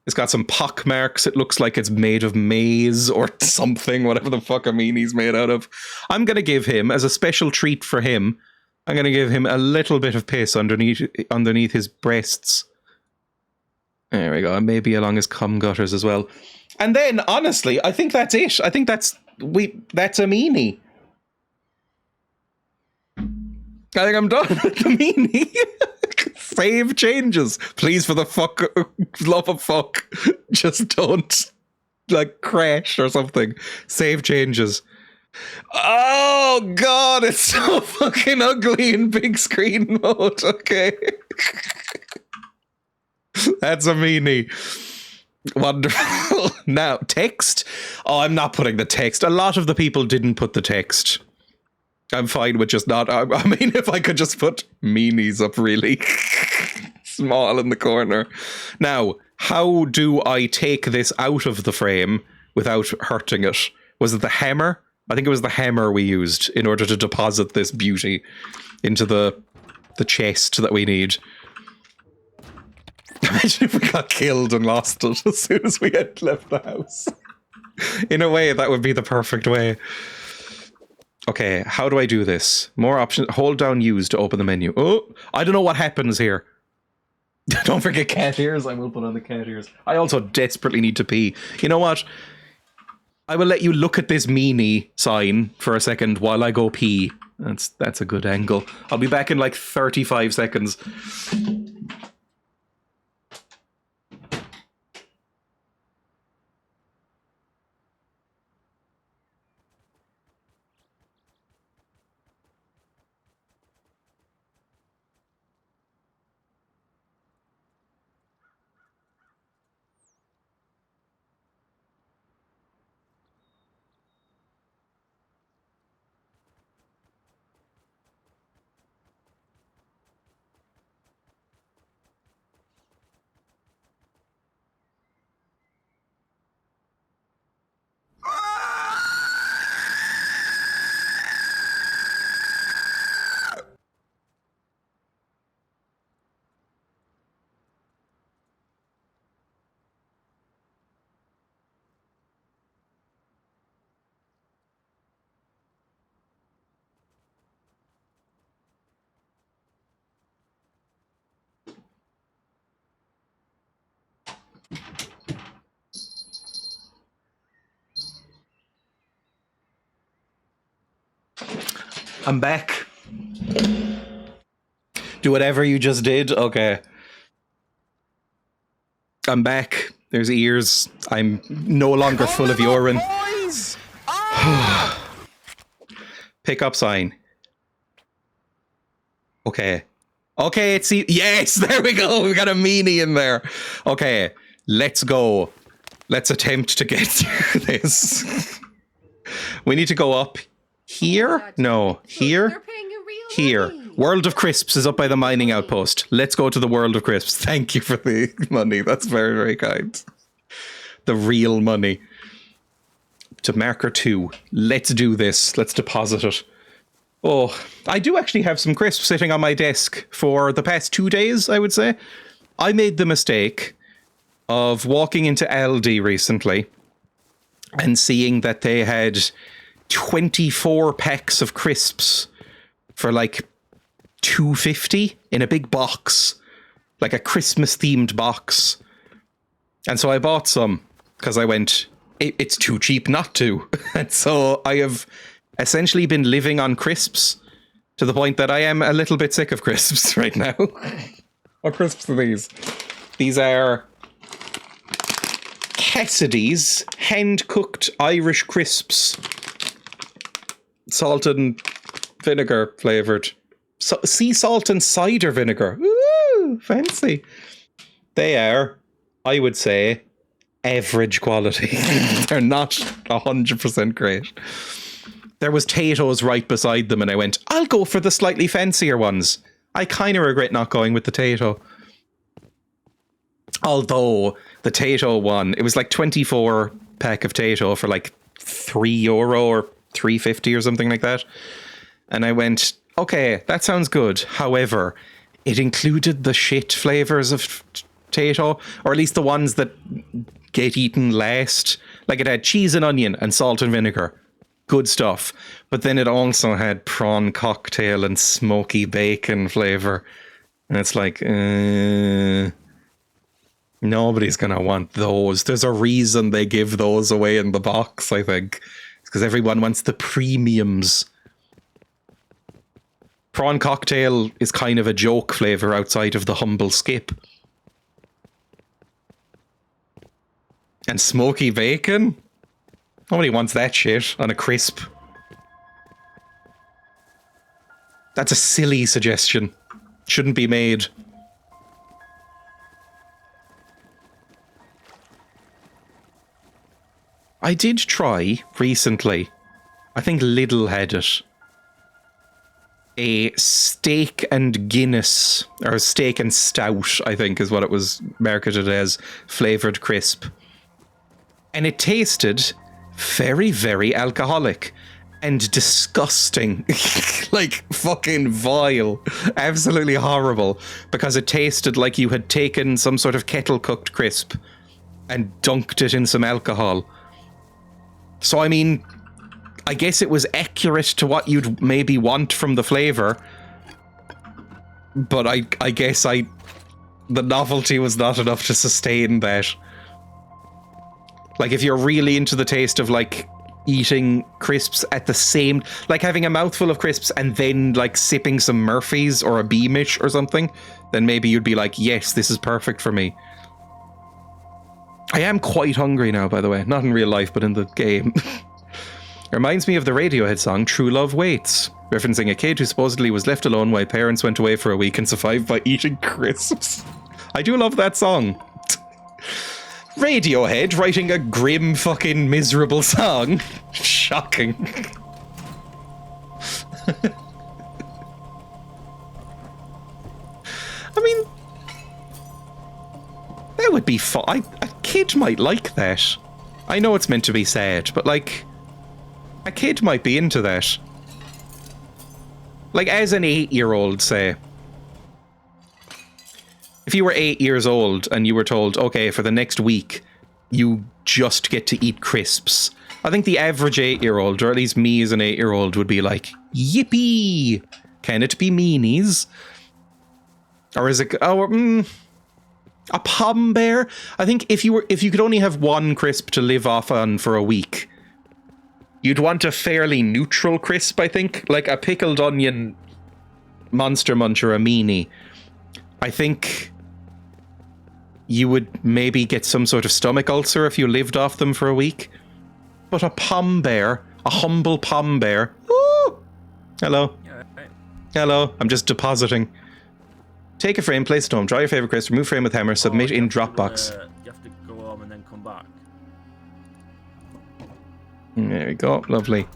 It's got some pock marks. It looks like it's made of maize or something, whatever the fuck a meanie's made out of. I'm going to give him, as a special treat for him, I'm going to give him a little bit of piss underneath his breasts. There we go. And maybe along his cum gutters as well. And then, honestly, I think that's it. I think that's a meanie. I think I'm done with the meanie. Save changes. Please, for the love of fuck, just don't, like, crash or something. Save changes. Oh, God, it's so fucking ugly in big screen mode. Okay. That's a meanie. Wonderful. Now, text. Oh, I'm not putting the text. A lot of the people didn't put the text. I'm fine with just not. I mean, if I could just put meanies up really small in the corner. Now, how do I take this out of the frame without hurting it? Was it the hammer? I think it was the hammer we used in order to deposit this beauty into the chest that we need. Imagine if we got killed and lost it as soon as we had left the house. In a way, that would be the perfect way. Okay, how do I do this? More options. Hold down use to open the menu. Oh, I don't know what happens here. Don't forget cat ears. I will put on the cat ears. I also desperately need to pee. You know what? I will let you look at this meanie sign for a second while I go pee. That's a good angle. I'll be back in like 35 seconds. I'm back. Do whatever you just did. Okay. I'm back. There's ears. I'm no longer full of urine. Boys! Ah! Pick up sign. Okay. Okay, it's... Yes, there we go. We got a meanie in there. Okay, let's go. Let's attempt to get through this. We need to go up here? No, here? Here. World of Crisps is up by the mining outpost. Let's go to the World of Crisps. Thank you for the money. That's very, very kind. The real money. To marker 2. Let's do this. Let's deposit it. Oh, I do actually have some crisps sitting on my desk for the past 2 days, I would say. I made the mistake of walking into Aldi recently and seeing that they had 24 packs of crisps for like $2.50 in a big box, like a Christmas themed box. And so I bought some because I went, it's too cheap not to. And so I have essentially been living on crisps to the point that I am a little bit sick of crisps right now. What crisps are these? These are Cassidy's hand-cooked Irish crisps. Salt and vinegar flavoured. Sea salt and cider vinegar. Ooh, fancy. They are, I would say, average quality. They're not 100% great. There was Tato's right beside them and I went, I'll go for the slightly fancier ones. I kind of regret not going with the Tato. Although the Tato one, it was like 24 pack of Tato for like €3 or $3.50 or something like that. And I went, okay, that sounds good. However, it included the shit flavors of Tato, or at least the ones that get eaten last. Like it had cheese and onion and salt and vinegar. Good stuff. But then it also had prawn cocktail and smoky bacon flavor. And it's like, nobody's going to want those. There's a reason they give those away in the box, I think. It's because everyone wants the premiums. Prawn cocktail is kind of a joke flavor outside of the humble skip. And smoky bacon? Nobody wants that shit on a crisp. That's a silly suggestion. Shouldn't be made. I did try recently. I think Lidl had it. A steak and Guinness, or steak and stout, I think is what it was marketed as, flavoured crisp. And it tasted very, very alcoholic and disgusting. Like fucking vile. Absolutely horrible. Because it tasted like you had taken some sort of kettle cooked crisp and dunked it in some alcohol. So I mean, I guess it was accurate to what you'd maybe want from the flavour. But I guess the novelty was not enough to sustain that. Like, if you're really into the taste of, like, eating crisps at the same... Like, having a mouthful of crisps and then, like, sipping some Murphy's or a Beamish or something, then maybe you'd be like, yes, this is perfect for me. I am quite hungry now, by the way. Not in real life, but in the game. Reminds me of the Radiohead song, True Love Waits, referencing a kid who supposedly was left alone while parents went away for a week and survived by eating crisps. I do love that song. Radiohead writing a grim fucking miserable song. Shocking. I mean, that would be fun. A kid might like that. I know it's meant to be sad, but like, a kid might be into that. Like, as an 8-year-old, say. If you were 8 years old and you were told, okay, for the next week, you just get to eat crisps. I think the average 8-year-old, or at least me as an 8-year-old, would be like, yippee! Can it be meanies? Or is it, a Pom Bear? I think if you could only have one crisp to live off on for a week, You'd want a fairly neutral crisp, I think. Like a pickled onion Monster Munch or a meanie. I think you would maybe get some sort of stomach ulcer if you lived off them for a week. But a pom bear, a humble pom bear. Ooh! Hello. Yeah, right. Hello. I'm just depositing. Take a frame, place it home, draw your favorite crisp, remove frame with hammer, submit in Dropbox. You have to go home and then come back. There we go. Lovely.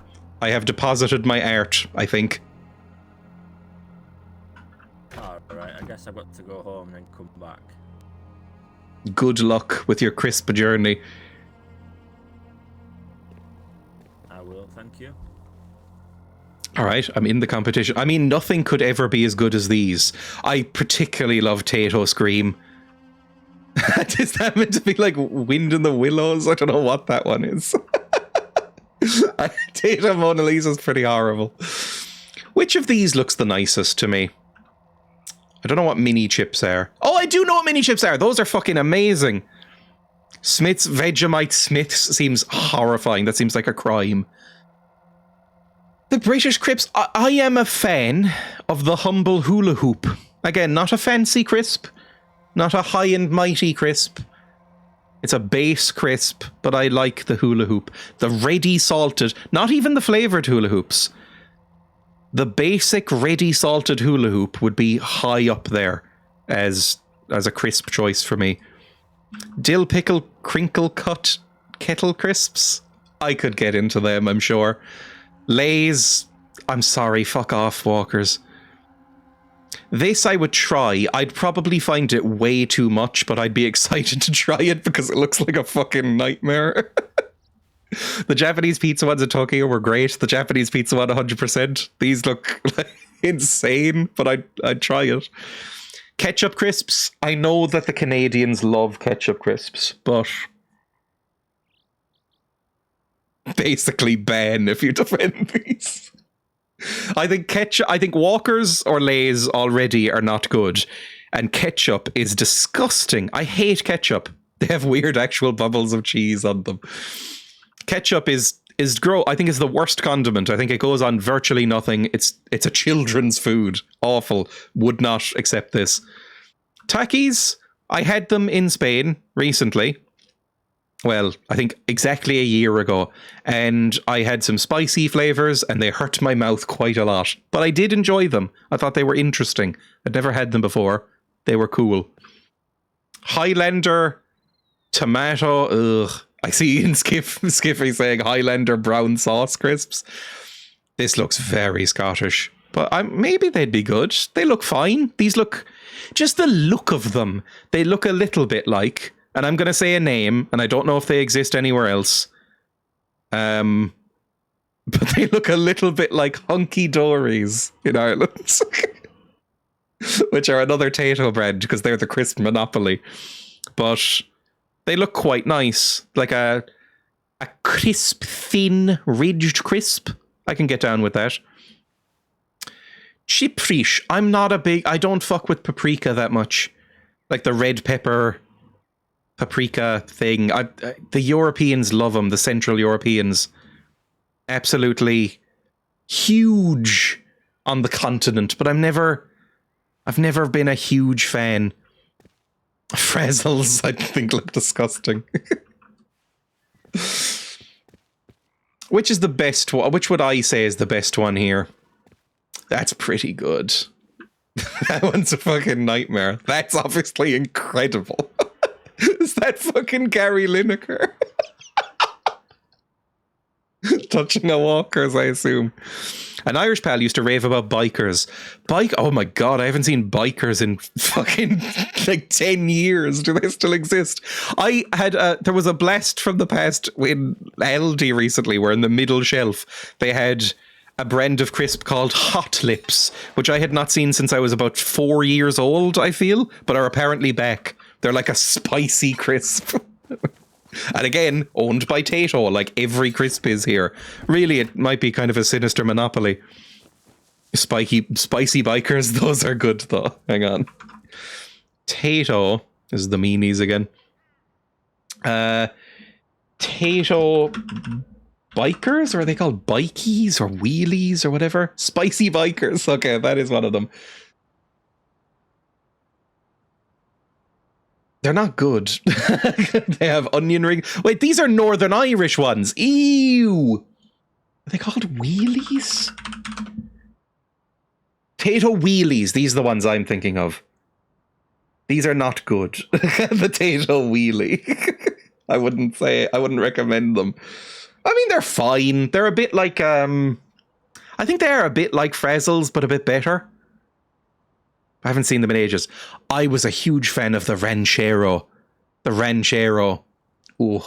I have deposited my art, I think. Alright, I guess I've got to go home and then come back. Good luck with your crisp journey. I will, thank you. Alright, I'm in the competition. I mean, nothing could ever be as good as these. I particularly love Tato Scream. Is that meant to be like Wind in the Willows? I don't know what that one is. Tato Mona Lisa's pretty horrible. Which of these looks the nicest to me? I don't know what mini chips are. Oh, I do know what mini chips are. Those are fucking amazing. Smith's Vegemite Smiths seems horrifying. That seems like a crime. The British crisps. I am a fan of the humble hula hoop. Again, not a fancy crisp. Not a high and mighty crisp. It's a base crisp, but I like the hula hoop. The ready salted, not even the flavoured hula hoops. The basic ready salted hula hoop would be high up there as a crisp choice for me. Dill pickle crinkle cut kettle crisps. I could get into them, I'm sure. Lay's, I'm sorry, fuck off, Walkers. This I would try. I'd probably find it way too much, but I'd be excited to try it because it looks like a fucking nightmare. The Japanese pizza ones in Tokyo were great. The Japanese pizza one, 100%. These look like insane, but I'd try it. Ketchup crisps. I know that the Canadians love ketchup crisps, but basically ban if you defend these. I think Walkers or Lay's already are not good, and ketchup is disgusting. I hate ketchup. They have weird actual bubbles of cheese on them. Ketchup is I think it's the worst condiment. I think it goes on virtually nothing. It's a children's food. Awful. Would not accept this. Takis, I had them in Spain recently. Well, I think exactly a year ago, and I had some spicy flavors and they hurt my mouth quite a lot, but I did enjoy them. I thought they were interesting. I'd never had them before. They were cool. Highlander tomato, ugh. I see Ian Skiffy saying Highlander brown sauce crisps. This looks very Scottish, but maybe they'd be good. They look fine. These look, just the look of them, they look a little bit like, and I'm going to say a name, and I don't know if they exist anywhere else. But they look a little bit like Hunky Dories in Ireland. Which are another Tato brand, because they're the crisp monopoly. But they look quite nice. Like a crisp, thin, ridged crisp. I can get down with that. Chip friche. I don't fuck with paprika that much. Like the red pepper paprika thing. The Europeans love them. The Central Europeans. Absolutely huge on the continent. But I've never been a huge fan. Frazzles, I think, look disgusting. Which is the best one? Which would I say is the best one here? That's pretty good. That one's a fucking nightmare. That's obviously incredible. Is that fucking Gary Lineker? Touching a Walkers, I assume. An Irish pal used to rave about bikers. Oh my god, I haven't seen bikers in fucking like 10 years. Do they still exist? There was a blast from the past in Aldi recently where in the middle shelf they had a brand of crisp called Hot Lips, which I had not seen since I was about 4 years old, I feel, but are apparently back. They're like a spicy crisp. And again, owned by Tato, like every crisp is here. Really, it might be kind of a sinister monopoly. Spicy bikers, those are good though. Hang on. Tato, this is the meanies again. Tato bikers, or are they called bikies or wheelies or whatever? Spicy bikers. Okay, that is one of them. They're not good. They have onion ring. Wait, these are Northern Irish ones. Ew. Are they called wheelies? Potato wheelies. These are the ones I'm thinking of. These are not good. Potato wheelie. I wouldn't recommend them. I mean, they're fine. They're a bit like, I think they are a bit like Frezzles, but a bit better. I haven't seen them in ages. I was a huge fan of the ranchero. The ranchero. Ooh.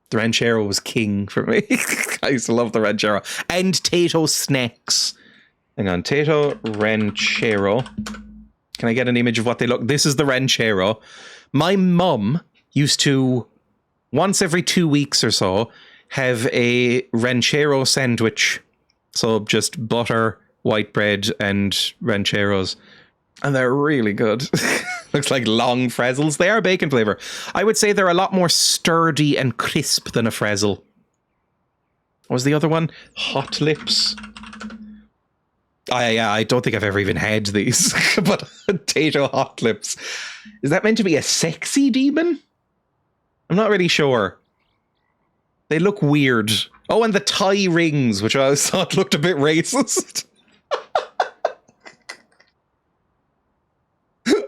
The ranchero was king for me. I used to love the ranchero. And Tato snacks. Hang on. Tato ranchero. Can I get an image of what they look? This is the ranchero. My mum used to, once every 2 weeks or so, have a ranchero sandwich. So just butter, white bread, and rancheros. And they're really good. Looks like long Frezzles. They are bacon flavor. I would say they're a lot more sturdy and crisp than a Frezzle. What was the other one? Hot Lips. I don't think I've ever even had these. But Potato Hot Lips. Is that meant to be a sexy demon? I'm not really sure. They look weird. Oh, and the tie rings, which I always thought looked a bit racist.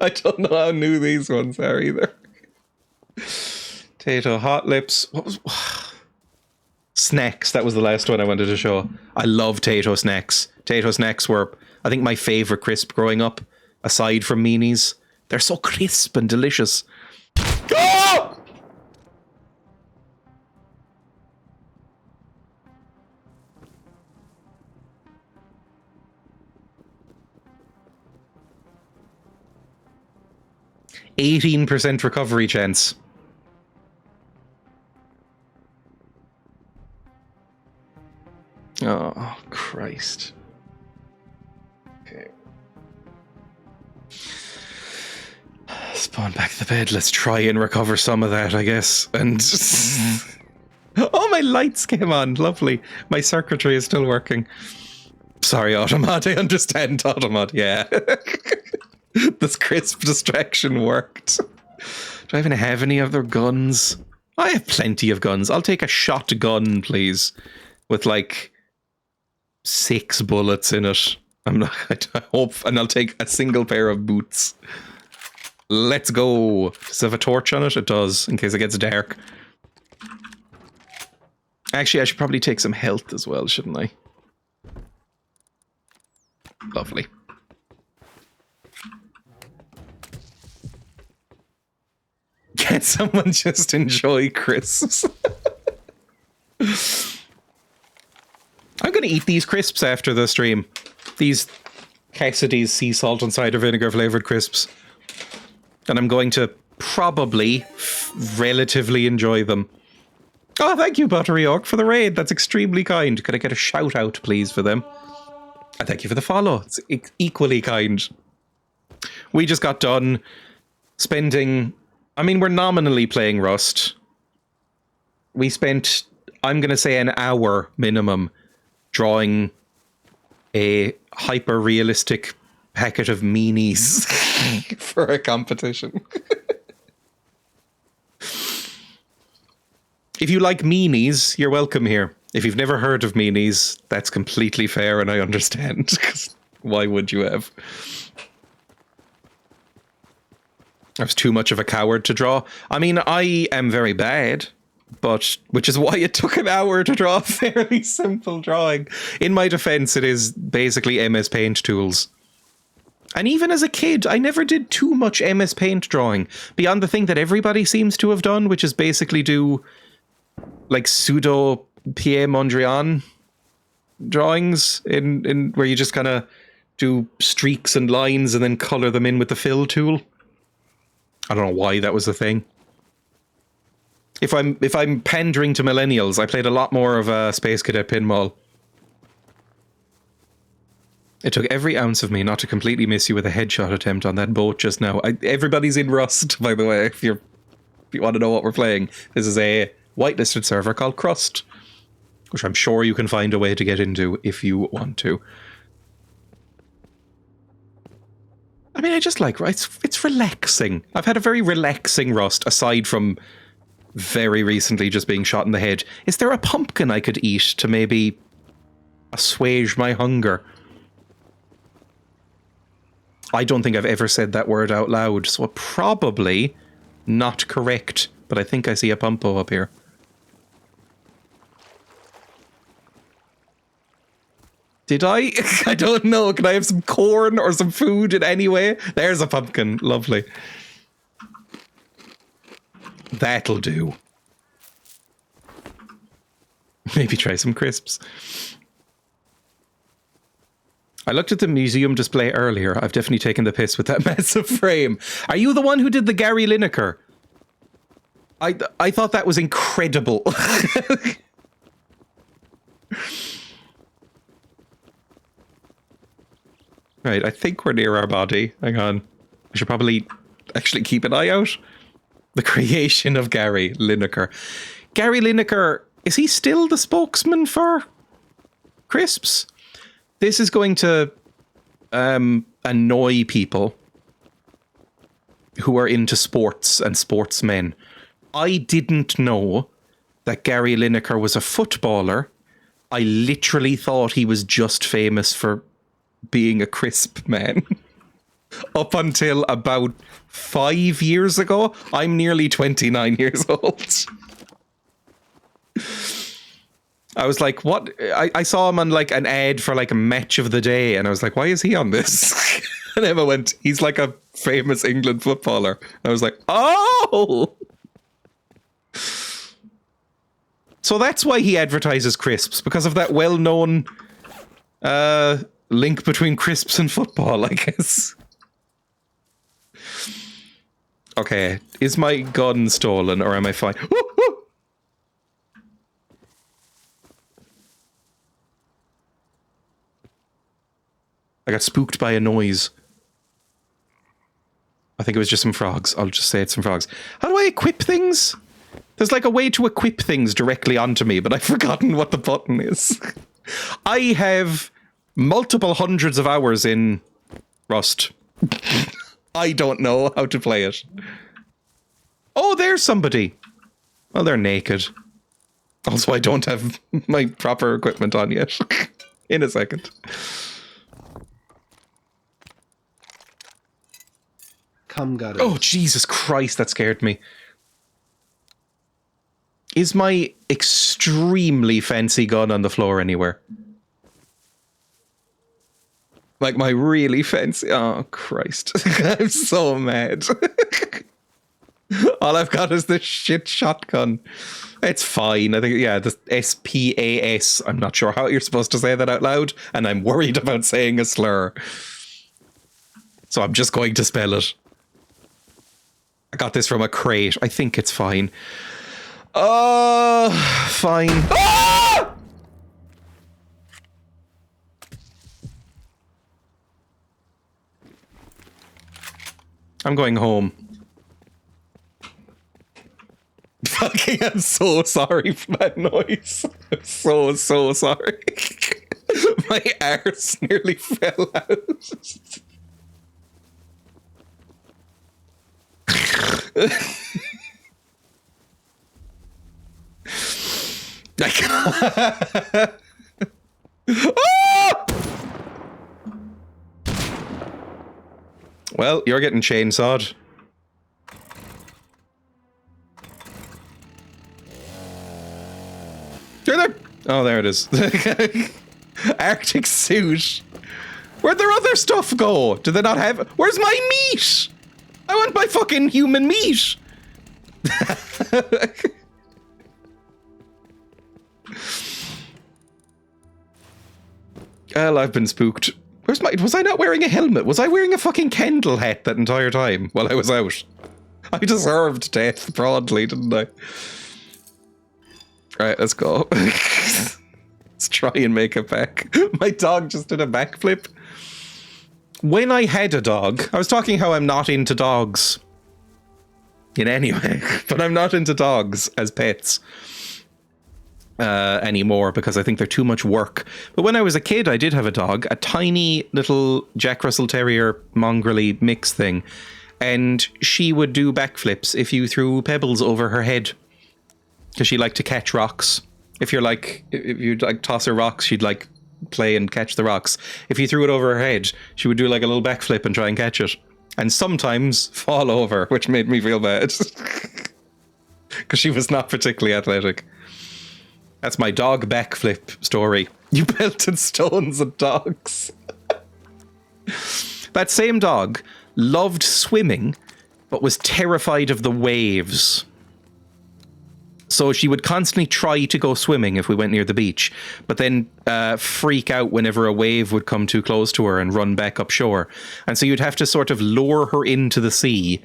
I don't know how new these ones are either. Potato Hot Lips. What was... Snacks, that was the last one I wanted to show. I love Tato snacks. Tato snacks were, I think, my favourite crisp growing up, aside from meanies. They're so crisp and delicious. Oh! %18 recovery chance. Oh, Christ. Okay. Spawn back to the bed. Let's try and recover some of that, I guess. And... oh, my lights came on. Lovely. My circuitry is still working. Sorry, Automat. I understand, Automat. Yeah. This crisp distraction worked. Do I even have any other guns? I have plenty of guns. I'll take a shotgun, please. With, like... 6 bullets in it. I hope, and I'll take a single pair of boots. Let's go. Does it have a torch on it? It does, in case it gets dark. Actually, I should probably take some health as well, shouldn't I? Lovely. Can someone just enjoy crisps? I'm going to eat these crisps after the stream. These Cassidy's sea salt and cider vinegar flavoured crisps. And I'm going to probably relatively enjoy them. Oh, thank you, Buttery Orc, for the raid. That's extremely kind. Could I get a shout out, please, for them? And thank you for the follow. It's equally kind. We just got done spending... I mean, we're nominally playing Rust. We spent, I'm going to say, an hour minimum drawing a hyper-realistic packet of meanies for a competition. If you like meanies, you're welcome here. If you've never heard of meanies, that's completely fair and I understand. 'Cause why would you have? I was too much of a coward to draw. I mean, I am very bad, but which is why it took an hour to draw a fairly simple drawing. In my defense, it is basically MS Paint tools. And even as a kid, I never did too much MS Paint drawing, beyond the thing that everybody seems to have done, which is basically do like pseudo Pierre Mondrian drawings in where you just kind of do streaks and lines and then color them in with the fill tool. I don't know why that was a thing. If I'm pandering to millennials, I played a lot more of Space Cadet Pinball. It took every ounce of me not to completely miss you with a headshot attempt on that boat just now. Everybody's in Rust, by the way, if you want to know what we're playing. This is a whitelisted server called CRUST. which I'm sure you can find a way to get into if you want to. I mean, I just like, it's relaxing. I've had a very relaxing Rust, aside from very recently just being shot in the head. Is there a pumpkin I could eat to maybe assuage my hunger? I don't think I've ever said that word out loud, so probably not correct, but I think I see a pumpo up here. Did I? I don't know. Can I have some corn or some food in any way? There's a pumpkin. Lovely. That'll do. Maybe try some crisps. I looked at the museum display earlier. I've definitely taken the piss with that massive frame. Are you the one who did the Gary Lineker? I thought that was incredible. Right, I think we're near our body. Hang on. I should probably actually keep an eye out. The creation of Gary Lineker. Gary Lineker, is he still the spokesman for crisps? This is going to annoy people who are into sports and sportsmen. I didn't know that Gary Lineker was a footballer. I literally thought he was just famous for being a crisp man. Up until about 5 years ago. I'm nearly 29 years old. I was like, what? I saw him on like an ad for like a match of the day, and I was like, why is he on this? And Emma went, he's like a famous England footballer. And I was like, oh! So that's why he advertises crisps, because of that well-known link between crisps and football, I guess. Okay, is my gun stolen, or am I fine? Woo, woo! I got spooked by a noise. I think it was just some frogs. I'll just say it's some frogs. How do I equip things? There's like a way to equip things directly onto me, but I've forgotten what the button is. I have multiple hundreds of hours in Rust. I don't know how to play it. Oh, there's somebody. Well, they're naked. Also, I don't have my proper equipment on yet. In a second. Come got it. Oh, Jesus Christ, that scared me. Is my extremely fancy gun on the floor anywhere? Like my really fancy... Oh, Christ. I'm so mad. All I've got is this shit shotgun. It's fine. I think, yeah, the SPAS. I'm not sure how you're supposed to say that out loud, and I'm worried about saying a slur. So I'm just going to spell it. I got this from a crate. I think it's fine. Fine. Ah! I'm going home. Fucking, I'm so sorry for that noise. I'm so sorry. My arse nearly fell out. I can't. Ah! Well, you're getting chainsawed. There. Oh, there it is. Arctic suit. Where'd their other stuff go? Do they not have... Where's my meat? I want my fucking human meat. Well, I've been spooked. Where's my... Was I not wearing a helmet? Was I wearing a fucking candle hat that entire time while I was out? I deserved death broadly, didn't I? Right, let's go. Let's try and make it back. My dog just did a backflip. When I had a dog, I was talking how I'm not into dogs in any way, but I'm not into dogs as pets. anymore because I think they're too much work. But when I was a kid, I did have a dog, a tiny little Jack Russell Terrier mongrelly mix thing, and she would do backflips if you threw pebbles over her head because she liked to catch rocks. If you toss her rocks, she'd like play and catch the rocks. If you threw it over her head, she would do like a little backflip and try and catch it, and sometimes fall over, which made me feel bad because she was not particularly athletic. That's my dog backflip story. You pelted stones at dogs. That same dog loved swimming, but was terrified of the waves. So she would constantly try to go swimming if we went near the beach, but then freak out whenever a wave would come too close to her and run back up shore. And so you'd have to sort of lure her into the sea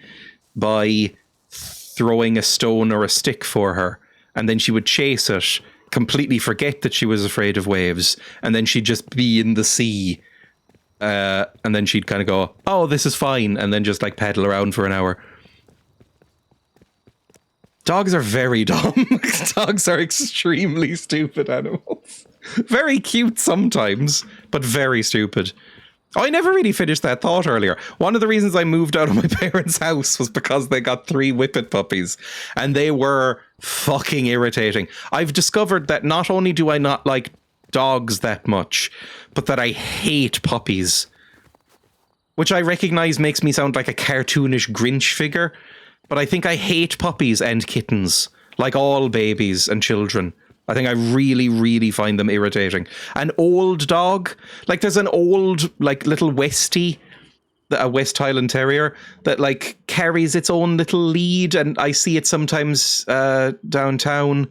by throwing a stone or a stick for her. And then she would chase it, completely forget that she was afraid of waves, and then she'd just be in the sea. And then she'd kind of go, oh, this is fine, and then just like paddle around for an hour. Dogs are very dumb. Dogs are extremely stupid animals. Very cute sometimes, but very stupid. I never really finished that thought earlier. One of the reasons I moved out of my parents' house was because they got 3 whippet puppies, and they were fucking irritating. I've discovered that not only do I not like dogs that much, but that I hate puppies. Which I recognize makes me sound like a cartoonish Grinch figure, but I think I hate puppies and kittens, like all babies and children. I think I really, really find them irritating. An old dog, like there's an old, like little Westie, a West Highland Terrier, that like carries its own little lead, and I see it sometimes downtown,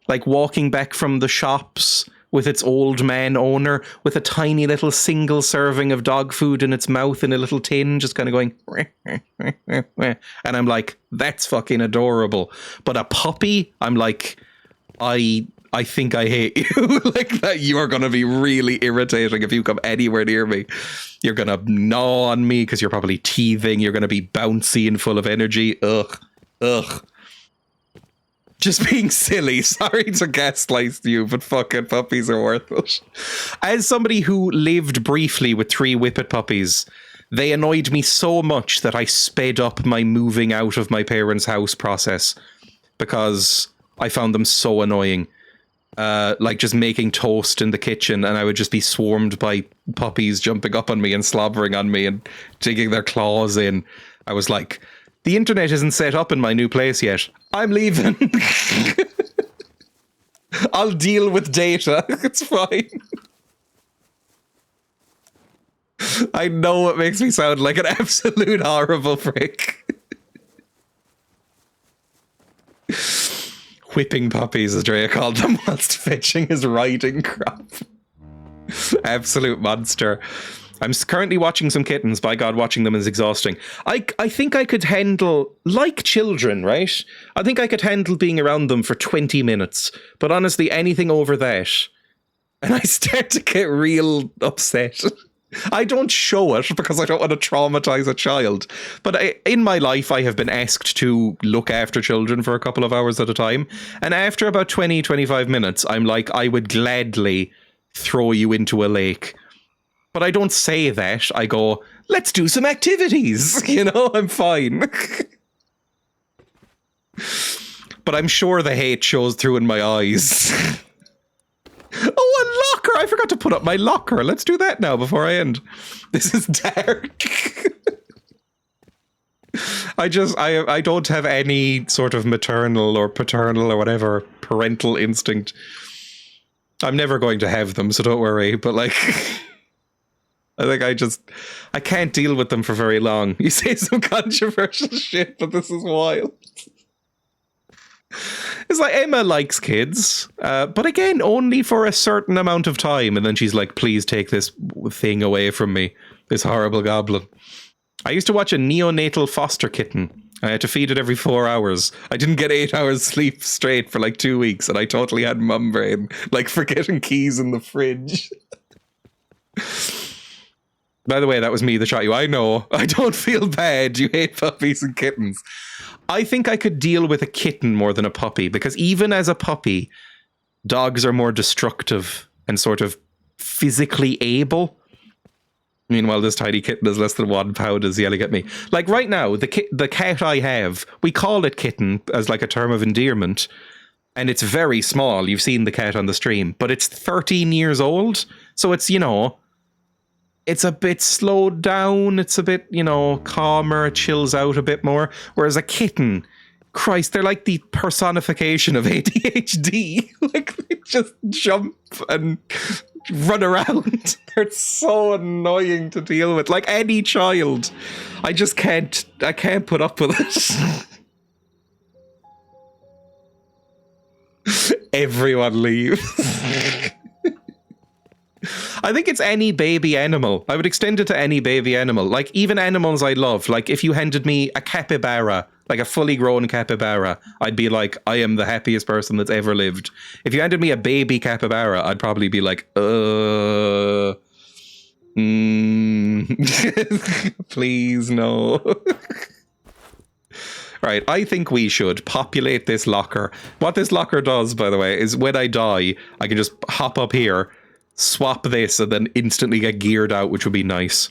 like walking back from the shops with its old man owner with a tiny little single serving of dog food in its mouth in a little tin, just kind of going, and I'm like, that's fucking adorable. But a puppy, I'm like, I think I hate you. Like that, you are going to be really irritating if you come anywhere near me. You're going to gnaw on me because you're probably teething. You're going to be bouncy and full of energy. Ugh. Just being silly. Sorry to gaslight you, but fucking puppies are worth it. As somebody who lived briefly with 3 whippet puppies, they annoyed me so much that I sped up my moving out of my parents' house process because I found them so annoying. Like just making toast in the kitchen, and I would just be swarmed by puppies jumping up on me and slobbering on me and digging their claws in. I was like, the internet isn't set up in my new place yet. I'm leaving. I'll deal with data. It's fine. I know it makes me sound like an absolute horrible prick. Whipping puppies, as Dreya called them, whilst fetching his riding crop. Absolute monster. I'm currently watching some kittens. By God, watching them is exhausting. I think I could handle, like children, right? I think I could handle being around them for 20 minutes. But honestly, anything over that, and I start to get real upset. I don't show it because I don't want to traumatize a child. But in my life, I have been asked to look after children for a couple of hours at a time. And after about 20, 25 minutes, I'm like, I would gladly throw you into a lake. But I don't say that. I go, let's do some activities. You know, I'm fine. But I'm sure the hate shows through in my eyes. Oh, a locker! I forgot to put up my locker. Let's do that now before I end. This is dark. I don't have any sort of maternal or paternal or whatever parental instinct. I'm never going to have them, so don't worry. But like, I think I can't deal with them for very long. You say some controversial shit, but this is wild. It's like Emma likes kids, but again, only for a certain amount of time. And then she's like, please take this thing away from me, this horrible goblin. I used to watch a neonatal foster kitten. I had to feed it every 4 hours. I didn't get 8 hours sleep straight for like 2 weeks, and I totally had mum brain, like forgetting keys in the fridge. By the way, that was me that shot you. I know. I don't feel bad. You hate puppies and kittens. I think I could deal with a kitten more than a puppy, because even as a puppy, dogs are more destructive and sort of physically able. Meanwhile, this tiny kitten is less than 1 pound, is yelling at me. Like right now, the cat I have, we call it kitten as like a term of endearment, and it's very small. You've seen the cat on the stream, but it's 13 years old, so it's, you know, it's a bit slowed down. It's a bit, you know, calmer. It chills out a bit more. Whereas a kitten, Christ, they're like the personification of ADHD. Like they just jump and run around. They're so annoying to deal with. Like any child, I can't put up with it. Everyone leave. I think it's any baby animal. I would extend it to any baby animal. Like even animals I love. Like if you handed me a capybara, like a fully grown capybara, I'd be like, I am the happiest person that's ever lived. If you handed me a baby capybara, I'd probably be like, please no. Right, I think we should populate this locker. What this locker does, by the way, is when I die, I can just hop up here, swap this, and then instantly get geared out, which would be nice.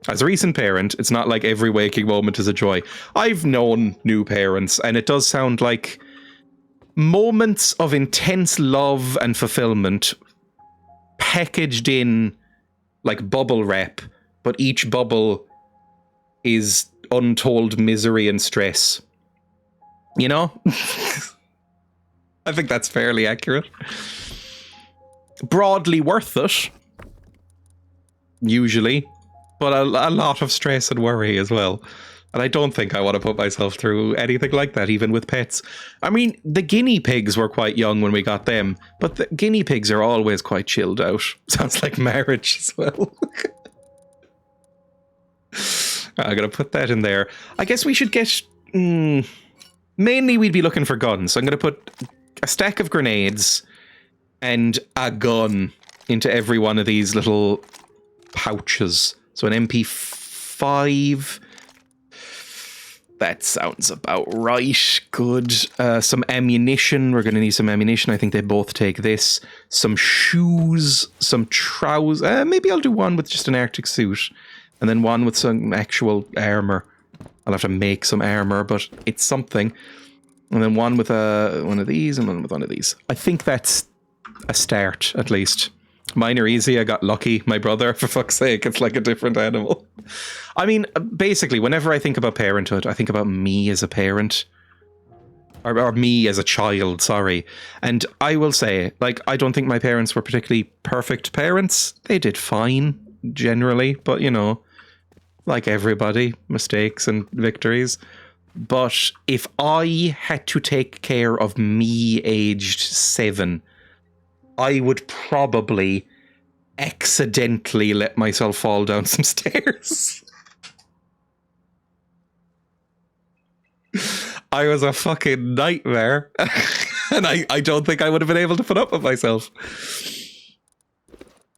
As a recent parent, it's not like every waking moment is a joy. I've known new parents, and it does sound like moments of intense love and fulfillment packaged in like bubble wrap, but each bubble is untold misery and stress. You know? I think that's fairly accurate. Broadly worth it, usually, but a lot of stress and worry as well. And I don't think I want to put myself through anything like that, even with pets. I mean, the guinea pigs were quite young when we got them, but the guinea pigs are always quite chilled out. Sounds like marriage as well. I'm going to put that in there. I guess we should get... mainly we'd be looking for guns. So I'm going to put a stack of grenades and a gun into every one of these little pouches. So an MP5. That sounds about right. Good. Some ammunition. We're going to need some ammunition. I think they both take this. Some shoes. Some trousers. Maybe I'll do one with just an Arctic suit. And then one with some actual armor. I'll have to make some armor, but it's something. And then one with one of these and one with one of these. I think that's a start, at least. Mine are easy. I got lucky. My brother, for fuck's sake, it's like a different animal. I mean, basically, whenever I think about parenthood, I think about me as a parent. Or me as a child, sorry. And I will say, like, I don't think my parents were particularly perfect parents. They did fine, generally. But, you know, like everybody, mistakes and victories. But if I had to take care of me aged 7... I would probably accidentally let myself fall down some stairs. I was a fucking nightmare. And I don't think I would have been able to put up with myself.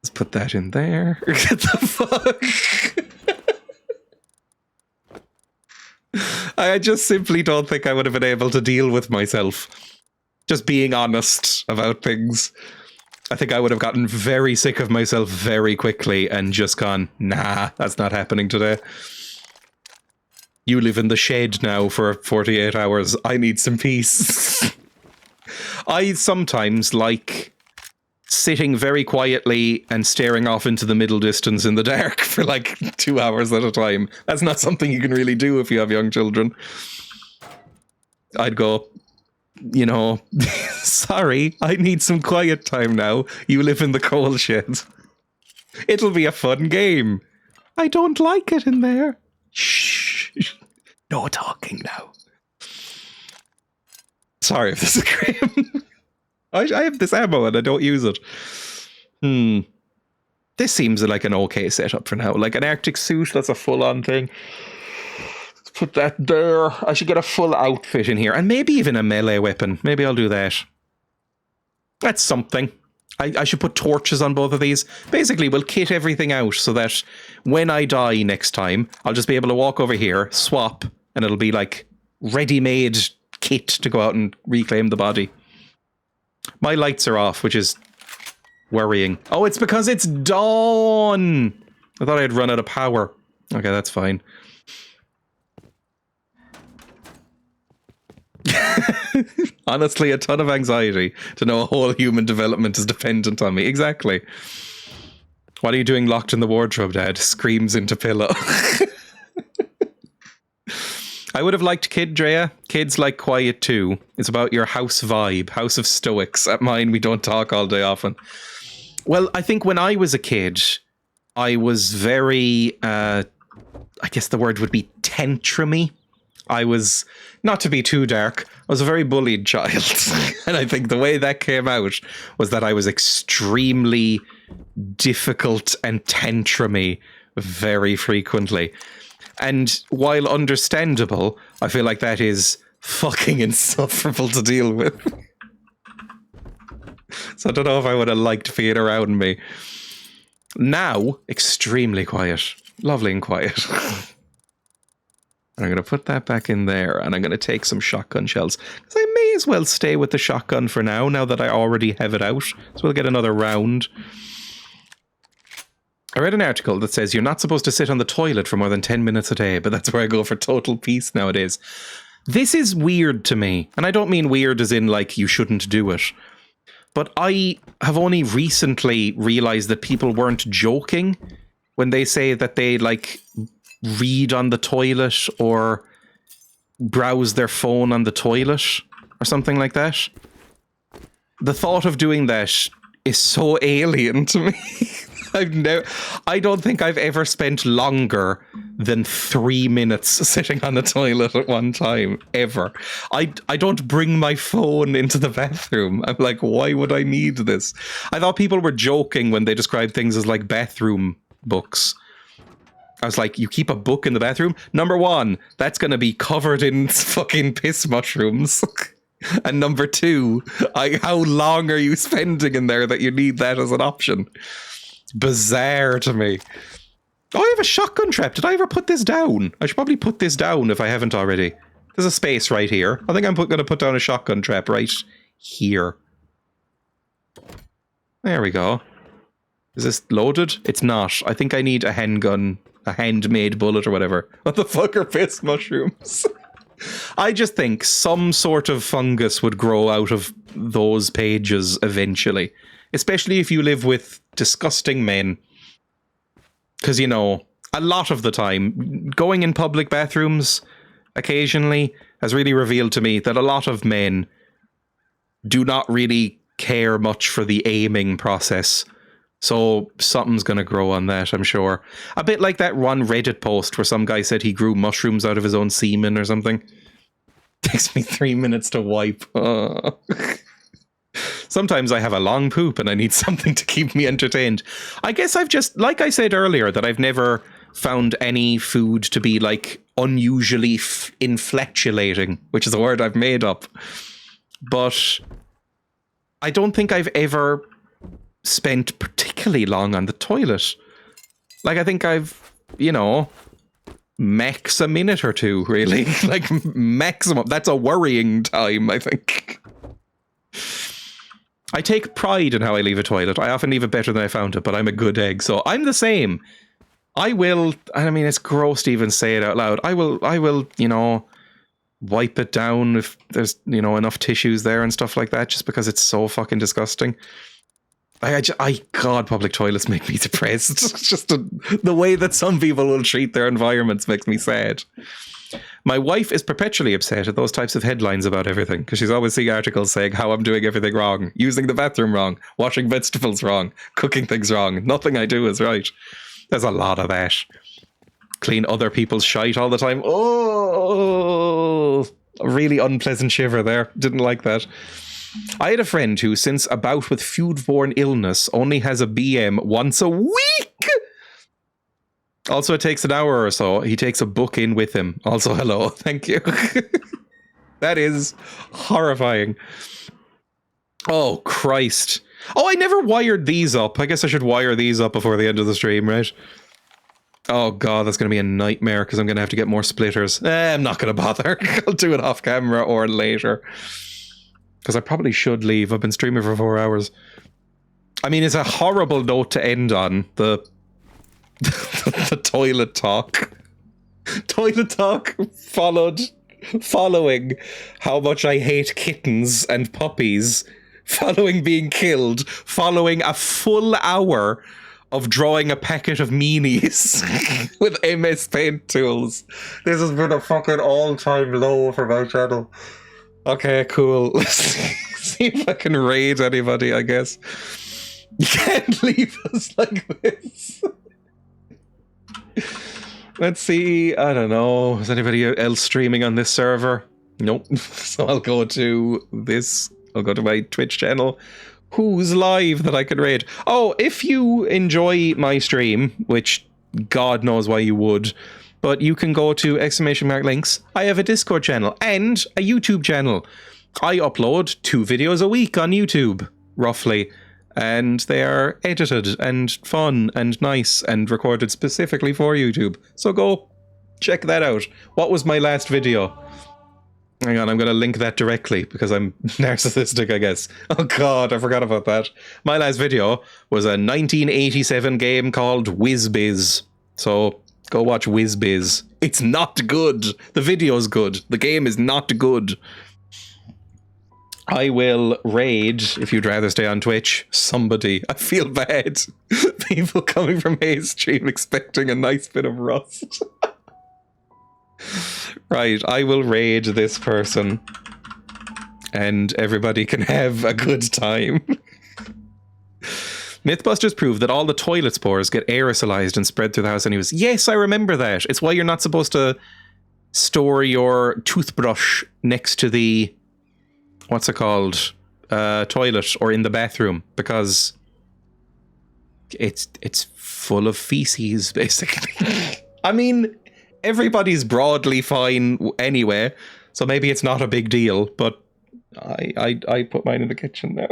Let's put that in there. Get the fuck? I just simply don't think I would have been able to deal with myself. Just being honest about things. I think I would have gotten very sick of myself very quickly and just gone, nah, that's not happening today. You live in the shed now for 48 hours. I need some peace. I sometimes like sitting very quietly and staring off into the middle distance in the dark for like 2 hours at a time. That's not something you can really do if you have young children. I'd go, you know, sorry, I need some quiet time now. You live in the coal shed. It'll be a fun game. I don't like it in there. Shh. No talking now. Sorry if this is grim. I have this ammo and I don't use it. This seems like an okay setup for now. Like an Arctic suit, that's a full-on thing. Put that there. I should get a full outfit in here. And maybe even a melee weapon. Maybe I'll do that. That's something. I should put torches on both of these. Basically, we'll kit everything out so that when I die next time, I'll just be able to walk over here, swap, and it'll be like ready-made kit to go out and reclaim the body. My lights are off, which is worrying. Oh, it's because it's dawn! I thought I'd run out of power. Okay, that's fine. Honestly, a ton of anxiety to know a whole human development is dependent on me. Exactly. What are you doing locked in the wardrobe, Dad? Screams into pillow. I would have liked Kid, Dreya. Kids like quiet too. It's about your house vibe, house of stoics. At mine, we don't talk all day often. Well, I think when I was a kid, I was very, I guess the word would be tantrumy. I was, not to be too dark, I was a very bullied child. And I think the way that came out was that I was extremely difficult and tantrumy very frequently. And while understandable, I feel like that is fucking insufferable to deal with. So I don't know if I would have liked being around me. Now, extremely quiet. Lovely and quiet. I'm going to put that back in there, and I'm going to take some shotgun shells. Because I may as well stay with the shotgun for now that I already have it out. So we'll get another round. I read an article that says you're not supposed to sit on the toilet for more than 10 minutes a day, but that's where I go for total peace nowadays. This is weird to me. And I don't mean weird as in, like, you shouldn't do it. But I have only recently realized that people weren't joking when they say that they, like, read on the toilet or browse their phone on the toilet or something like that. The thought of doing that is so alien to me. I don't think I've ever spent longer than 3 minutes sitting on the toilet at one time, ever. I don't bring my phone into the bathroom. I'm like, why would I need this? I thought people were joking when they described things as like bathroom books. I was like, you keep a book in the bathroom? Number one, that's going to be covered in fucking piss mushrooms. And number two, how long are you spending in there that you need that as an option? It's bizarre to me. Oh, I have a shotgun trap. Did I ever put this down? I should probably put this down if I haven't already. There's a space right here. I think I'm going to put down a shotgun trap right here. There we go. Is this loaded? It's not. I think I need a handgun, a handmade bullet or whatever. What the fuck are piss mushrooms? I just think some sort of fungus would grow out of those pages eventually. Especially if you live with disgusting men. Because, you know, a lot of the time, going in public bathrooms occasionally has really revealed to me that a lot of men do not really care much for the aiming process. So something's going to grow on that, I'm sure. A bit like that one Reddit post where some guy said he grew mushrooms out of his own semen or something. Takes me 3 minutes to wipe. Oh. Sometimes I have a long poop and I need something to keep me entertained. I guess I've just, like I said earlier, that I've never found any food to be like unusually infleculating, which is a word I've made up. But I don't think I've ever spent particularly long on the toilet. Like, I think I've, you know, max a minute or two, really. Like, maximum. That's a worrying time, I think. I take pride in how I leave a toilet. I often leave it better than I found it, but I'm a good egg, so I'm the same. I will, I mean, it's gross to even say it out loud. I will, you know, wipe it down if there's, you know, enough tissues there and stuff like that, just because it's so fucking disgusting. God, public toilets make me depressed. It's just the way that some people will treat their environments makes me sad. My wife is perpetually upset at those types of headlines about everything, because she's always seeing articles saying how I'm doing everything wrong, using the bathroom wrong, washing vegetables wrong, cooking things wrong. Nothing I do is right. There's a lot of that. Clean other people's shite all the time. Oh, a really unpleasant shiver there. Didn't like that. I had a friend who, since a bout with foodborne illness, only has a BM once a week. Also, it takes an hour or so. He takes a book in with him. Also, hello. Thank you. That is horrifying. Oh, Christ. Oh, I never wired these up. I guess I should wire these up before the end of the stream, right? Oh, God, that's going to be a nightmare because I'm going to have to get more splitters. I'm not going to bother. I'll do it off camera or later. because I probably should leave. I've been streaming for 4 hours. I mean, it's a horrible note to end on, the toilet talk. Toilet talk following how much I hate kittens and puppies, following being killed, following a full hour of drawing a packet of meanies with MS Paint tools. This has been a fucking all-time low for my channel. Okay, cool. Let's see if I can raid anybody, I guess. You can't leave us like this. Let's see. I don't know. Is anybody else streaming on this server? Nope. So I'll go to this. I'll go to my Twitch channel. Who's live that I could raid? Oh, if you enjoy my stream, which God knows why you would, but you can go to !links. I have a Discord channel and a YouTube channel. I upload 2 videos a week on YouTube, roughly. And they are edited and fun and nice and recorded specifically for YouTube. So go check that out. What was my last video? Hang on, I'm going to link that directly because I'm narcissistic, I guess. Oh god, I forgot about that. My last video was a 1987 game called WizBiz. So go watch WizBiz. It's not good. The video's good. The game is not good. I will raid, if you'd rather stay on Twitch, somebody. I feel bad. People coming from Hayes stream expecting a nice bit of rust. Right, I will raid this person. And everybody can have a good time. Mythbusters proved that all the toilet spores get aerosolized and spread through the house anyways. Yes, I remember that. It's why you're not supposed to store your toothbrush next to the... what's it called? Toilet or in the bathroom, because it's full of feces, basically. I mean, everybody's broadly fine anyway, so maybe it's not a big deal, but I put mine in the kitchen now.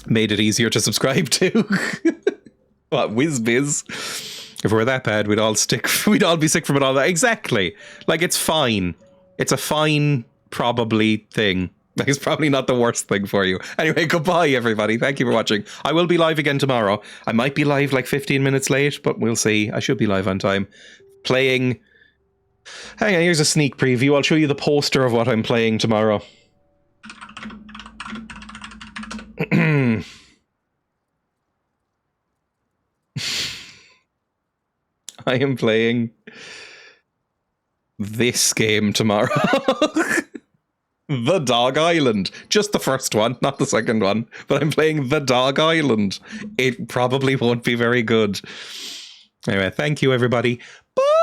Made it easier to subscribe to. What, WizBiz? If we were that bad, we'd all be sick from it all that. Exactly. Like, it's fine. It's a fine, probably, thing. Like, it's probably not the worst thing for you. Anyway, goodbye, everybody. Thank you for watching. I will be live again tomorrow. I might be live like 15 minutes late, but we'll see. I should be live on time. Playing... Hang on, here's a sneak preview. I'll show you the poster of what I'm playing tomorrow. I am playing... this game tomorrow. The Dog Island. Just the first one, not the second one. But I'm playing The Dog Island. It probably won't be very good. Anyway, thank you, everybody. Bye!